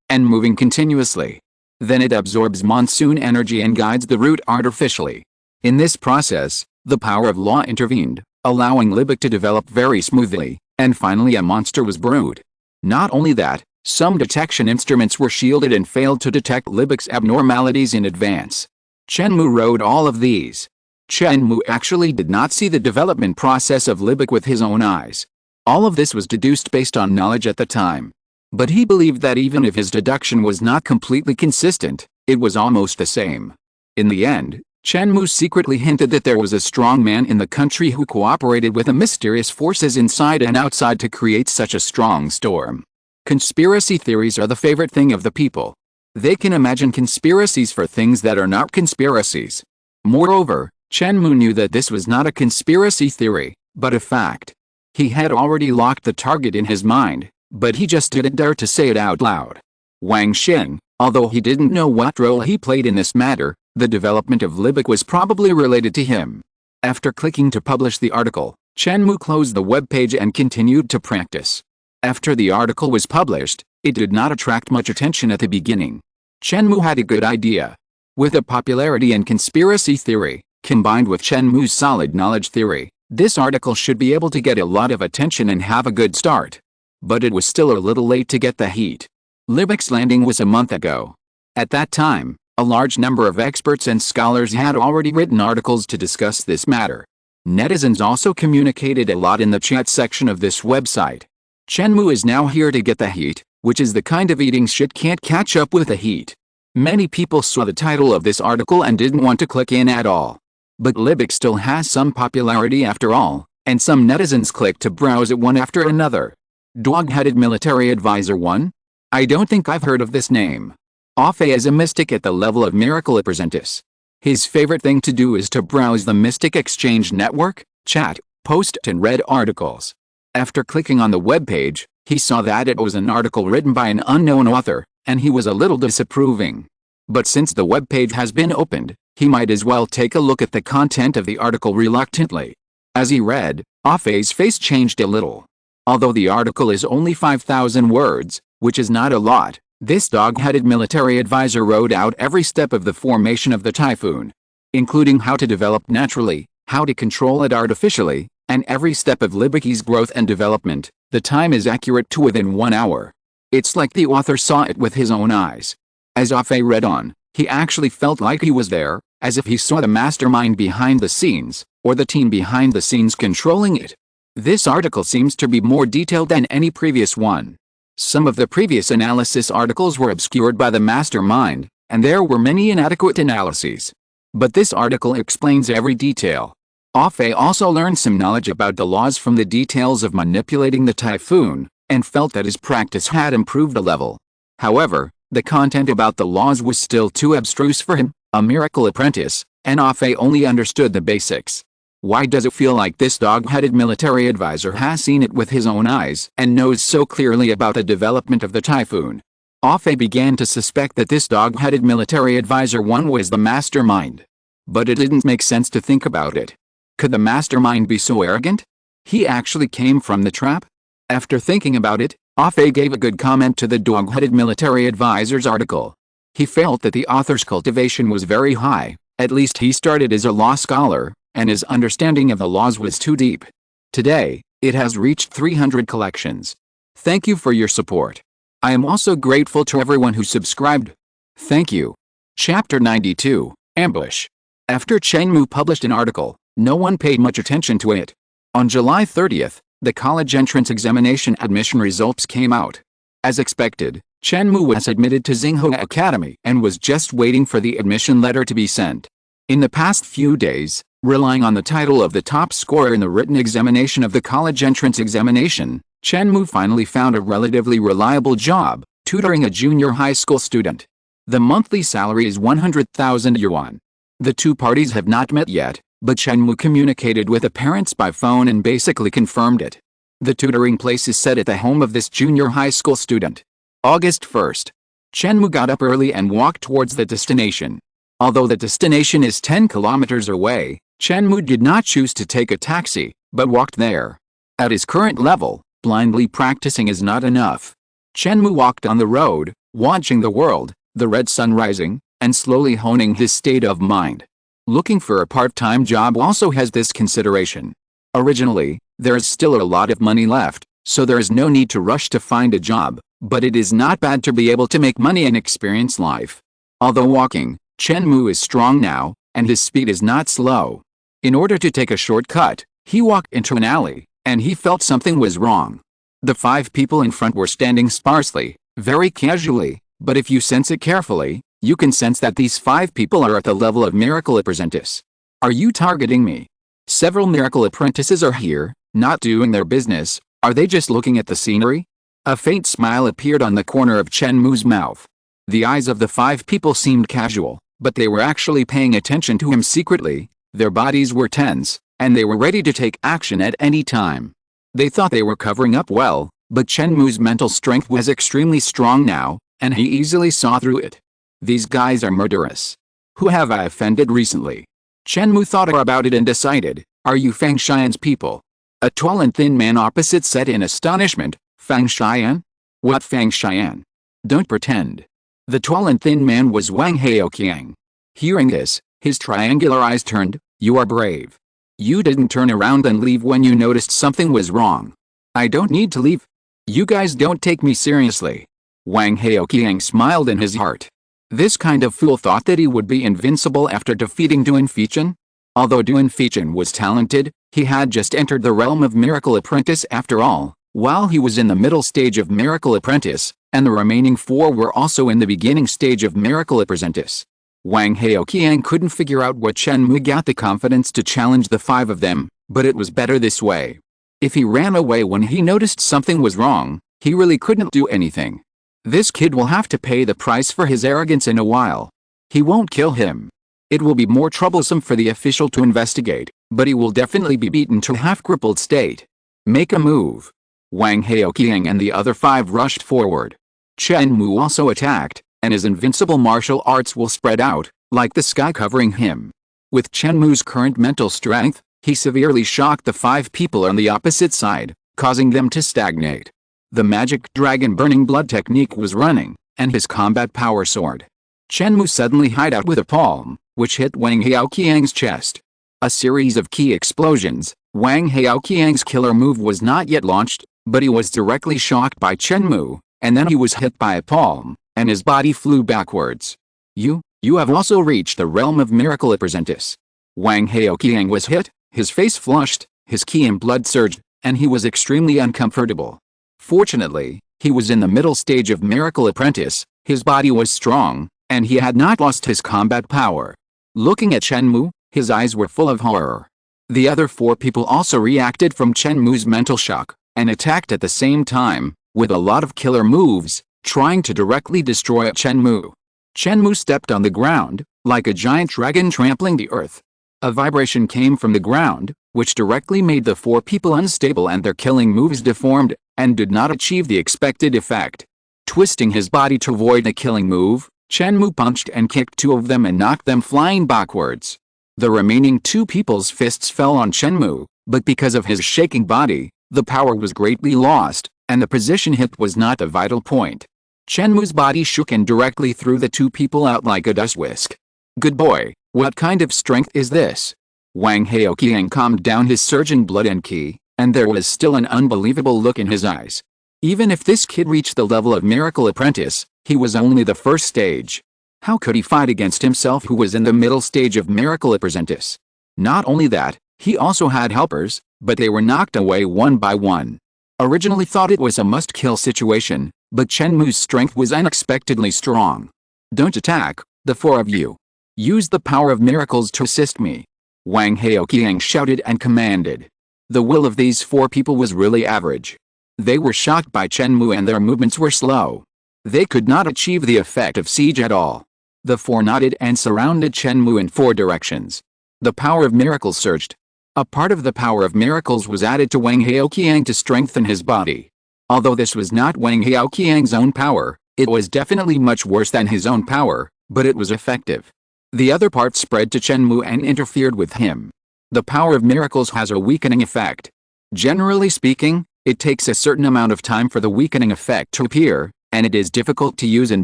and moving continuously. Then it absorbs monsoon energy and guides the route artificially. In this process, the power of law intervened, allowing Libic to develop very smoothly, and finally a monster was brewed. Not only that, some detection instruments were shielded and failed to detect Libic's abnormalities in advance. Chen Mou wrote all of these. Chen Mou actually did not see the development process of Libic with his own eyes. All of this was deduced based on knowledge at the time. But he believed that even if his deduction was not completely consistent, it was almost the same. In the end, Chen Mou secretly hinted that there was a strong man in the country who cooperated with the mysterious forces inside and outside to create such a strong storm. Conspiracy theories are the favorite thing of the people. They can imagine conspiracies for things that are not conspiracies. Moreover, Chen Mou knew that this was not a conspiracy theory, but a fact. He had already locked the target in his mind, but he just didn't dare to say it out loud. Wang Xin, although he didn't know what role he played in this matter, the development of Libic was probably related to him. After clicking to publish the article, Chen Mou closed the web page and continued to practice. After the article was published, it did not attract much attention at the beginning. Chen Mou had a good idea. With the popularity and conspiracy theory, combined with Chen Mou's solid knowledge theory, this article should be able to get a lot of attention and have a good start. But it was still a little late to get the heat. Libic's landing was a month ago. At that time, a large number of experts and scholars had already written articles to discuss this matter. Netizens also communicated a lot in the chat section of this website. Chen Mou is now here to get the heat, which is the kind of eating shit can't catch up with the heat. Many people saw the title of this article and didn't want to click in at all. But Libik still has some popularity after all, and some netizens click to browse it one after another. Dog-headed military advisor 1? I don't think I've heard of this name. Afe is a mystic at the level of miracle apprentice. His favorite thing to do is to browse the Mystic Exchange network, chat, post and read articles. After clicking on the webpage, he saw that it was an article written by an unknown author, and he was a little disapproving. But since the webpage has been opened, he might as well take a look at the content of the article reluctantly. As he read, Afe's face changed a little. Although the article is only 5,000 words, which is not a lot, this dog-headed military advisor wrote out every step of the formation of the typhoon, including how to develop naturally, how to control it artificially, and every step of Libiki's growth and development. The time is accurate to within 1 hour. It's like the author saw it with his own eyes. As Afe read on, he actually felt like he was there, as if he saw the mastermind behind the scenes, or the team behind the scenes controlling it. This article seems to be more detailed than any previous one. Some of the previous analysis articles were obscured by the mastermind, and there were many inadequate analyses. But this article explains every detail. Afe also learned some knowledge about the laws from the details of manipulating the typhoon, and felt that his practice had improved a level. However, the content about the laws was still too abstruse for him, a miracle apprentice, and Afe only understood the basics. Why does it feel like this dog-headed military advisor has seen it with his own eyes and knows so clearly about the development of the typhoon? Afe began to suspect that this dog-headed military advisor 1 was the mastermind. But it didn't make sense to think about it. Could the mastermind be so arrogant? He actually came from the trap? After thinking about it, Afe gave a good comment to the dog-headed military advisor's article. He felt that the author's cultivation was very high, at least he started as a law scholar, and his understanding of the laws was too deep. Today, it has reached 300 collections. Thank you for your support. I am also grateful to everyone who subscribed. Thank you. Chapter 92, Ambush. After Chen Mou published an article, no one paid much attention to it. On July 30th, the college entrance examination admission results came out. As expected, Chen Mou was admitted to Xinghua Academy and was just waiting for the admission letter to be sent. In the past few days, relying on the title of the top scorer in the written examination of the college entrance examination, Chen Mou finally found a relatively reliable job, tutoring a junior high school student. The monthly salary is 100,000 yuan. The two parties have not met yet, but Chen Mou communicated with the parents by phone and basically confirmed it. The tutoring place is set at the home of this junior high school student. August 1st. Chen Mou got up early and walked towards the destination. Although the destination is 10 kilometers away, Chen Mou did not choose to take a taxi, but walked there. At his current level, blindly practicing is not enough. Chen Mou walked on the road, watching the world, the red sun rising, and slowly honing his state of mind. Looking for a part-time job also has this consideration. Originally, there is still a lot of money left, so there is no need to rush to find a job, but it is not bad to be able to make money and experience life. Although walking, Chen Mou is strong now, and his speed is not slow. In order to take a shortcut, he walked into an alley, and he felt something was wrong. The 5 people in front were standing sparsely, very casually, but if you sense it carefully, you can sense that these 5 people are at the level of miracle apprentice. Are you targeting me? Several miracle apprentices are here, not doing their business. Are they just looking at the scenery? A faint smile appeared on the corner of Chen Mou's mouth. The eyes of the 5 people seemed casual, but they were actually paying attention to him secretly. Their bodies were tense, and they were ready to take action at any time. They thought they were covering up well, but Chen Mou's mental strength was extremely strong now, and he easily saw through it. These guys are murderous. Who have I offended recently? Chen Mou thought about it and decided, are you Fang Xian's people? A tall and thin man opposite said in astonishment, Fang Xian? What Fang Xian? Don't pretend. The tall and thin man was Wang Haoqiang. Hearing this, his triangular eyes turned. You are brave. You didn't turn around and leave when you noticed something was wrong. I don't need to leave. You guys don't take me seriously. Wang Haoqiang smiled in his heart. This kind of fool thought that he would be invincible after defeating Duan Fechen? Although Duan Fechen was talented, he had just entered the realm of Miracle Apprentice after all, while he was in the middle stage of Miracle Apprentice, and the remaining 4 were also in the beginning stage of Miracle Apprentice. Wang Haoqiang couldn't figure out what Chen Mou got the confidence to challenge the 5 of them, but it was better this way. If he ran away when he noticed something was wrong, he really couldn't do anything. This kid will have to pay the price for his arrogance in a while. He won't kill him. It will be more troublesome for the official to investigate, but he will definitely be beaten to half-crippled state. Make a move. Wang Haoqiang and the other 5 rushed forward. Chen Mou also attacked, and his invincible martial arts will spread out, like the sky covering him. With Chen Mou's current mental strength, he severely shocked the 5 people on the opposite side, causing them to stagnate. The magic dragon burning blood technique was running, and his combat power soared. Chen Mou suddenly hied out with a palm, which hit Wang Haoqiang's chest. A series of key explosions. Wang Haoqiang's killer move was not yet launched, but he was directly shocked by Chen Mou, and then he was hit by a palm, and his body flew backwards. You have also reached the realm of Miracle Apprentice. Wang Haoqiang was hit, his face flushed, his ki and blood surged, and he was extremely uncomfortable. Fortunately, he was in the middle stage of Miracle Apprentice, his body was strong, and he had not lost his combat power. Looking at Chen Mou, his eyes were full of horror. The other 4 people also reacted from Chen Mou's mental shock, and attacked at the same time, with a lot of killer moves, trying to directly destroy Chen Mou. Chen Mou stepped on the ground, like a giant dragon trampling the earth. A vibration came from the ground, which directly made the 4 people unstable and their killing moves deformed, and did not achieve the expected effect. Twisting his body to avoid the killing move, Chen Mou punched and kicked 2 of them and knocked them flying backwards. The remaining 2 people's fists fell on Chen Mou, but because of his shaking body, the power was greatly lost, and the precision hit was not the vital point. Chen Mou's body shook and directly threw the 2 people out like a dust whisk. Good boy, what kind of strength is this? Wang Haoqiang calmed down his surge in blood and ki, and there was still an unbelievable look in his eyes. Even if this kid reached the level of Miracle Apprentice, he was only the first stage. How could he fight against himself who was in the middle stage of Miracle Apprentice? Not only that, he also had helpers, but they were knocked away one by one. Originally thought it was a must-kill situation, but Chen Mou's strength was unexpectedly strong. Don't attack, the 4 of you. Use the power of miracles to assist me. Wang Haoqiang shouted and commanded. The will of these 4 people was really average. They were shocked by Chen Mou and their movements were slow. They could not achieve the effect of siege at all. The 4 nodded and surrounded Chen Mou in 4 directions. The power of miracles surged. A part of the power of miracles was added to Wang Haoqiang to strengthen his body. Although this was not Wang Haoqiang's own power, it was definitely much worse than his own power, but it was effective. The other part spread to Chen Mou and interfered with him. The power of miracles has a weakening effect. Generally speaking, it takes a certain amount of time for the weakening effect to appear, and it is difficult to use in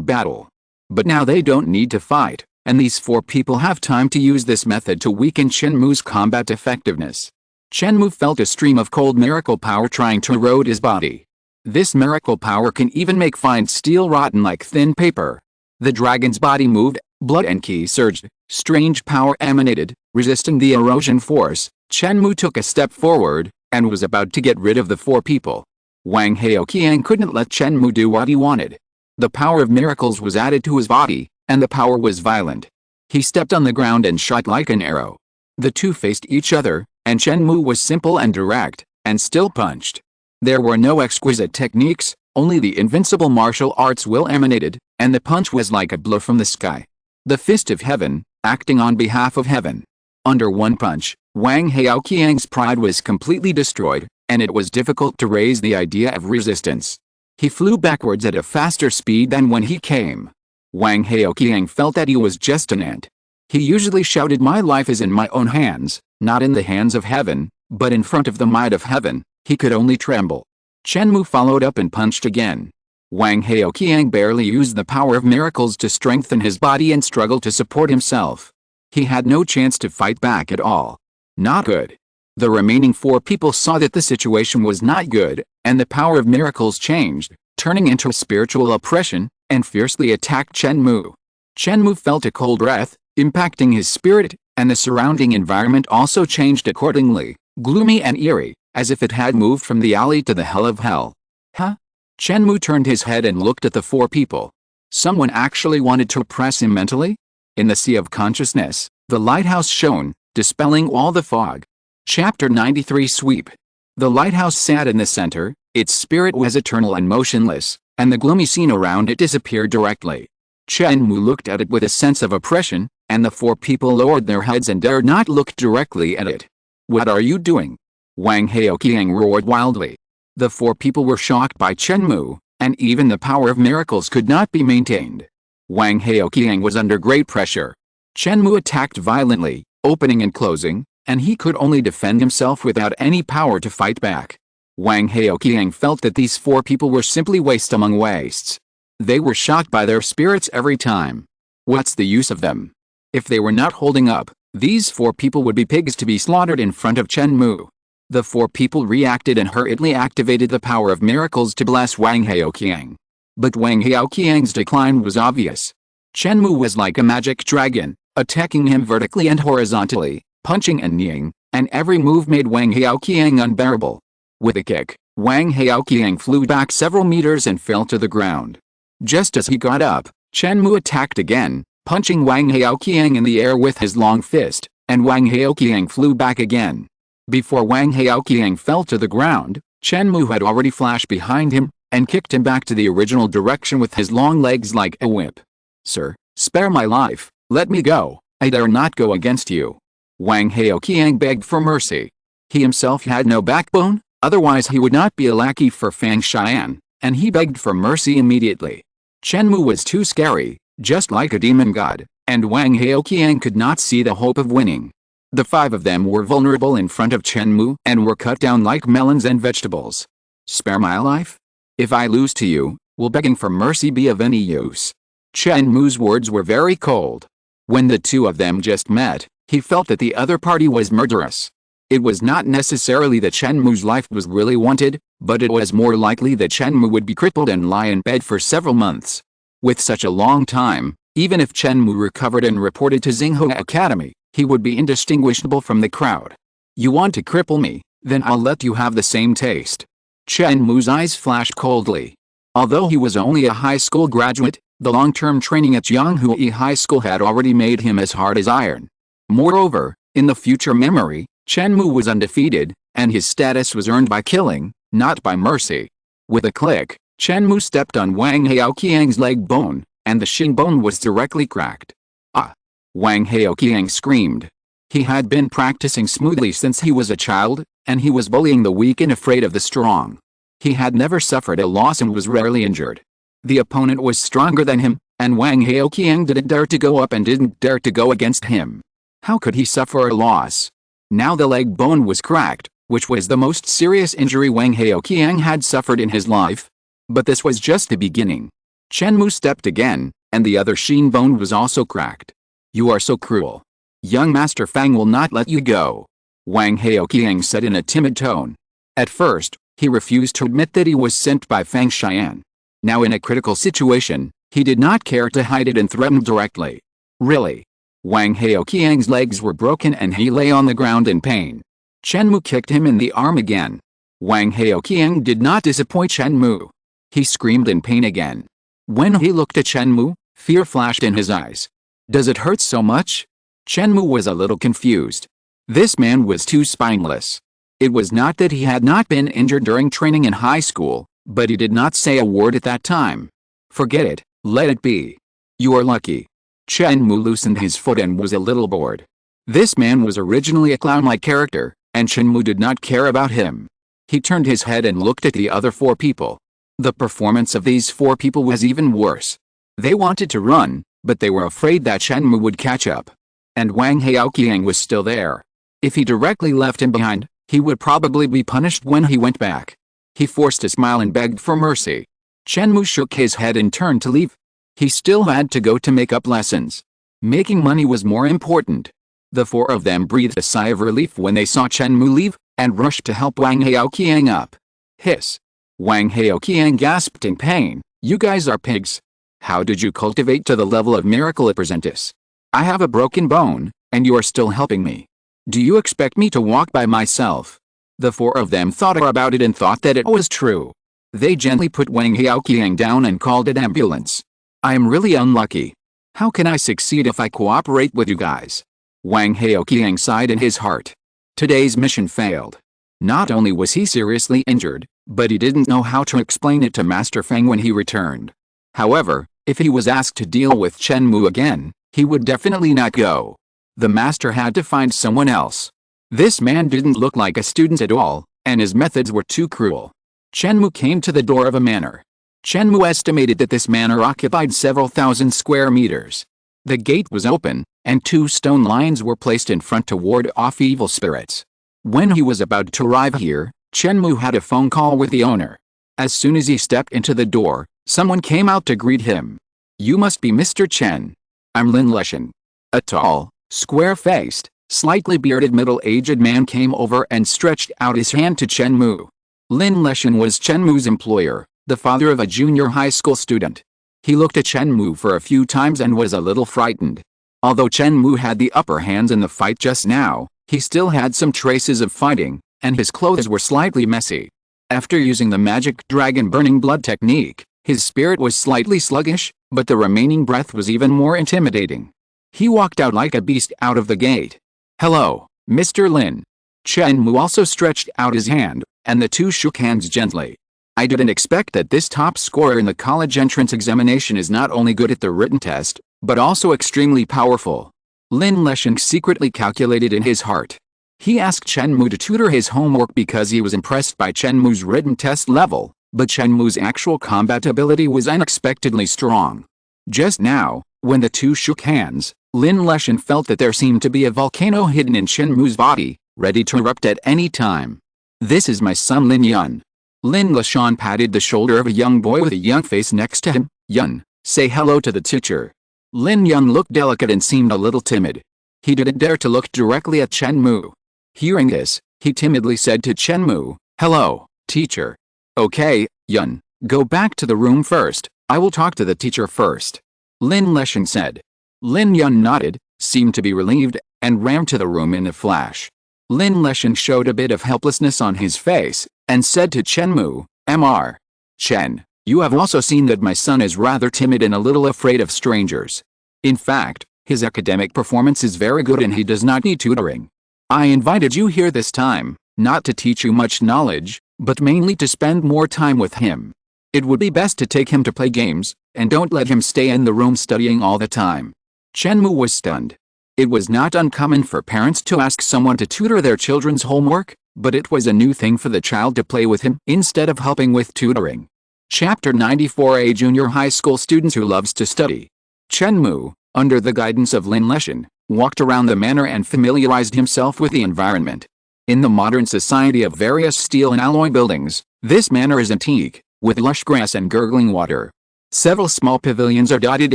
battle. But now they don't need to fight, and these 4 people have time to use this method to weaken Chen Mou's combat effectiveness. Chen Mou felt a stream of cold miracle power trying to erode his body. This miracle power can even make fine steel rotten like thin paper. The dragon's body moved, blood and ki surged, strange power emanated, resisting the erosion force. Chen Mou took a step forward, and was about to get rid of the 4 people. Wang Haoqiang couldn't let Chen Mou do what he wanted. The power of miracles was added to his body, and the power was violent. He stepped on the ground and shot like an arrow. The 2 faced each other, and Chen Mou was simple and direct, and still punched. There were no exquisite techniques, only the invincible martial arts will emanated, and the punch was like a blow from the sky. The fist of heaven, acting on behalf of heaven. Under one punch, Wang Haoqiang's pride was completely destroyed, and it was difficult to raise the idea of resistance. He flew backwards at a faster speed than when he came. Wang Haoqiang felt that he was just an ant. He usually shouted, "My life is in my own hands, not in the hands of heaven," but in front of the might of heaven, he could only tremble. Chen Mou followed up and punched again. Wang Haoqiang barely used the power of miracles to strengthen his body and struggled to support himself. He had no chance to fight back at all. Not good. The remaining 4 people saw that the situation was not good, and the power of miracles changed, turning into spiritual oppression, and fiercely attacked Chen Mou. Chen Mou felt a cold breath, impacting his spirit, and the surrounding environment also changed accordingly, gloomy and eerie, as if it had moved from the alley to the hell of hell. Huh? Chen Mou turned his head and looked at the four people. Someone actually wanted to oppress him mentally? In the sea of consciousness, the lighthouse shone, dispelling all the fog. Chapter 93 Sweep. The lighthouse sat in the center, its spirit was eternal and motionless, and the gloomy scene around it disappeared directly. Chen Mou looked at it with a sense of oppression, and the four people lowered their heads and dared not look directly at it. What are you doing? Wang Haoqiang roared wildly. The four people were shocked by Chen Mou, and even the power of miracles could not be maintained. Wang Haoqiang was under great pressure. Chen Mou attacked violently, opening and closing, and he could only defend himself without any power to fight back. Wang Haoqiang felt that these four people were simply waste among wastes. They were shocked by their spirits every time. What's the use of them? If they were not holding up, these four people would be pigs to be slaughtered in front of Chen Mou. The four people reacted and hurriedly activated the power of miracles to bless Wang Haoqiang. But Wang Haoqiang's decline was obvious. Chen Mou was like a magic dragon, attacking him vertically and horizontally, punching and kneeing, and every move made Wang Haoqiang unbearable. With a kick, Wang Haoqiang flew back several meters and fell to the ground. Just as he got up, Chen Mou attacked again, punching Wang Haoqiang in the air with his long fist, and Wang Haoqiang flew back again. Before Wang Haoqiang fell to the ground, Chen Mou had already flashed behind him, and kicked him back to the original direction with his long legs like a whip. Sir, spare my life, let me go, I dare not go against you. Wang Haoqiang begged for mercy. He himself had no backbone, otherwise he would not be a lackey for Fang Xian, and he begged for mercy immediately. Chen Mou was too scary, just like a demon god, and Wang Haoqiang could not see the hope of winning. The five of them were vulnerable in front of Chen Mou and were cut down like melons and vegetables. Spare my life? If I lose to you, will begging for mercy be of any use? Chen Mou's words were very cold. When the two of them just met, he felt that the other party was murderous. It was not necessarily that Chen Mou's life was really wanted, but it was more likely that Chen Mou would be crippled and lie in bed for several months. With such a long time, even if Chen Mou recovered and reported to Xinghua Academy, he would be indistinguishable from the crowd. You want to cripple me, then I'll let you have the same taste. Chen Mou's eyes flashed coldly. Although he was only a high school graduate, the long-term training at Zhanghui High School had already made him as hard as iron. Moreover, in the future memory, Chen Mou was undefeated, and his status was earned by killing, not by mercy. With a click, Chen Mou stepped on Wang Haoqiang's leg bone, and the shin bone was directly cracked. Ah! Wang Haoqiang screamed. He had been practicing smoothly since he was a child, and he was bullying the weak and afraid of the strong. He had never suffered a loss and was rarely injured. The opponent was stronger than him, and Wang Haoqiang didn't dare to go up and didn't dare to go against him. How could he suffer a loss? Now the leg bone was cracked, which was the most serious injury Wang Haoqiang had suffered in his life. But this was just the beginning. Chen Mou stepped again, and the other shin bone was also cracked. You are so cruel. Young Master Fang will not let you go, Wang Haoqiang said in a timid tone. At first, he refused to admit that he was sent by Fang Xian. Now in a critical situation, he did not care to hide it and threatened directly. Really? Wang Haoqiang's legs were broken and he lay on the ground in pain. Chen Mou kicked him in the arm again. Wang Haoqiang did not disappoint Chen Mou. He screamed in pain again. When he looked at Chen Mou, fear flashed in his eyes. Does it hurt so much? Chen Mou was a little confused. This man was too spineless. It was not that he had not been injured during training in high school, but he did not say a word at that time. Forget it, let it be. You are lucky. Chen Mou loosened his foot and was a little bored. This man was originally a clown-like character, and Chen Mou did not care about him. He turned his head and looked at the other four people. The performance of these four people was even worse. They wanted to run, but they were afraid that Chen Mou would catch up. And Wang Haoqiang was still there. If he directly left him behind, he would probably be punished when he went back. He forced a smile and begged for mercy. Chen Mou shook his head and turned to leave. He still had to go to make up lessons. Making money was more important. The four of them breathed a sigh of relief when they saw Chen Mou leave, and rushed to help Wang Haoqiang up. Hiss. Wang Haoqiang gasped in pain. You guys are pigs. How did you cultivate to the level of miracle apprentice? I have a broken bone, And you're still helping me. Do you expect me to walk by myself? The four of them thought about it and thought that it was true. They gently put Wang Haoqiang down and called an ambulance. I am really unlucky. How can I succeed if I cooperate with you guys? Wang Haoqiang sighed in his heart. Today's mission failed. Not only was he seriously injured, but he didn't know how to explain it to Master Feng when he returned. However, if he was asked to deal with Chen Mou again, he would definitely not go. The master had to find someone else. This man didn't look like a student at all, and his methods were too cruel. Chen Mou came to the door of a manor. Chen Mou estimated that this manor occupied several thousand square meters. The gate was open, and 2 stone lions were placed in front to ward off evil spirits. When he was about to arrive here, Chen Mou had a phone call with the owner. As soon as he stepped into the door, someone came out to greet him. You must be Mr. Chen. I'm Lin Leshan. A tall, square-faced, slightly bearded middle-aged man came over and stretched out his hand to Chen Mou. Lin Leshan was Chen Mou's employer, the father of a junior high school student. He looked at Chen Mou for a few times and was a little frightened. Although Chen Mou had the upper hands in the fight just now, he still had some traces of fighting, and his clothes were slightly messy. After using the magic dragon burning blood technique, his spirit was slightly sluggish, but the remaining breath was even more intimidating. He walked out like a beast out of the gate. Hello, Mr. Lin. Chen Mou also stretched out his hand, and the two shook hands gently. I didn't expect that this top scorer in the college entrance examination is not only good at the written test, but also extremely powerful. Lin Leshan secretly calculated in his heart. He asked Chen Mou to tutor his homework because he was impressed by Chen Mou's written test level, but Chen Mou's actual combat ability was unexpectedly strong. Just now, when the two shook hands, Lin Leshan felt that there seemed to be a volcano hidden in Chen Mou's body, ready to erupt at any time. This is my son Lin Yun. Lin Leshan patted the shoulder of a young boy with a young face next to him. Yun, say hello to the teacher. Lin Yun looked delicate and seemed a little timid. He didn't dare to look directly at Chen Mou. Hearing this, he timidly said to Chen Mou, hello, teacher. Okay, Yun, go back to the room first, I will talk to the teacher first. Lin Leshan said. Lin Yun nodded, seemed to be relieved, and ran to the room in a flash. Lin Leshan showed a bit of helplessness on his face, and said to Chen Mou, Mr. Chen, you have also seen that my son is rather timid and a little afraid of strangers. In fact, his academic performance is very good and he does not need tutoring. I invited you here this time, not to teach you much knowledge, but mainly to spend more time with him. It would be best to take him to play games, and don't let him stay in the room studying all the time. Chen Mou was stunned. It was not uncommon for parents to ask someone to tutor their children's homework, but it was a new thing for the child to play with him instead of helping with tutoring. Chapter 94. A junior high school student who loves to study. Chen Mou, under the guidance of Lin Leshan, walked around the manor and familiarized himself with the environment. In the modern society of various steel and alloy buildings, this manor is antique, with lush grass and gurgling water. Several small pavilions are dotted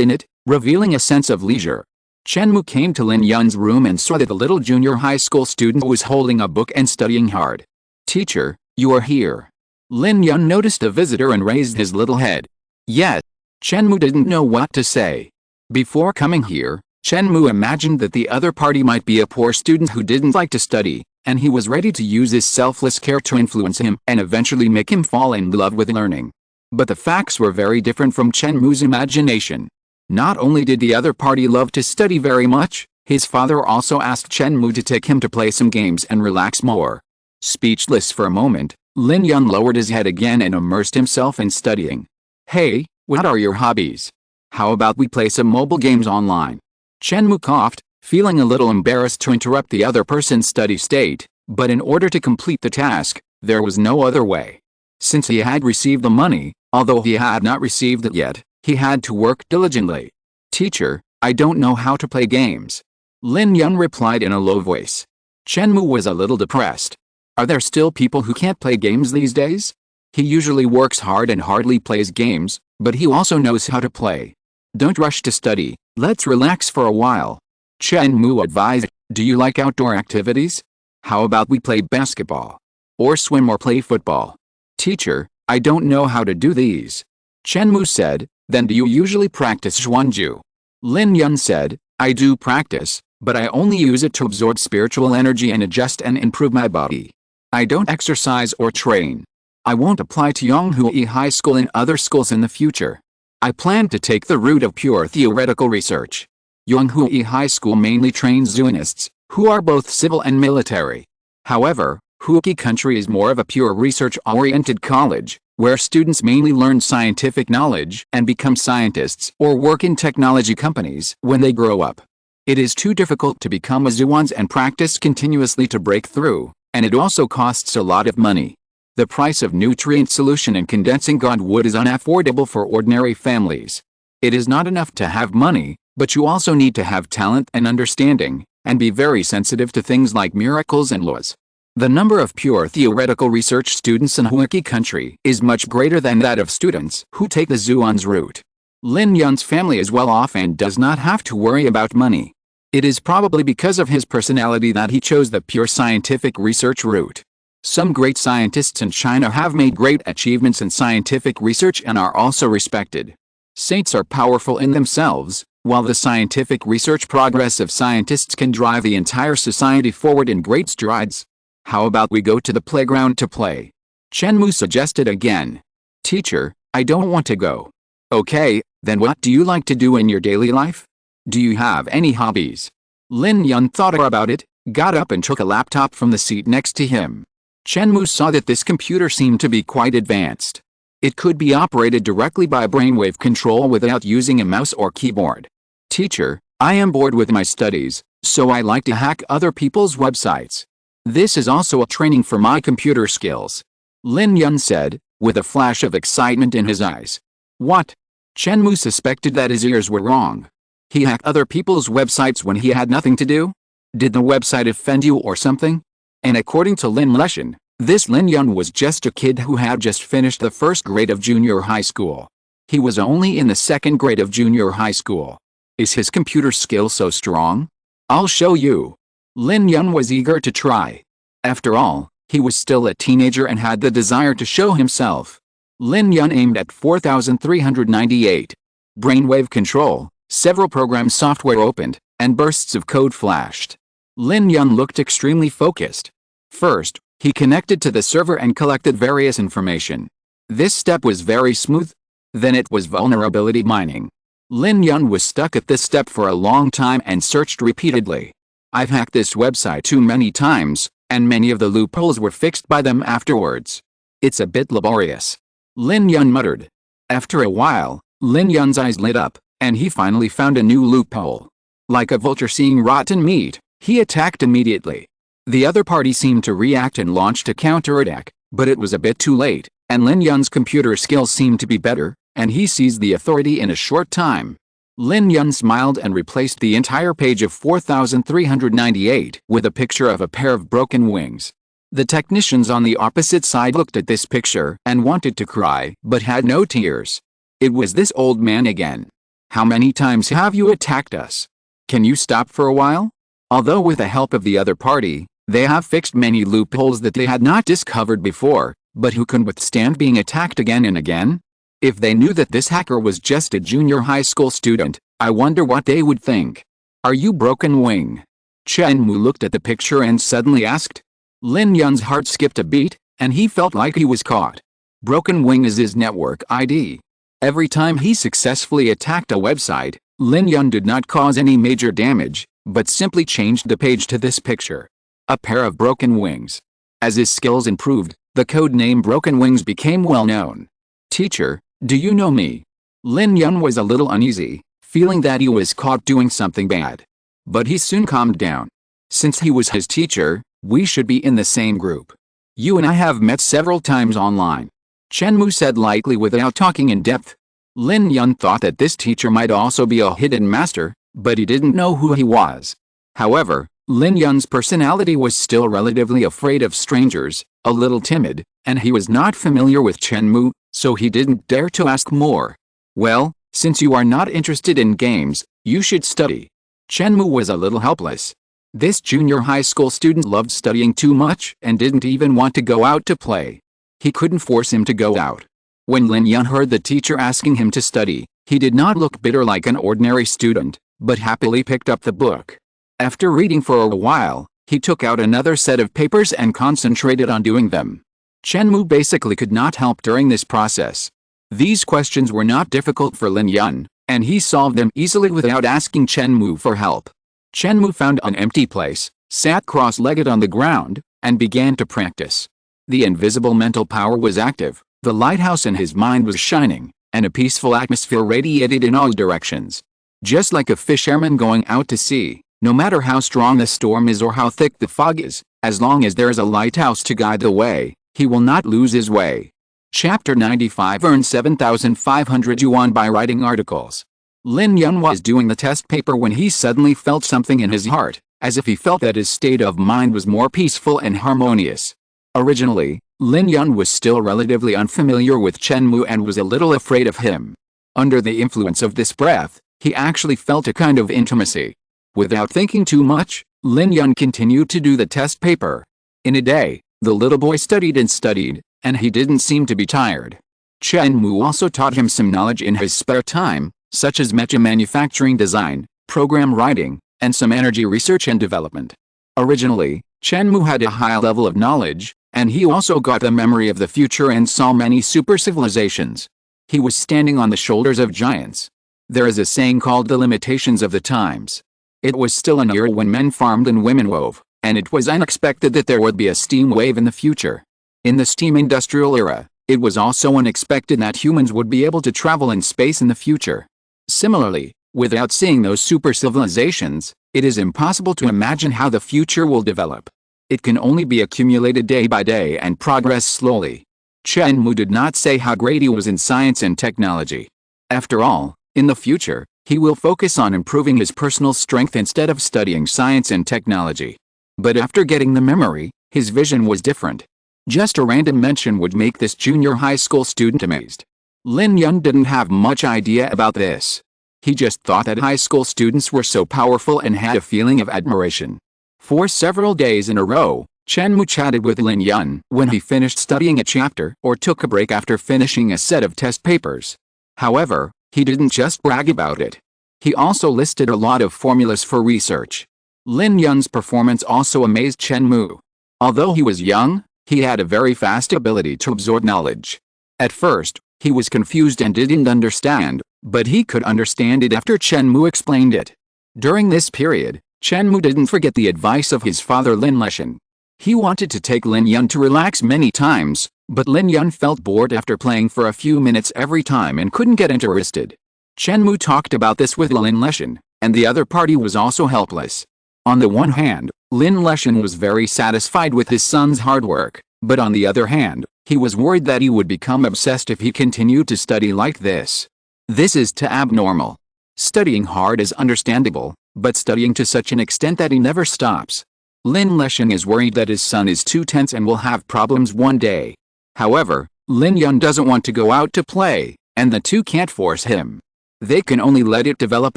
in it, revealing a sense of leisure. Chen Mou came to Lin Yun's room and saw that the little junior high school student was holding a book and studying hard. Teacher, you are here. Lin Yun noticed a visitor and raised his little head. Yes. Chen Mou didn't know what to say. Before coming here, Chen Mou imagined that the other party might be a poor student who didn't like to study, and he was ready to use his selfless care to influence him and eventually make him fall in love with learning. But the facts were very different from Chen Mou's imagination. Not only did the other party love to study very much, his father also asked Chen Mou to take him to play some games and relax more. Speechless for a moment, Lin Yun lowered his head again and immersed himself in studying. Hey, what are your hobbies? How about we play some mobile games online? Chen Mou coughed, feeling a little embarrassed to interrupt the other person's study state, but in order to complete the task, there was no other way. Since he had received the money, although he had not received it yet, he had to work diligently. Teacher, I don't know how to play games. Lin Yun replied in a low voice. Chen Mou was a little depressed. Are there still people who can't play games these days? He usually works hard and hardly plays games, but he also knows how to play. Don't rush to study, let's relax for a while. Chen Mou advised, do you like outdoor activities? How about we play basketball? Or swim or play football? Teacher, I don't know how to do these. Chen Mou said, then do you usually practice Xuanju? Lin Yun said, I do practice, but I only use it to absorb spiritual energy and adjust and improve my body. I don't exercise or train. I won't apply to Yonghui High School and other schools in the future. I plan to take the route of pure theoretical research. Yonghui High School mainly trains Zoonists, who are both civil and military. However, Huqi Country is more of a pure research-oriented college, where students mainly learn scientific knowledge and become scientists or work in technology companies when they grow up. It is too difficult to become a Zooans and practice continuously to break through, and it also costs a lot of money. The price of nutrient solution and condensing wood is unaffordable for ordinary families. It is not enough to have money, but you also need to have talent and understanding, and be very sensitive to things like miracles and laws. The number of pure theoretical research students in Huqi Country is much greater than that of students who take the Zooans route. Lin Yun's family is well off and does not have to worry about money. It is probably because of his personality that he chose the pure scientific research route. Some great scientists in China have made great achievements in scientific research and are also respected. Saints are powerful in themselves, while the scientific research progress of scientists can drive the entire society forward in great strides. How about we go to the playground to play? Chen Mou suggested again. Teacher, I don't want to go. Okay, then what do you like to do in your daily life? Do you have any hobbies? Lin Yun thought about it, got up and took a laptop from the seat next to him. Chen Mou saw that this computer seemed to be quite advanced. It could be operated directly by brainwave control without using a mouse or keyboard. Teacher, I am bored with my studies, so I like to hack other people's websites. This is also a training for my computer skills. Lin Yun said, with a flash of excitement in his eyes. What? Chen Mou suspected that his ears were wrong. He hacked other people's websites when he had nothing to do? Did the website offend you or something? And according to Lin Leshan, this Lin Yun was just a kid who had just finished the first grade of junior high school. He was only in the second grade of junior high school. Is his computer skill so strong? I'll show you. Lin Yun was eager to try. After all, he was still a teenager and had the desire to show himself. Lin Yun aimed at 4398. Brainwave control, several program software opened, and bursts of code flashed. Lin Yun looked extremely focused. First, he connected to the server and collected various information. This step was very smooth. Then it was vulnerability mining. Lin Yun was stuck at this step for a long time and searched repeatedly. I've hacked this website too many times, and many of the loopholes were fixed by them afterwards. It's a bit laborious. Lin Yun muttered. After a while, Lin Yun's eyes lit up, and he finally found a new loophole. Like a vulture seeing rotten meat, he attacked immediately. The other party seemed to react and launched a counterattack, but it was a bit too late, and Lin Yun's computer skills seemed to be better, and he seized the authority in a short time. Lin Yun smiled and replaced the entire page of 4398 with a picture of a pair of broken wings. The technicians on the opposite side looked at this picture and wanted to cry, but had no tears. It was this old man again. How many times have you attacked us? Can you stop for a while? Although with the help of the other party, they have fixed many loopholes that they had not discovered before, but who can withstand being attacked again and again? If they knew that this hacker was just a junior high school student, I wonder what they would think. Are you Broken Wing? Chen Mou looked at the picture and suddenly asked. Lin Yun's heart skipped a beat, and he felt like he was caught. Broken Wing is his network ID. Every time he successfully attacked a website, Lin Yun did not cause any major damage, but simply changed the page to this picture. A pair of broken wings. As his skills improved, the code name Broken Wings became well known. Teacher, do you know me? Lin Yun was a little uneasy, feeling that he was caught doing something bad. But he soon calmed down. Since he was his teacher, we should be in the same group. You and I have met several times online. Chen Mou said lightly without talking in depth. Lin Yun thought that this teacher might also be a hidden master, but he didn't know who he was. However, Lin Yun's personality was still relatively afraid of strangers, a little timid, and he was not familiar with Chen Mou, so he didn't dare to ask more. Well, since you are not interested in games, you should study. Chen Mou was a little helpless. This junior high school student loved studying too much and didn't even want to go out to play. He couldn't force him to go out. When Lin Yun heard the teacher asking him to study, he did not look bitter like an ordinary student, but happily picked up the book. After reading for a while, he took out another set of papers and concentrated on doing them. Chen Mou basically could not help during this process. These questions were not difficult for Lin Yun, and he solved them easily without asking Chen Mou for help. Chen Mou found an empty place, sat cross-legged on the ground, and began to practice. The invisible mental power was active, the lighthouse in his mind was shining, and a peaceful atmosphere radiated in all directions. Just like a fisherman going out to sea, no matter how strong the storm is or how thick the fog is, as long as there is a lighthouse to guide the way, he will not lose his way. Chapter 95 Earn 7,500 yuan by writing articles. Lin Yun was doing the test paper when he suddenly felt something in his heart, as if he felt that his state of mind was more peaceful and harmonious. Originally, Lin Yun was still relatively unfamiliar with Chen Mou and was a little afraid of him. Under the influence of this breath, he actually felt a kind of intimacy. Without thinking too much, Lin Yun continued to do the test paper. In a day, the little boy studied and studied, and he didn't seem to be tired. Chen Mou also taught him some knowledge in his spare time, such as mecha manufacturing design, program writing, and some energy research and development. Originally, Chen Mou had a high level of knowledge, and he also got the memory of the future and saw many super civilizations. He was standing on the shoulders of giants. There is a saying called the limitations of the times. It was still an era when men farmed and women wove, and it was unexpected that there would be a steam wave in the future. In the steam industrial era, it was also unexpected that humans would be able to travel in space in the future. Similarly, without seeing those super civilizations, it is impossible to imagine how the future will develop. It can only be accumulated day by day and progress slowly. Chen Mou did not say how great he was in science and technology. After all, in the future, he will focus on improving his personal strength instead of studying science and technology. But after getting the memory, his vision was different. Just a random mention would make this junior high school student amazed. Lin Yun didn't have much idea about this. He just thought that high school students were so powerful and had a feeling of admiration. For several days in a row, Chen Mou chatted with Lin Yun when he finished studying a chapter or took a break after finishing a set of test papers. However, he didn't just brag about it. He also listed a lot of formulas for research. Lin Yun's performance also amazed Chen Mou. Although he was young, he had a very fast ability to absorb knowledge. At first, he was confused and didn't understand, but he could understand it after Chen Mou explained it. During this period, Chen Mou didn't forget the advice of his father Lin Leshan. He wanted to take Lin Yun to relax many times, but Lin Yun felt bored after playing for a few minutes every time and couldn't get interested. Chen Mou talked about this with Lin Leshan, and the other party was also helpless. On the one hand, Lin Leshan was very satisfied with his son's hard work, but on the other hand, he was worried that he would become obsessed if he continued to study like this. This is too abnormal. Studying hard is understandable, but studying to such an extent that he never stops. Lin Leshan is worried that his son is too tense and will have problems one day. However, Lin Yun doesn't want to go out to play, and the two can't force him. They can only let it develop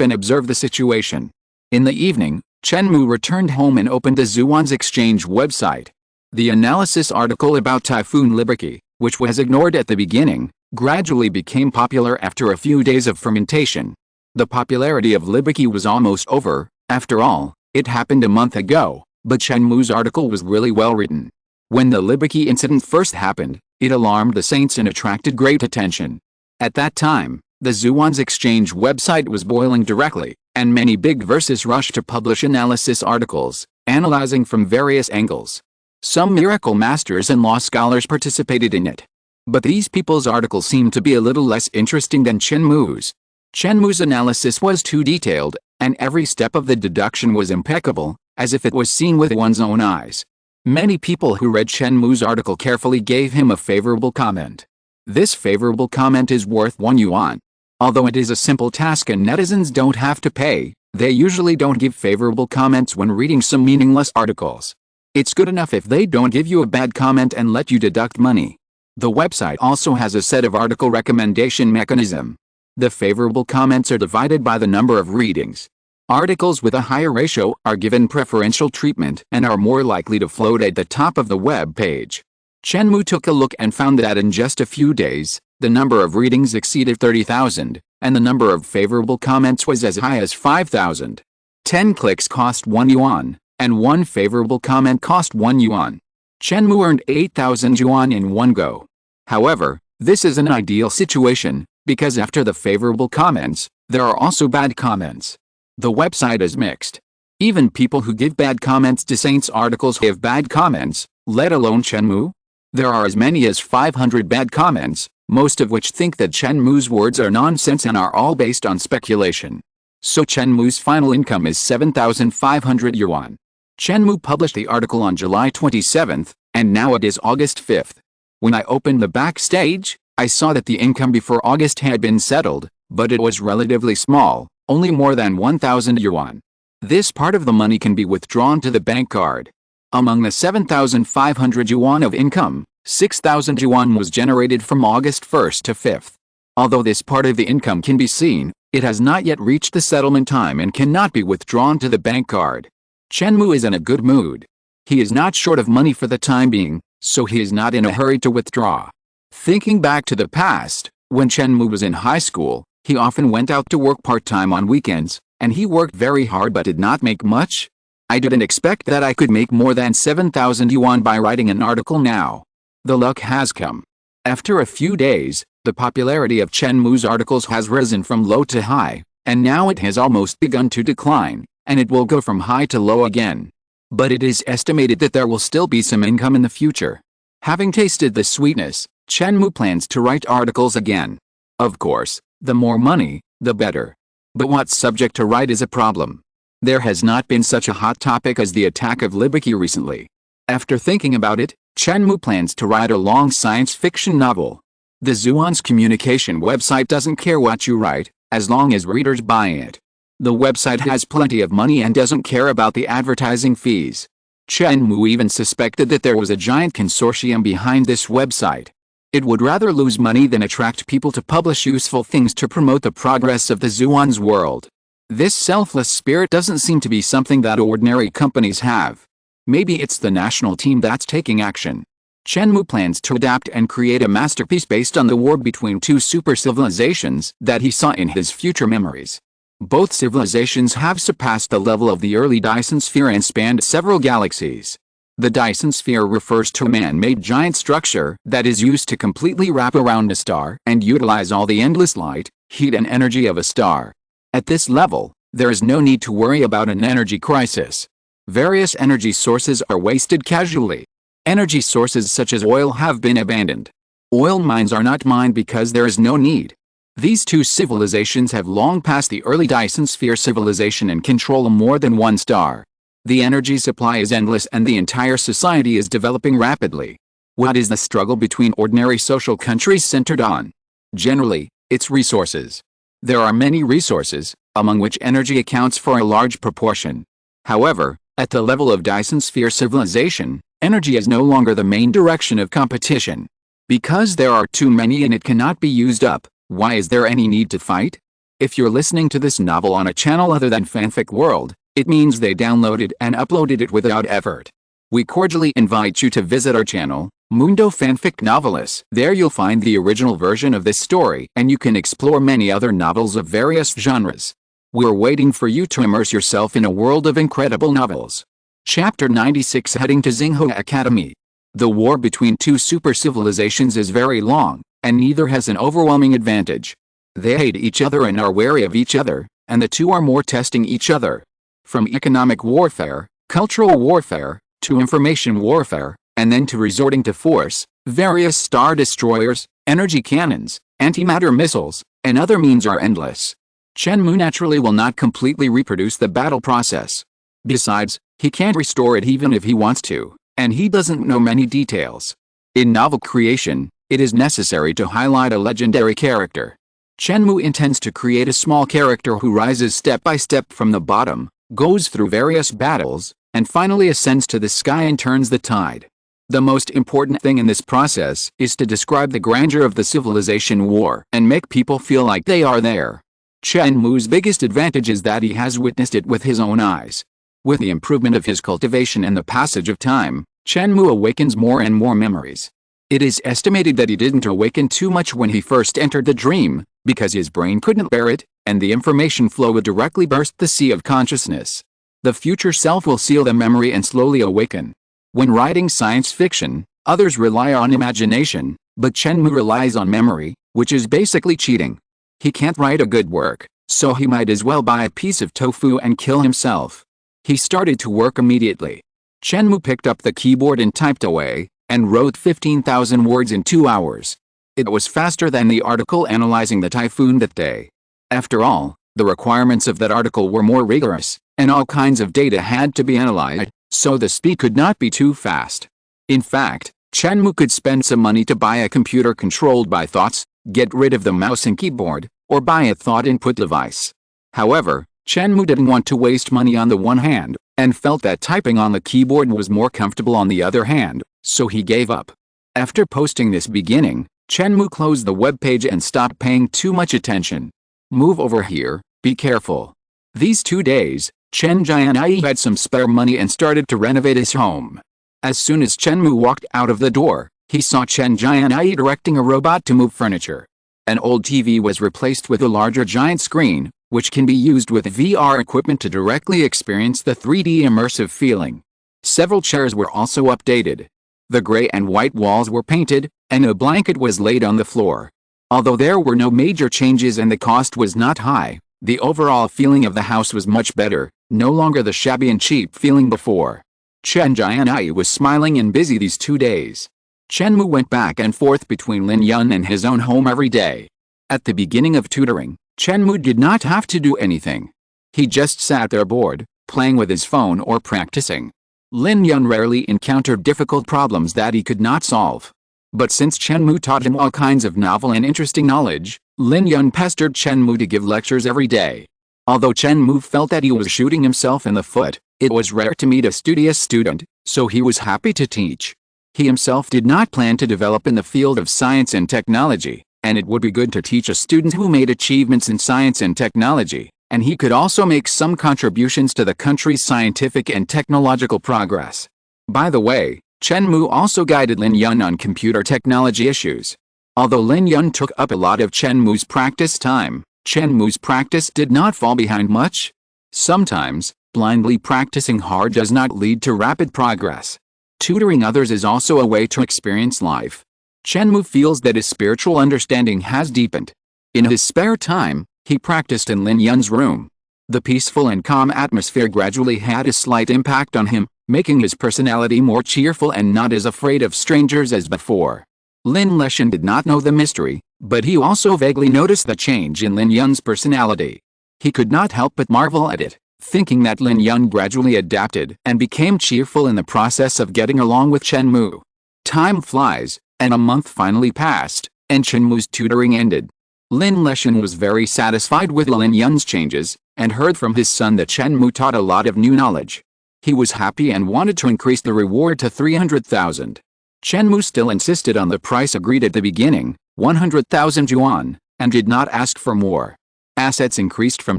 and observe the situation. In the evening, Chen Mou returned home and opened the Zhuan's exchange website. The analysis article about typhoon Liberty, which was ignored at the beginning, gradually became popular after a few days of fermentation. The popularity of Liberty was almost over. After all, it happened a month ago, but Chen Mou's article was really well written. When the Liberty incident first happened, it alarmed the saints and attracted great attention. At that time, the Zhuan's exchange website was boiling directly, and many big verses rushed to publish analysis articles, analyzing from various angles. Some miracle masters and law scholars participated in it. But these people's articles seemed to be a little less interesting than Chen Mou's. Chen Mou's analysis was too detailed, and every step of the deduction was impeccable, as if it was seen with one's own eyes. Many people who read Chen Mou's article carefully gave him a favorable comment. This favorable comment is worth 1 yuan. Although it is a simple task and netizens don't have to pay, they usually don't give favorable comments when reading some meaningless articles. It's good enough if they don't give you a bad comment and let you deduct money. The website also has a set of article recommendation mechanism. The favorable comments are divided by the number of readings. Articles with a higher ratio are given preferential treatment and are more likely to float at the top of the web page. Chen Mou took a look and found that in just a few days, the number of readings exceeded 30,000, and the number of favorable comments was as high as 5,000. 10 clicks cost 1 yuan, and 1 favorable comment cost 1 yuan. Chen Mou earned 8,000 yuan in one go. However, this is an ideal situation, because after the favorable comments, there are also bad comments. The website is mixed. Even people who give bad comments to Saint's articles have bad comments, let alone Chen Mou. There are as many as 500 bad comments, most of which think that Chen Mou's words are nonsense and are all based on speculation. So Chen Mou's final income is 7,500 yuan. Chen Mou published the article on July 27th, and now it is August 5th. When I opened the backstage, I saw that the income before August had been settled, but it was relatively small, only more than 1,000 yuan. This part of the money can be withdrawn to the bank card. Among the 7,500 yuan of income, 6,000 yuan was generated from August 1st to 5th. Although this part of the income can be seen, it has not yet reached the settlement time and cannot be withdrawn to the bank card. Chen Mou is in a good mood. He is not short of money for the time being, so he is not in a hurry to withdraw. Thinking back to the past, when Chen Mou was in high school, he often went out to work part-time on weekends, and he worked very hard but did not make much. I didn't expect that I could make more than 7,000 yuan by writing an article now. The luck has come. After a few days, the popularity of Chen Mou's articles has risen from low to high, and now it has almost begun to decline, and it will go from high to low again. But it is estimated that there will still be some income in the future. Having tasted the sweetness, Chen Mou plans to write articles again. Of course, the more money, the better. But what subject to write is a problem. There has not been such a hot topic as the attack of Libaki recently. After thinking about it, Chen Mou plans to write a long science fiction novel. The Zuan's communication website doesn't care what you write, as long as readers buy it. The website has plenty of money and doesn't care about the advertising fees. Chen Mou even suspected that there was a giant consortium behind this website. It would rather lose money than attract people to publish useful things to promote the progress of the Zuan's world. This selfless spirit doesn't seem to be something that ordinary companies have. Maybe it's the national team that's taking action. Chen Mou plans to adapt and create a masterpiece based on the war between two super civilizations that he saw in his future memories. Both civilizations have surpassed the level of the early Dyson sphere and spanned several galaxies. The Dyson sphere refers to a man-made giant structure that is used to completely wrap around a star and utilize all the endless light, heat and energy of a star. At this level, there is no need to worry about an energy crisis. Various energy sources are wasted casually. Energy sources such as oil have been abandoned. Oil mines are not mined because there is no need. These two civilizations have long passed the early Dyson sphere civilization and control more than one star. The energy supply is endless and the entire society is developing rapidly. What is the struggle between ordinary social countries centered on? Generally, it's resources. There are many resources, among which energy accounts for a large proportion. However, at the level of Dyson sphere civilization, energy is no longer the main direction of competition. Because there are too many and it cannot be used up, why is there any need to fight? If you're listening to this novel on a channel other than Fanfic World, it means they downloaded and uploaded it without effort. We cordially invite you to visit our channel, Mundo Fanfic Novelis. There you'll find the original version of this story and you can explore many other novels of various genres. We're waiting for you to immerse yourself in a world of incredible novels. Chapter 96 Heading to Xinghe Academy. The war between two super civilizations is very long, and neither has an overwhelming advantage. They hate each other and are wary of each other, and the two are more testing each other. From economic warfare, cultural warfare, to information warfare, and then to resorting to force, various star destroyers, energy cannons, antimatter missiles, and other means are endless. Chen Mou naturally will not completely reproduce the battle process. Besides, he can't restore it even if he wants to, and he doesn't know many details. In novel creation, it is necessary to highlight a legendary character. Chen Mou intends to create a small character who rises step by step from the bottom, goes through various battles, and finally ascends to the sky and turns the tide. The most important thing in this process is to describe the grandeur of the civilization war and make people feel like they are there. Chen Mou's biggest advantage is that he has witnessed it with his own eyes. With the improvement of his cultivation and the passage of time, Chen Mou awakens more and more memories. It is estimated that he didn't awaken too much when he first entered the dream, because his brain couldn't bear it, and the information flow would directly burst the sea of consciousness. The future self will seal the memory and slowly awaken. When writing science fiction, others rely on imagination, but Chen Mou relies on memory, which is basically cheating. He can't write a good work, so he might as well buy a piece of tofu and kill himself. He started to work immediately. Chen Mou picked up the keyboard and typed away, and wrote 15,000 words in 2 hours. It was faster than the article analyzing the typhoon that day. After all, the requirements of that article were more rigorous, and all kinds of data had to be analyzed, so the speed could not be too fast. In fact, Chen Mou could spend some money to buy a computer controlled by thoughts, get rid of the mouse and keyboard, or buy a thought input device. However, Chen Mou didn't want to waste money on the one hand, and felt that typing on the keyboard was more comfortable on the other hand, so he gave up. After posting this beginning, Chen Mou closed the web page and stopped paying too much attention. Move over here, be careful. These 2 days, Chen Jian'ai had some spare money and started to renovate his home. As soon as Chen Mou walked out of the door, he saw Chen Jian'ai directing a robot to move furniture. An old TV was replaced with a larger giant screen, which can be used with VR equipment to directly experience the 3D immersive feeling. Several chairs were also updated. The gray and white walls were painted, and a blanket was laid on the floor. Although there were no major changes and the cost was not high, the overall feeling of the house was much better, no longer the shabby and cheap feeling before. Chen Jian'ai was smiling and busy these 2 days. Chen Mou went back and forth between Lin Yun and his own home every day. At the beginning of tutoring, Chen Mou did not have to do anything. He just sat there bored, playing with his phone or practicing. Lin Yun rarely encountered difficult problems that he could not solve. But since Chen Mou taught him all kinds of novel and interesting knowledge, Lin Yun pestered Chen Mou to give lectures every day. Although Chen Mou felt that he was shooting himself in the foot, it was rare to meet a studious student, so he was happy to teach. He himself did not plan to develop in the field of science and technology, and it would be good to teach a student who made achievements in science and technology, and he could also make some contributions to the country's scientific and technological progress. By the way, Chen Mou also guided Lin Yun on computer technology issues. Although Lin Yun took up a lot of Chen Mou's practice time, Chen Mou's practice did not fall behind much. Sometimes, blindly practicing hard does not lead to rapid progress. Tutoring others is also a way to experience life. Chen Mou feels that his spiritual understanding has deepened. In his spare time, he practiced in Lin Yun's room. The peaceful and calm atmosphere gradually had a slight impact on him, making his personality more cheerful and not as afraid of strangers as before. Lin Leshan did not know the mystery, but he also vaguely noticed the change in Lin Yun's personality. He could not help but marvel at it, thinking that Lin Yun gradually adapted and became cheerful in the process of getting along with Chen Mou. Time flies, and a month finally passed, and Chen Mou's tutoring ended. Lin Leshan was very satisfied with Lin Yun's changes, and heard from his son that Chen Mou taught a lot of new knowledge. He was happy and wanted to increase the reward to 300,000. Chen Mou still insisted on the price agreed at the beginning, 100,000 yuan, and did not ask for more. Assets increased from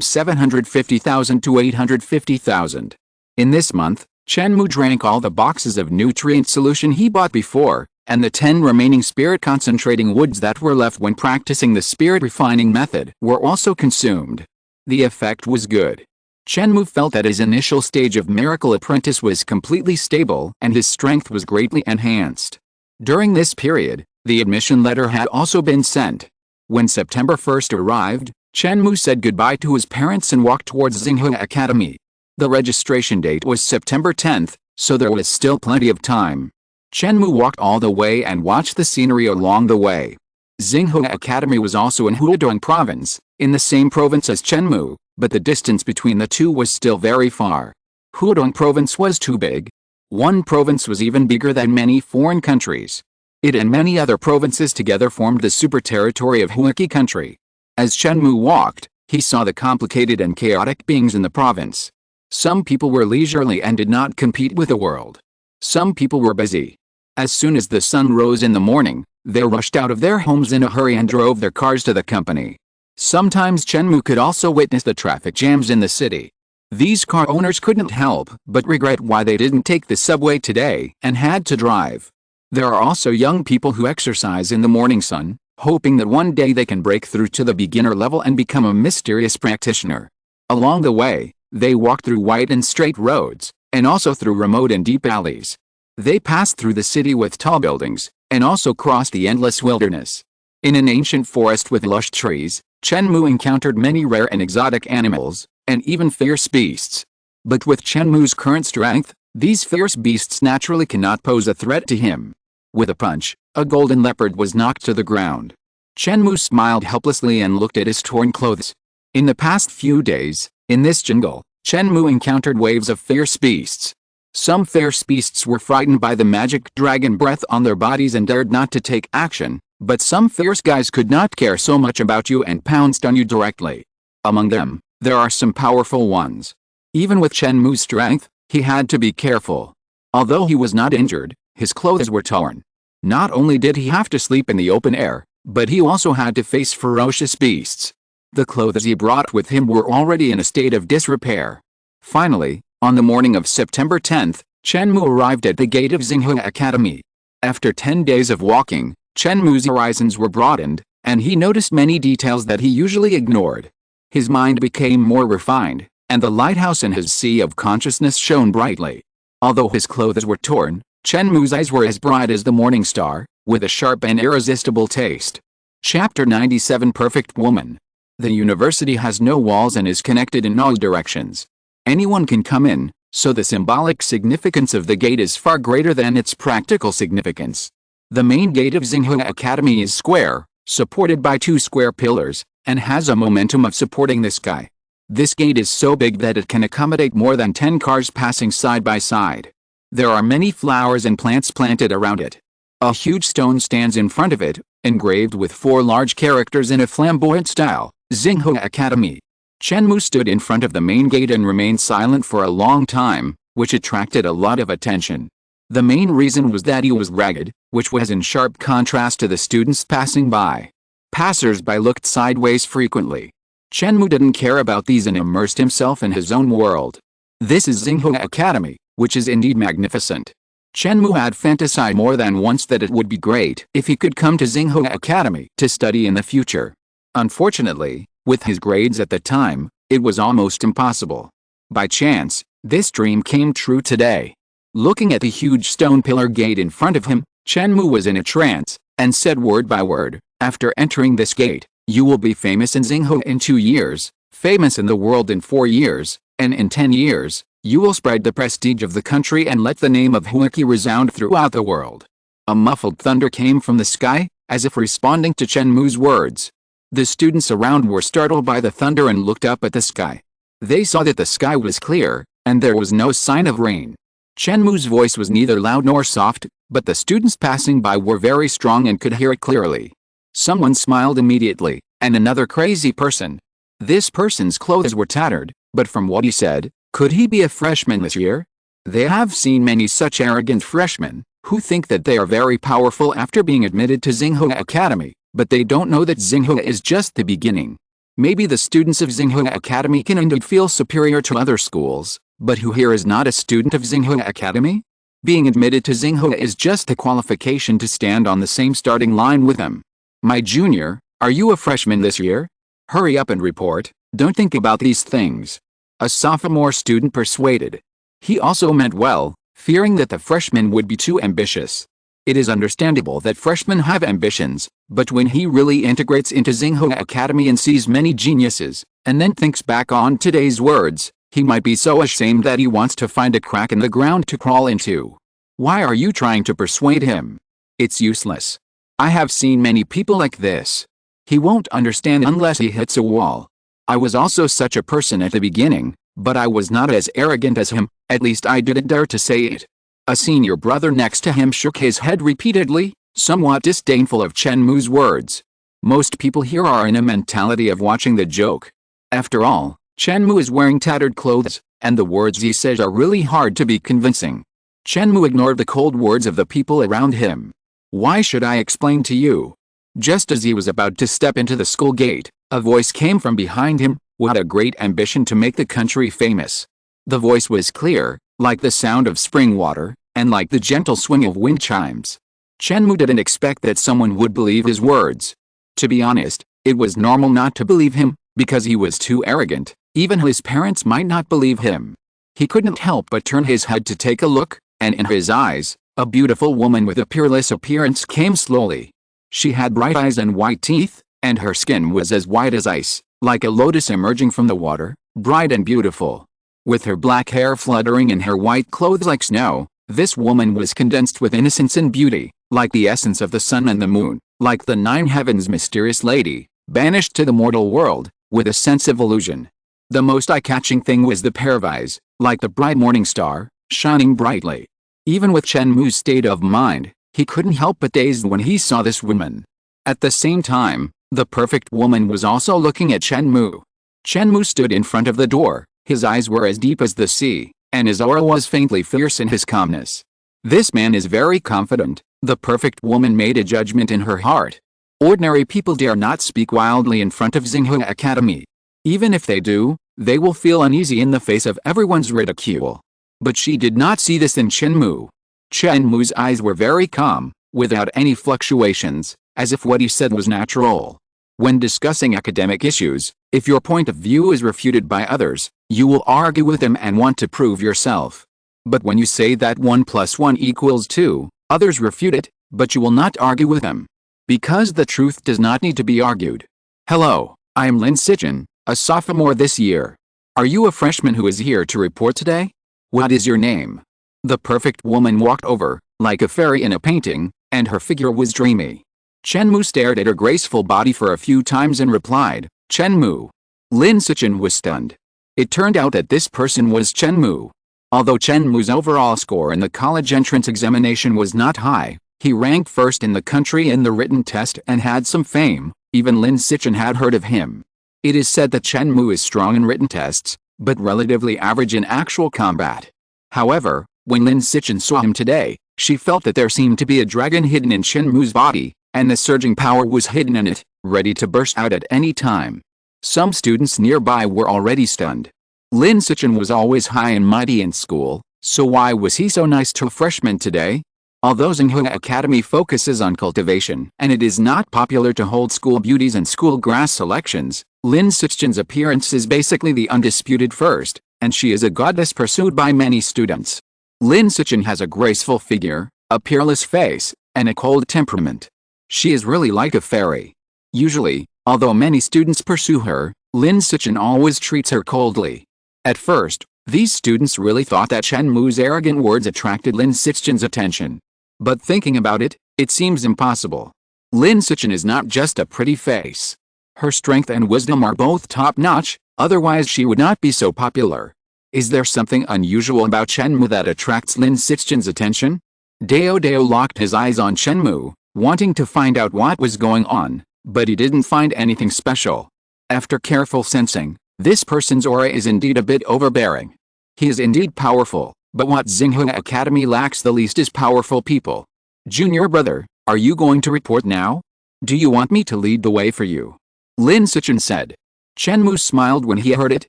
750,000 to 850,000. In this month, Chen Mou drank all the boxes of nutrient solution he bought before, and the 10 remaining spirit concentrating woods that were left when practicing the spirit refining method were also consumed. The effect was good. Chen Mou felt that his initial stage of miracle apprentice was completely stable and his strength was greatly enhanced. During this period, the admission letter had also been sent. When September 1st arrived, Chen Mou said goodbye to his parents and walked towards Xinghua Academy. The registration date was September 10th, so there was still plenty of time. Chen Mou walked all the way and watched the scenery along the way. Xinghua Academy was also in Huadong Province, in the same province as Chen Mou, but the distance between the two was still very far. Huadong Province was too big. One province was even bigger than many foreign countries. It and many other provinces together formed the super territory of Huaqi country. As Chen Mou walked, he saw the complicated and chaotic beings in the province. Some people were leisurely and did not compete with the world. Some people were busy. As soon as the sun rose in the morning, they rushed out of their homes in a hurry and drove their cars to the company. Sometimes Chen Mou could also witness the traffic jams in the city. These car owners couldn't help but regret why they didn't take the subway today and had to drive. There are also young people who exercise in the morning sun, hoping that one day they can break through to the beginner level and become a mysterious practitioner. Along the way, they walked through wide and straight roads, and also through remote and deep alleys. They passed through the city with tall buildings, and also crossed the endless wilderness. In an ancient forest with lush trees, Chen Mou encountered many rare and exotic animals, and even fierce beasts. But with Chen Mou's current strength, these fierce beasts naturally cannot pose a threat to him. With a punch, a golden leopard was knocked to the ground. Chen Mou smiled helplessly and looked at his torn clothes. In the past few days, in this jungle, Chen Mou encountered waves of fierce beasts. Some fierce beasts were frightened by the magic dragon breath on their bodies and dared not to take action, but some fierce guys could not care so much about you and pounced on you directly. Among them, there are some powerful ones. Even with Chen Mou's strength, he had to be careful. Although he was not injured, his clothes were torn. Not only did he have to sleep in the open air, but he also had to face ferocious beasts. The clothes he brought with him were already in a state of disrepair. Finally, on the morning of September 10th, Chen Mou arrived at the gate of Xinghua Academy. After 10 days of walking, Chen Mou's horizons were broadened, and he noticed many details that he usually ignored. His mind became more refined, and the lighthouse in his sea of consciousness shone brightly. Although his clothes were torn, Chen Mou's eyes were as bright as the morning star, with a sharp and irresistible taste. Chapter 97 Perfect Woman. The university has no walls and is connected in all directions. Anyone can come in, so the symbolic significance of the gate is far greater than its practical significance. The main gate of Xinghua Academy is square, supported by 2 square pillars, and has a momentum of supporting the sky. This gate is so big that it can accommodate more than 10 cars passing side by side. There are many flowers and plants planted around it. A huge stone stands in front of it, engraved with 4 large characters in a flamboyant style, Xinghua Academy. Chen Mou stood in front of the main gate and remained silent for a long time, which attracted a lot of attention. The main reason was that he was ragged, which was in sharp contrast to the students passing by. Passers-by looked sideways frequently. Chen Mou didn't care about these and immersed himself in his own world. This is Xinghua Academy, which is indeed magnificent. Chen Mou had fantasized more than once that it would be great if he could come to Xinghua Academy to study in the future. Unfortunately, with his grades at the time, it was almost impossible. By chance, this dream came true today. Looking at the huge stone pillar gate in front of him, Chen Mou was in a trance, and said word by word, "After entering this gate, you will be famous in Xinghua in 2 years, famous in the world in 4 years, and in 10 years, you will spread the prestige of the country and let the name of Huaki resound throughout the world." A muffled thunder came from the sky, as if responding to Chen Mou's words. The students around were startled by the thunder and looked up at the sky. They saw that the sky was clear, and there was no sign of rain. Chen Mou's voice was neither loud nor soft, but the students passing by were very strong and could hear it clearly. Someone smiled immediately, and another crazy person. This person's clothes were tattered, but from what he said, could he be a freshman this year? They have seen many such arrogant freshmen, who think that they are very powerful after being admitted to Xinghua Academy, but they don't know that Xinghua is just the beginning. Maybe the students of Xinghua Academy can indeed feel superior to other schools, but who here is not a student of Xinghua Academy? Being admitted to Xinghua is just the qualification to stand on the same starting line with them. My junior, are you a freshman this year? Hurry up and report, don't think about these things. A sophomore student persuaded. He also meant well, fearing that the freshman would be too ambitious. It is understandable that freshmen have ambitions, but when he really integrates into Xinghua Academy and sees many geniuses, and then thinks back on today's words, he might be so ashamed that he wants to find a crack in the ground to crawl into. Why are you trying to persuade him? It's useless. I have seen many people like this. He won't understand unless he hits a wall. I was also such a person at the beginning, but I was not as arrogant as him, at least I didn't dare to say it. A senior brother next to him shook his head repeatedly, somewhat disdainful of Chen Mou's words. Most people here are in a mentality of watching the joke. After all, Chen Mou is wearing tattered clothes, and the words he says are really hard to be convincing. Chen Mou ignored the cold words of the people around him. Why should I explain to you? Just as he was about to step into the school gate, a voice came from behind him, with a great ambition to make the country famous. The voice was clear, like the sound of spring water, and like the gentle swing of wind chimes. Chen Mou didn't expect that someone would believe his words. To be honest, it was normal not to believe him, because he was too arrogant. Even his parents might not believe him. He couldn't help but turn his head to take a look, and in his eyes, a beautiful woman with a peerless appearance came slowly. She had bright eyes and white teeth, and her skin was as white as ice, like a lotus emerging from the water, bright and beautiful. With her black hair fluttering and her white clothes like snow, this woman was condensed with innocence and beauty, like the essence of the sun and the moon, like the nine heavens' mysterious lady, banished to the mortal world, with a sense of illusion. The most eye-catching thing was the pair of eyes, like the bright morning star, shining brightly. Even with Chen Mou's state of mind, he couldn't help but dazed when he saw this woman. At the same time, the perfect woman was also looking at Chen Mou. Chen Mou stood in front of the door, his eyes were as deep as the sea, and his aura was faintly fierce in his calmness. This man is very confident, the perfect woman made a judgment in her heart. Ordinary people dare not speak wildly in front of Xinghua Academy. Even if they do, they will feel uneasy in the face of everyone's ridicule. But she did not see this in Chen Mou. Chen Mou's eyes were very calm, without any fluctuations, as if what he said was natural. When discussing academic issues, if your point of view is refuted by others, you will argue with them and want to prove yourself. But when you say that 1 + 1 = 2, others refute it, but you will not argue with them. Because the truth does not need to be argued. Hello, I am Lin Sichen, a sophomore this year. Are you a freshman who is here to report today? What is your name? The perfect woman walked over, like a fairy in a painting, and her figure was dreamy. Chen Mou stared at her graceful body for a few times and replied, Chen Mou. Lin Sichen was stunned. It turned out that this person was Chen Mou. Although Chen Mou's overall score in the college entrance examination was not high, he ranked first in the country in the written test and had some fame. Even Lin Sichen had heard of him. It is said that Chen Mou is strong in written tests, but relatively average in actual combat. However, when Lin Sichen saw him today, she felt that there seemed to be a dragon hidden in Chen Mou's body, and the surging power was hidden in it, ready to burst out at any time. Some students nearby were already stunned. Lin Sichen was always high and mighty in school, so why was he so nice to a freshman today? Although Xinghua Academy focuses on cultivation, and it is not popular to hold school beauties and school grass selections, Lin Sichen's appearance is basically the undisputed first, and she is a goddess pursued by many students. Lin Sichen has a graceful figure, a peerless face, and a cold temperament. She is really like a fairy. Usually, although many students pursue her, Lin Sichen always treats her coldly. At first, these students really thought that Chen Mou's arrogant words attracted Lin Sichen's attention. But thinking about it, it seems impossible. Lin Sichen is not just a pretty face. Her strength and wisdom are both top-notch, otherwise she would not be so popular. Is there something unusual about Chen Mou that attracts Lin Sichen's attention? Dao locked his eyes on Chen Mou, wanting to find out what was going on, but he didn't find anything special. After careful sensing, this person's aura is indeed a bit overbearing. He is indeed powerful, but what Xinghua Academy lacks the least is powerful people. Junior brother, are you going to report now? Do you want me to lead the way for you? Lin Sichen said. Chen Mou smiled when he heard it.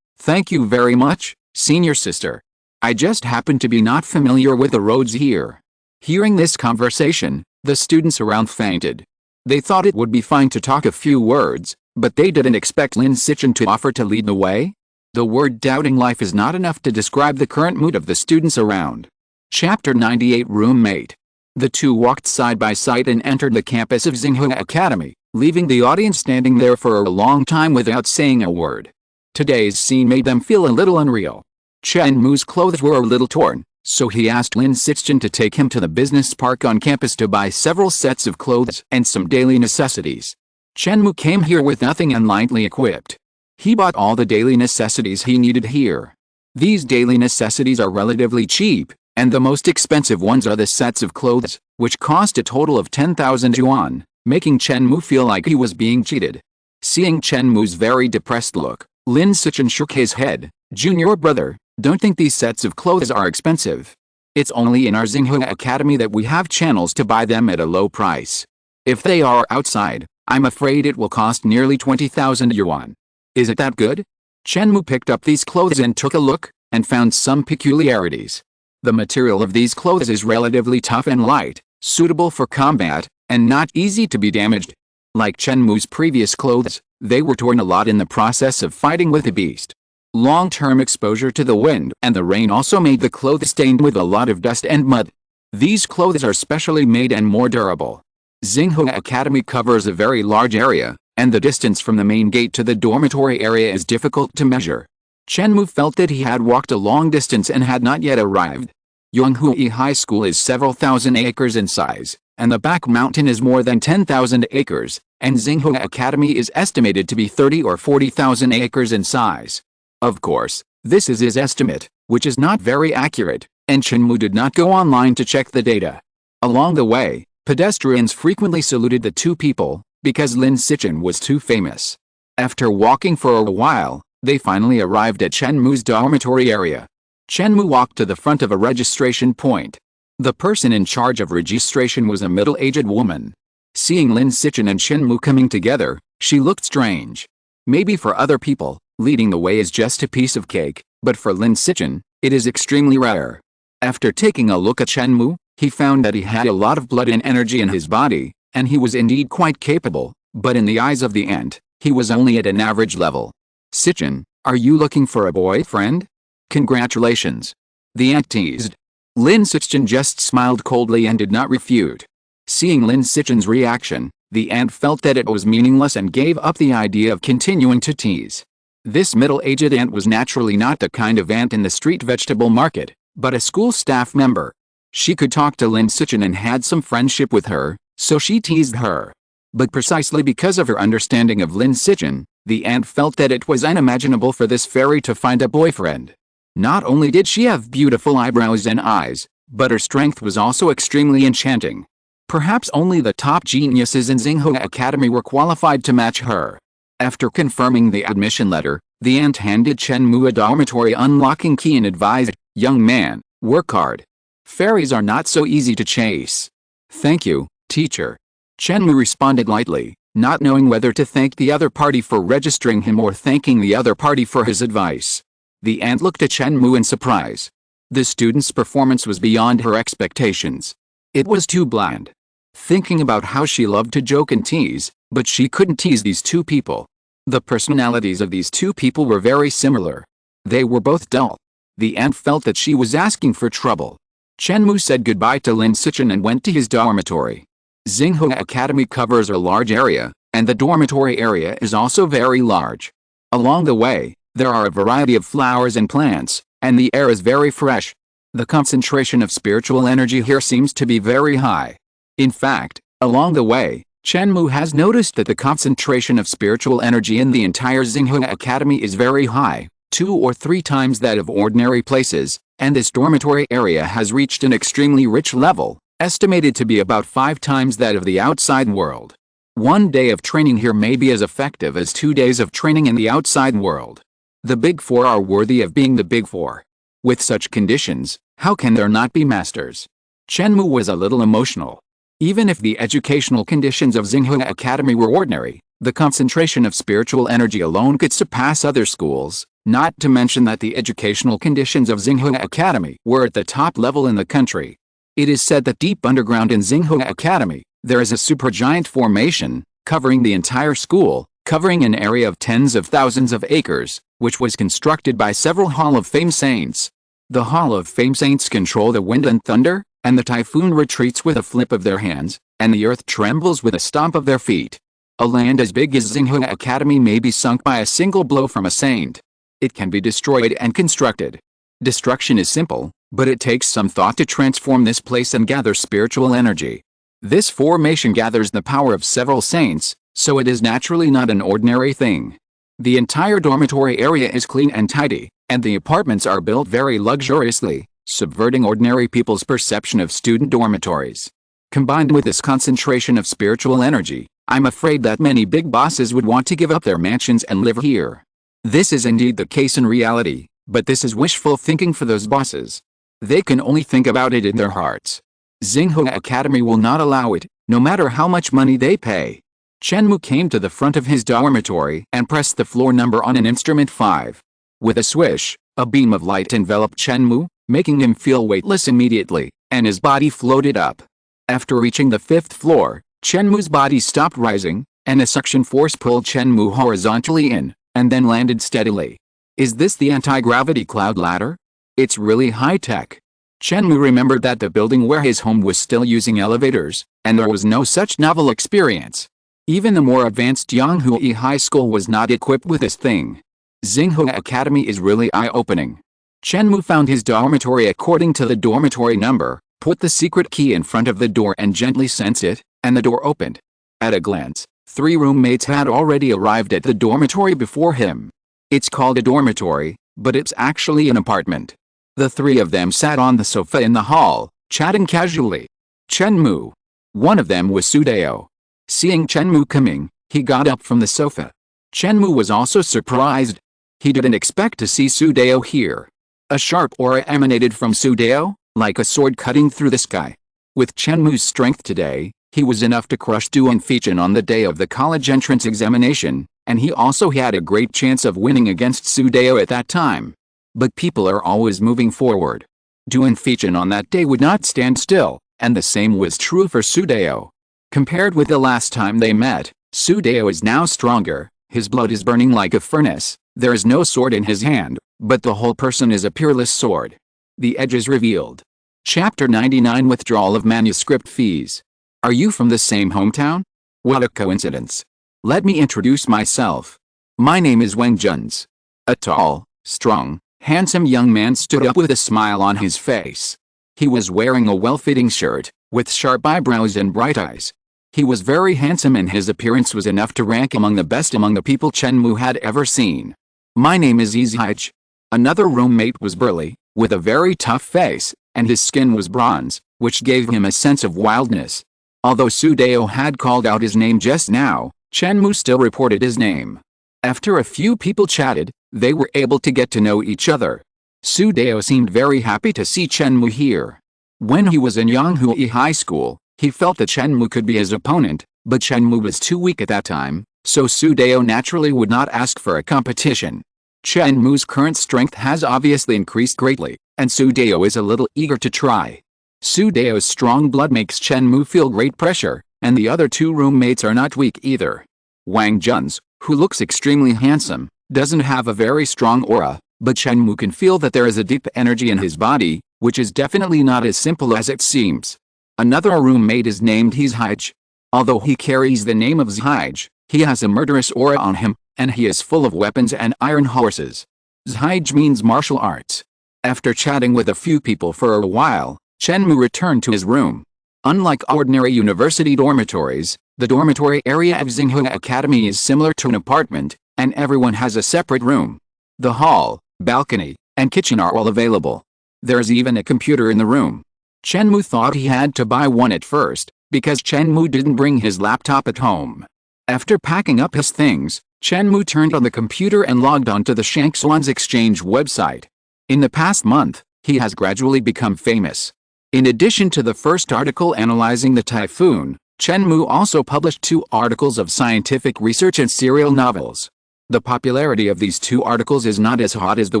Thank you very much, senior sister. I just happen to be not familiar with the roads here. Hearing this conversation, the students around fainted. They thought it would be fine to talk a few words, but they didn't expect Lin Sichen to offer to lead the way. The word doubting life is not enough to describe the current mood of the students around. Chapter 98 Roommate. The two walked side by side and entered the campus of Xinghua Academy, leaving the audience standing there for a long time without saying a word. Today's scene made them feel a little unreal. Chen Mou's clothes were a little torn, so he asked Lin Sichen to take him to the business park on campus to buy several sets of clothes and some daily necessities. Chen Mou came here with nothing and lightly equipped. He bought all the daily necessities he needed here. These daily necessities are relatively cheap, and the most expensive ones are the sets of clothes, which cost a total of 10,000 yuan, making Chen Mou feel like he was being cheated. Seeing Chen Mou's very depressed look, Lin Sichen shook his head. Junior brother, don't think these sets of clothes are expensive. It's only in our Xinghua Academy that we have channels to buy them at a low price. If they are outside, I'm afraid it will cost nearly 20,000 yuan. Is it that good? Chen Mou picked up these clothes and took a look, and found some peculiarities. The material of these clothes is relatively tough and light, suitable for combat, and not easy to be damaged. Like Chen Mou's previous clothes, they were torn a lot in the process of fighting with the beast. Long-term exposure to the wind and the rain also made the clothes stained with a lot of dust and mud. These clothes are specially made and more durable. Xinghua Academy covers a very large area, and the distance from the main gate to the dormitory area is difficult to measure. Chen Mou felt that he had walked a long distance and had not yet arrived. Yonghui High School is several thousand acres in size, and the back mountain is more than 10,000 acres, and Xinghua Academy is estimated to be 30 or 40,000 acres in size. Of course, this is his estimate, which is not very accurate, and Chen Mou did not go online to check the data. Along the way, pedestrians frequently saluted the two people, because Lin Sichen was too famous. After walking for a while, they finally arrived at Chen Mou's dormitory area. Chen Mou walked to the front of a registration point. The person in charge of registration was a middle-aged woman. Seeing Lin Sichen and Chen Mou coming together, she looked strange. Maybe for other people, leading the way is just a piece of cake, but for Lin Sichen, it is extremely rare. After taking a look at Chen Mou, he found that he had a lot of blood and energy in his body, and he was indeed quite capable, but in the eyes of the ant, he was only at an average level. Sichen, are you looking for a boyfriend? Congratulations. The ant teased. Lin Sichen just smiled coldly and did not refute. Seeing Lin Sichen's reaction, the ant felt that it was meaningless and gave up the idea of continuing to tease. This middle-aged ant was naturally not the kind of ant in the street vegetable market, but a school staff member. She could talk to Lin Sichen and had some friendship with her, so she teased her. But precisely because of her understanding of Lin Sichen, the ant felt that it was unimaginable for this fairy to find a boyfriend. Not only did she have beautiful eyebrows and eyes, but her strength was also extremely enchanting. Perhaps only the top geniuses in Xinghua Academy were qualified to match her. After confirming the admission letter, the ant handed Chen Mou a dormitory unlocking key and advised, "Young man, work hard. Fairies are not so easy to chase." "Thank you, teacher." Chen Mou responded lightly, not knowing whether to thank the other party for registering him or thanking the other party for his advice. The ant looked at Chen Mou in surprise. The student's performance was beyond her expectations. It was too bland. Thinking about how she loved to joke and tease, but she couldn't tease these two people. The personalities of these two people were very similar. They were both dull. The ant felt that she was asking for trouble. Chen Mou said goodbye to Lin Sichen and went to his dormitory. Xinghua Academy covers a large area, and the dormitory area is also very large. Along the way, there are a variety of flowers and plants, and the air is very fresh. The concentration of spiritual energy here seems to be very high. In fact, along the way, Chen Mou has noticed that the concentration of spiritual energy in the entire Xinghua Academy is very high, 2 or 3 times that of ordinary places, and this dormitory area has reached an extremely rich level, estimated to be about 5 times that of the outside world. 1 day of training here may be as effective as 2 days of training in the outside world. The Big Four are worthy of being the Big Four. With such conditions, how can there not be masters? Chen Mou was a little emotional. Even if the educational conditions of Xinghua Academy were ordinary, the concentration of spiritual energy alone could surpass other schools, not to mention that the educational conditions of Xinghua Academy were at the top level in the country. It is said that deep underground in Xinghua Academy, there is a supergiant formation, covering the entire school, covering an area of tens of thousands of acres, which was constructed by several Hall of Fame saints. The Hall of Fame saints control the wind and thunder, and the typhoon retreats with a flip of their hands, and the earth trembles with a stomp of their feet. A land as big as Xinghua Academy may be sunk by a single blow from a saint. It can be destroyed and constructed. Destruction is simple, but it takes some thought to transform this place and gather spiritual energy. This formation gathers the power of several saints, so it is naturally not an ordinary thing. The entire dormitory area is clean and tidy, and the apartments are built very luxuriously, subverting ordinary people's perception of student dormitories. Combined with this concentration of spiritual energy, I'm afraid that many big bosses would want to give up their mansions and live here. This is indeed the case in reality, but this is wishful thinking for those bosses. They can only think about it in their hearts. Xinghua Academy will not allow it, no matter how much money they pay. Chen Mou came to the front of his dormitory and pressed the floor number on an instrument 5. With a swish, a beam of light enveloped Chen Mou, making him feel weightless immediately, and his body floated up. After reaching the 5th floor, Chen Mou's body stopped rising, and a suction force pulled Chen Mou horizontally in, and then landed steadily. Is this the anti-gravity cloud ladder? It's really high-tech. Chen Mou remembered that the building where his home was still using elevators, and there was no such novel experience. Even the more advanced Yanghui High School was not equipped with this thing. Xinghua Academy is really eye-opening. Chen Mou found his dormitory according to the dormitory number, put the secret key in front of the door and gently sensed it, and the door opened. At a glance, 3 roommates had already arrived at the dormitory before him. It's called a dormitory, but it's actually an apartment. The 3 of them sat on the sofa in the hall, chatting casually. Chen Mou. One of them was Sudeo. Seeing Chen Mou coming, he got up from the sofa. Chen Mou was also surprised. He didn't expect to see Sudeo here. A sharp aura emanated from Sudeo, like a sword cutting through the sky. With Chen Mou's strength today, he was enough to crush Duan Feichin on the day of the college entrance examination, and he also had a great chance of winning against Sudeo at that time. But people are always moving forward. Duan Feichin on that day would not stand still, and the same was true for Sudeo. Compared with the last time they met, Sudeo is now stronger, his blood is burning like a furnace, there is no sword in his hand, but the whole person is a peerless sword. The edge is revealed. Chapter 99 Withdrawal of Manuscript Fees. Are you from the same hometown? What a coincidence. Let me introduce myself. My name is Wang Juns. A tall, strong, handsome young man stood up with a smile on his face. He was wearing a well-fitting shirt, with sharp eyebrows and bright eyes. He was very handsome and his appearance was enough to rank among the best among the people Chen Mou had ever seen. My name is Izhij. Another roommate was burly, with a very tough face, and his skin was bronze, which gave him a sense of wildness. Although Sudeo had called out his name just now, Chen Mou still reported his name. After a few people chatted, they were able to get to know each other. Sudeo seemed very happy to see Chen Mou here. When he was in Yanghui High School, he felt that Chen Mou could be his opponent, but Chen Mou was too weak at that time, so Sudeo naturally would not ask for a competition. Chen Mou's current strength has obviously increased greatly, and Sudeo is a little eager to try. Sudeo's strong blood makes Chen Mou feel great pressure, and the other 2 roommates are not weak either. Wang Juns, who looks extremely handsome, doesn't have a very strong aura, but Chen Mou can feel that there is a deep energy in his body, which is definitely not as simple as it seems. Another roommate is named Izhij. Although he carries the name of Izhij, he has a murderous aura on him, and he is full of weapons and iron horses. Izhij means martial arts. After chatting with a few people for a while, Chen Mou returned to his room. Unlike ordinary university dormitories, the dormitory area of Xinghua Academy is similar to an apartment, and everyone has a separate room. The hall, balcony, and kitchen are all available. There's even a computer in the room. Chen Mou thought he had to buy one at first, because Chen Mou didn't bring his laptop at home. After packing up his things, Chen Mou turned on the computer and logged on to the Shangxuan's exchange website. In the past month, he has gradually become famous. In addition to the first article analyzing the typhoon, Chen Mou also published 2 articles of scientific research and serial novels. The popularity of these 2 articles is not as hot as the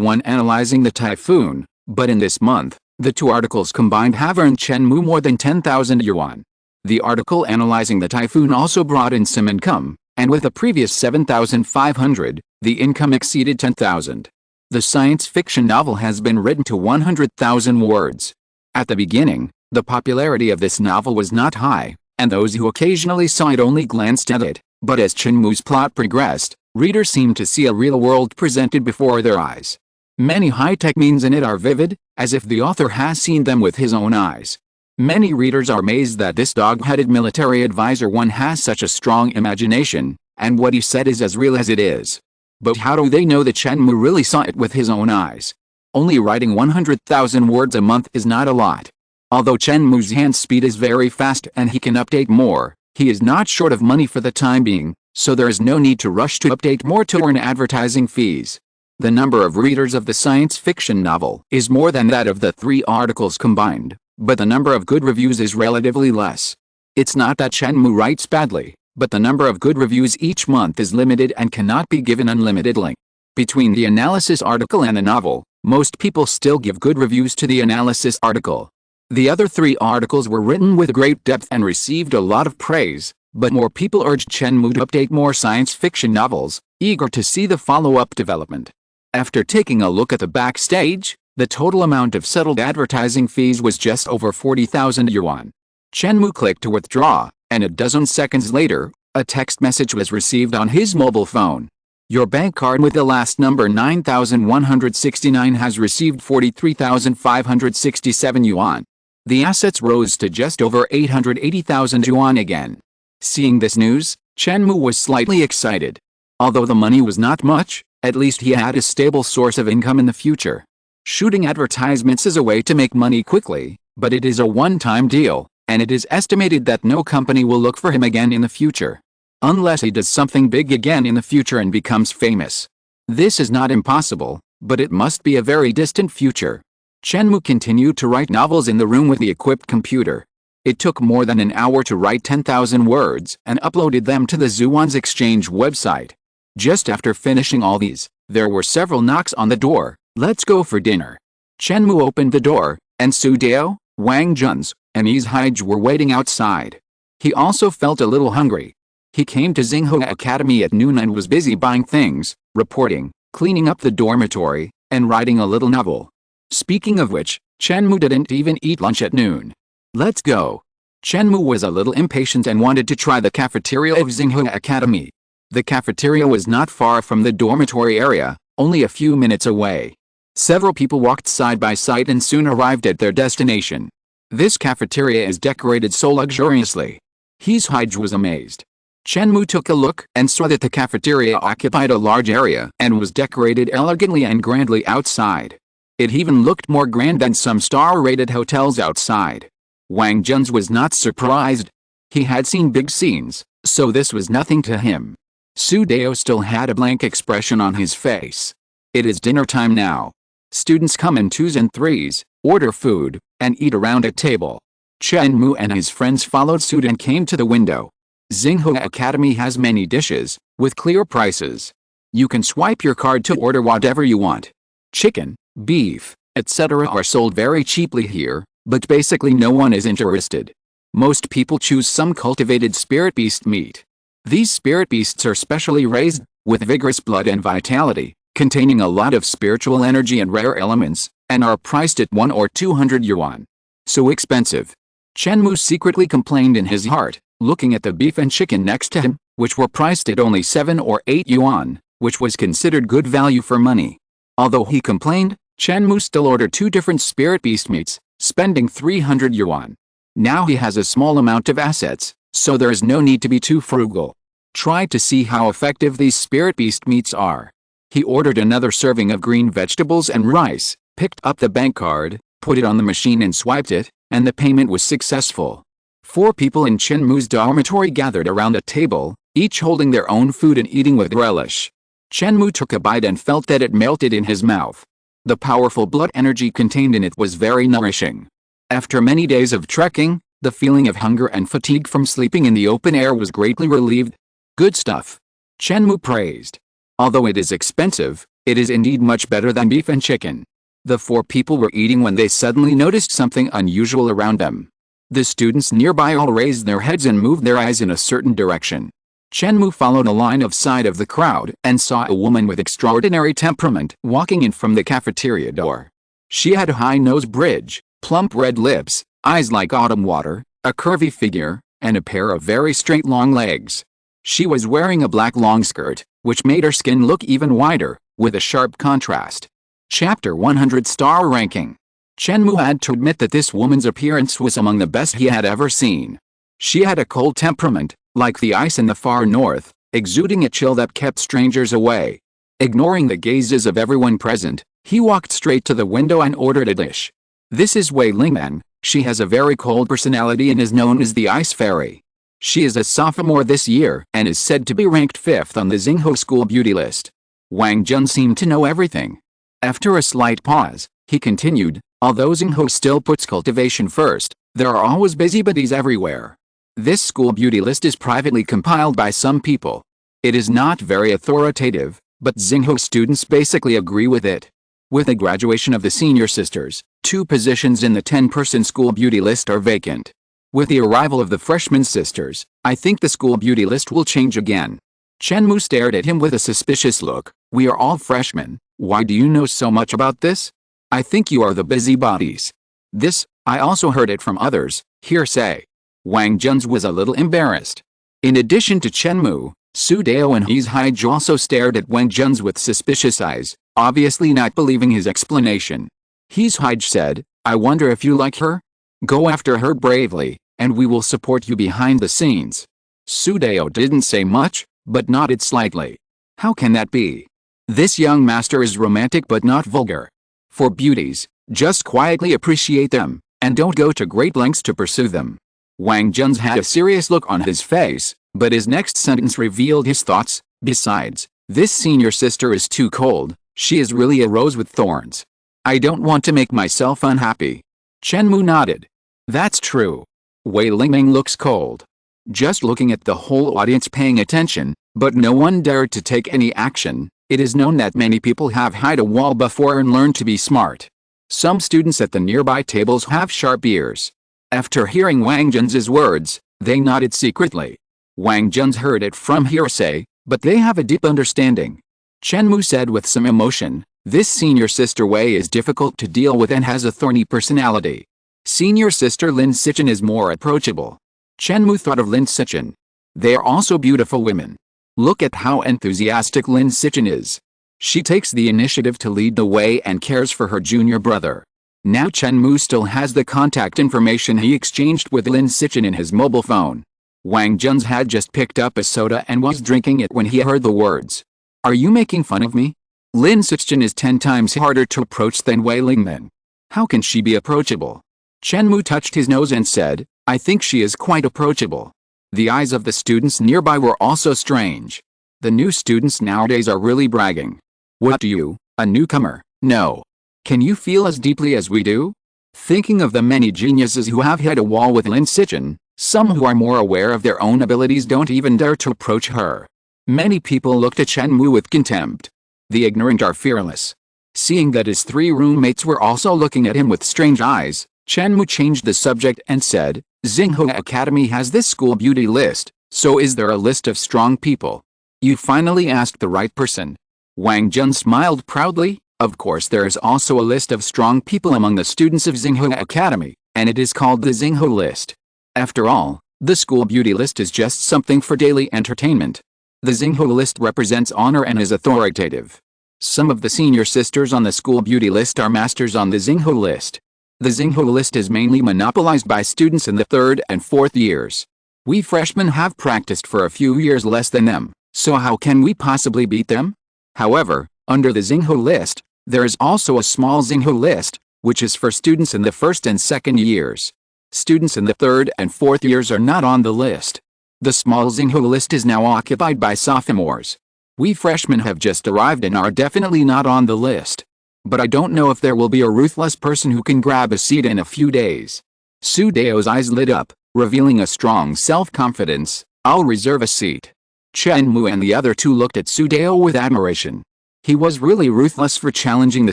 one analyzing the typhoon, but in this month, the 2 articles combined have earned Chen Mou more than 10,000 yuan. The article analyzing the typhoon also brought in some income, and with the previous 7,500, the income exceeded 10,000. The science fiction novel has been written to 100,000 words. At the beginning, the popularity of this novel was not high, and those who occasionally saw it only glanced at it, but as Chen Mou's plot progressed, readers seemed to see a real world presented before their eyes. Many high-tech scenes in it are vivid, as if the author has seen them with his own eyes. Many readers are amazed that this dog-headed military advisor one has such a strong imagination, and what he said is as real as it is. But how do they know that Chen Mou really saw it with his own eyes? Only writing 100,000 words a month is not a lot. Although Chen Mou's hand speed is very fast and he can update more, he is not short of money for the time being, so there is no need to rush to update more to earn advertising fees. The number of readers of the science fiction novel is more than that of the 3 articles combined, but the number of good reviews is relatively less. It's not that Chen Mou writes badly, but the number of good reviews each month is limited and cannot be given unlimited length. Between the analysis article and the novel, most people still give good reviews to the analysis article. The other 3 articles were written with great depth and received a lot of praise, But more people urged Chen Mou to update more science fiction novels, eager to see the follow-up development. After taking a look at the backstage, the total amount of settled advertising fees was just over 40,000 yuan. Chen Mou clicked to withdraw, and a dozen seconds later, a text message was received on his mobile phone. Your bank card with the last number 9169 has received 43,567 yuan. The assets rose to just over 880,000 yuan again. Seeing this news, Chen Mou was slightly excited. Although the money was not much, at least he had a stable source of income in the future. Shooting advertisements is a way to make money quickly, but it is a one-time deal, and it is estimated that no company will look for him again in the future. Unless he does something big again in the future and becomes famous. This is not impossible, but it must be a very distant future. Chen Mou continued to write novels in the room with the equipped computer. It took more than an hour to write 10,000 words and uploaded them to the Zuan's exchange website. Just after finishing all these, there were several knocks on the door. Let's go for dinner. Chen Mou opened the door, and Su Dao, Wang Jun's, and Haiyan Jue were waiting outside. He also felt a little hungry. He came to Xinghua Academy at noon and was busy buying things, reporting, cleaning up the dormitory, and writing a little novel. Speaking of which, Chen Mou didn't even eat lunch at noon. Let's go. Chen Mou was a little impatient and wanted to try the cafeteria of Xinghua Academy. The cafeteria was not far from the dormitory area, only a few minutes away. Several people walked side by side and soon arrived at their destination. This cafeteria is decorated so luxuriously. Haiyan Jue was amazed. Chen Mou took a look and saw that the cafeteria occupied a large area and was decorated elegantly and grandly outside. It even looked more grand than some star-rated hotels outside. Wang Jun's was not surprised. He had seen big scenes, so this was nothing to him. Su Dao still had a blank expression on his face. It is dinner time now. Students come in twos and threes, order food, and eat around a table. Chen Mou and his friends followed suit and came to the window. Xinghua Academy has many dishes, with clear prices. You can swipe your card to order whatever you want. Chicken, beef, etc. are sold very cheaply here, but basically no one is interested. Most people choose some cultivated spirit beast meat. These spirit beasts are specially raised, with vigorous blood and vitality, containing a lot of spiritual energy and rare elements, and are priced at 1 or 200 yuan. So expensive. Chen Mou secretly complained in his heart, looking at the beef and chicken next to him, which were priced at only 7 or 8 yuan, which was considered good value for money. Although he complained, Chen Mou still ordered 2 different spirit beast meats, spending 300 yuan. Now he has a small amount of assets, so there is no need to be too frugal. Try to see how effective these spirit beast meats are. He ordered another serving of green vegetables and rice, picked up the bank card, put it on the machine and swiped it, and the payment was successful. 4 people in Chen Mou's dormitory gathered around a table, each holding their own food and eating with relish. Chen Mou took a bite and felt that it melted in his mouth. The powerful blood energy contained in it was very nourishing. After many days of trekking, the feeling of hunger and fatigue from sleeping in the open air was greatly relieved. Good stuff. Chen Mou praised. Although it is expensive, it is indeed much better than beef and chicken. The 4 people were eating when they suddenly noticed something unusual around them. The students nearby all raised their heads and moved their eyes in a certain direction. Chen Mou followed a line of sight of the crowd and saw a woman with extraordinary temperament walking in from the cafeteria door. She had a high nose bridge, plump red lips, eyes like autumn water, a curvy figure, and a pair of very straight long legs. She was wearing a black long skirt, which made her skin look even wider, with a sharp contrast. Chapter 100 Star Ranking. Chen Mou had to admit that this woman's appearance was among the best he had ever seen. She had a cold temperament, like the ice in the far north, exuding a chill that kept strangers away. Ignoring the gazes of everyone present, he walked straight to the window and ordered a dish. This is Wei Lingman. She has a very cold personality and is known as the Ice Fairy. She is a sophomore this year and is said to be ranked 5th on the Xinghua school beauty list. Wang Jun seemed to know everything. After a slight pause, he continued, although Xinghua still puts cultivation first, there are always busybodies everywhere. This school beauty list is privately compiled by some people. It is not very authoritative, but Xinghua students basically agree with it. With the graduation of the senior sisters, 2 positions in the 10-person school beauty list are vacant. With the arrival of the freshman sisters, I think the school beauty list will change again. Chen Mou stared at him with a suspicious look. We are all freshmen. Why do you know so much about this? I think you are the busybodies. This, I also heard it from others, hearsay. Wang Jun's was a little embarrassed. In addition to Chen Mou, Su Dao and Haiyan Jue also stared at Wang Jun's with suspicious eyes, obviously not believing his explanation. Haiyan Jue said, I wonder if you like her? Go after her bravely, and we will support you behind the scenes. Su Dao didn't say much, but nodded slightly. How can that be? This young master is romantic but not vulgar. For beauties, just quietly appreciate them, and don't go to great lengths to pursue them. Wang Jun's had a serious look on his face, but his next sentence revealed his thoughts. Besides, this senior sister is too cold. She is really a rose with thorns. I don't want to make myself unhappy. Chen Mou nodded. That's true. Wei Lingming looks cold. Just looking at the whole audience paying attention, but no one dared to take any action. It is known that many people have hid a wall before and learned to be smart. Some students at the nearby tables have sharp ears. After hearing Wang Jun's words, they nodded secretly. Wang Jun's heard it from hearsay, but they have a deep understanding. Chen Mou said with some emotion, this senior sister Wei is difficult to deal with and has a thorny personality. Senior sister Lin Sichen is more approachable. Chen Mou thought of Lin Sichen. They are also beautiful women. Look at how enthusiastic Lin Sichen is. She takes the initiative to lead the way and cares for her junior brother. Now Chen Mou still has the contact information he exchanged with Lin Sichen in his mobile phone. Wang Jun's had just picked up a soda and was drinking it when he heard the words. Are you making fun of me? Lin Sichen is 10 times harder to approach than Wei Lingming. How can she be approachable? Chen Mou touched his nose and said, I think she is quite approachable. The eyes of the students nearby were also strange. The new students nowadays are really bragging. What do you, a newcomer, know? Can you feel as deeply as we do? Thinking of the many geniuses who have hit a wall with Lin Sichen, some who are more aware of their own abilities don't even dare to approach her. Many people looked at Chen Mou with contempt. The ignorant are fearless. Seeing that his 3 roommates were also looking at him with strange eyes, Chen Mou changed the subject and said, Xinghua Academy has this school beauty list, so is there a list of strong people? You finally asked the right person. Wang Jun smiled proudly. Of course there is also a list of strong people among the students of Xinghua Academy, and it is called the Xinghua list. After all, the school beauty list is just something for daily entertainment. The Xinghua list represents honor and is authoritative. Some of the senior sisters on the school beauty list are masters on the Xinghua list. The Xinghua list is mainly monopolized by students in the 3rd and 4th years. We freshmen have practiced for a few years less than them, so how can we possibly beat them? However, under the Xinghua list, there is also a small Xinghua list, which is for students in the 1st and 2nd years. Students in the 3rd and 4th years are not on the list. The small Xinghua list is now occupied by sophomores. We freshmen have just arrived and are definitely not on the list. But I don't know if there will be a ruthless person who can grab a seat in a few days. Su Dao's eyes lit up, revealing a strong self-confidence. I'll reserve a seat. Chen Mou and the other 2 looked at Su Dao with admiration. He was really ruthless for challenging the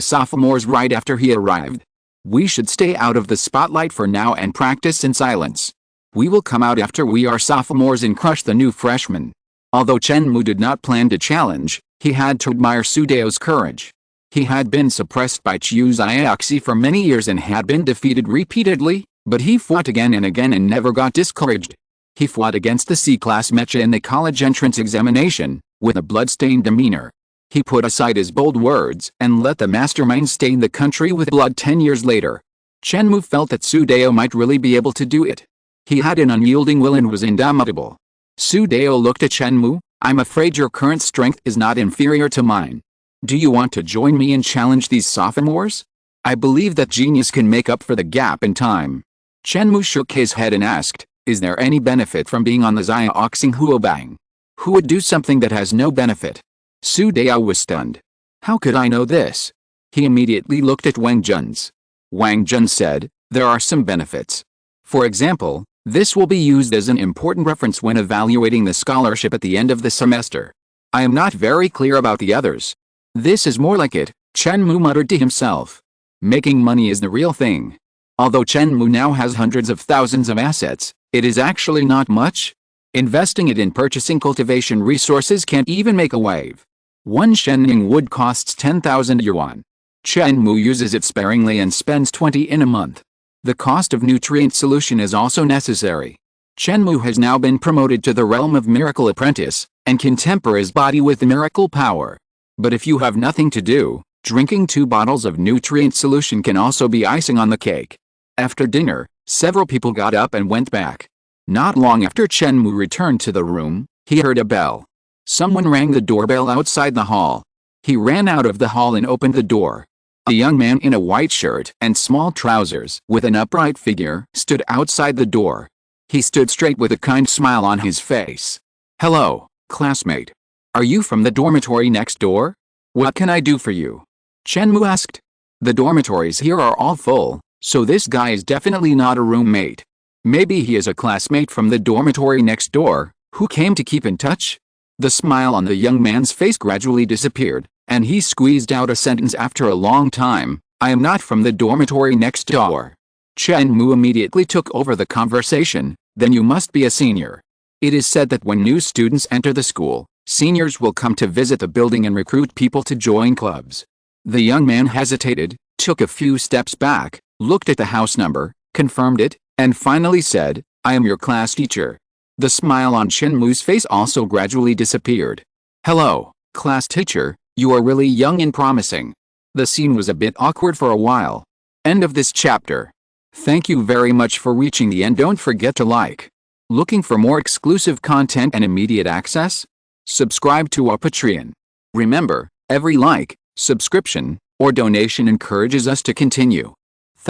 sophomores right after he arrived. We should stay out of the spotlight for now and practice in silence. We will come out after we are sophomores and crush the new freshmen. Although Chen Mou did not plan to challenge, he had to admire Su Dao's courage. He had been suppressed by Chiu Xiaoxi for many years and had been defeated repeatedly, but he fought again and never got discouraged. He fought against the C-class mecha in the college entrance examination, with a blood-stained demeanor. He put aside his bold words and let the mastermind stain the country with blood 10 years later. Chen Mou felt that Su Dao might really be able to do it. He had an unyielding will and was indomitable. Su Dao looked at Chen Mou. I'm afraid your current strength is not inferior to mine. Do you want to join me and challenge these sophomores? I believe that genius can make up for the gap in time. Chen Mou shook his head and asked, is there any benefit from being on the Xiaoxing Huobang? Who would do something that has no benefit? Su Dao was stunned. How could I know this? He immediately looked at Wang Jun's. Wang Jun said, there are some benefits. For example, this will be used as an important reference when evaluating the scholarship at the end of the semester. I am not very clear about the others. This is more like it, Chen Mou muttered to himself. Making money is the real thing. Although Chen Mou now has hundreds of thousands of assets, it is actually not much. Investing it in purchasing cultivation resources can't even make a wave. One Shenying wood costs 10,000 yuan. Chen Mou uses it sparingly and spends 20 in a month. The cost of nutrient solution is also necessary. Chen Mou has now been promoted to the realm of miracle apprentice, and can temper his body with miracle power. But if you have nothing to do, drinking 2 bottles of nutrient solution can also be icing on the cake. After dinner, several people got up and went back. Not long after Chen Mou returned to the room, he heard a bell. Someone rang the doorbell outside the hall. He ran out of the hall and opened the door. A young man in a white shirt and small trousers with an upright figure stood outside the door. He stood straight with a kind smile on his face. "Hello, classmate. Are you from the dormitory next door? What can I do for you?" Chen Mou asked. "The dormitories here are all full, so this guy is definitely not a roommate. Maybe he is a classmate from the dormitory next door, who came to keep in touch?" The smile on the young man's face gradually disappeared, and he squeezed out a sentence after a long time. "I am not from the dormitory next door." Chen Mou immediately took over the conversation. "Then you must be a senior. It is said that when new students enter the school, seniors will come to visit the building and recruit people to join clubs." The young man hesitated, took a few steps back, looked at the house number, confirmed it, and finally said, "I am your class teacher." The smile on Chen Mou's face also gradually disappeared. "Hello, class teacher, you are really young and promising." The scene was a bit awkward for a while. End of this chapter. Thank you very much for reaching the end. Don't forget to like. Looking for more exclusive content and immediate access? Subscribe to our Patreon. Remember, every like, subscription, or donation encourages us to continue.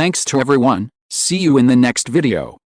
Thanks to everyone. See you in the next video.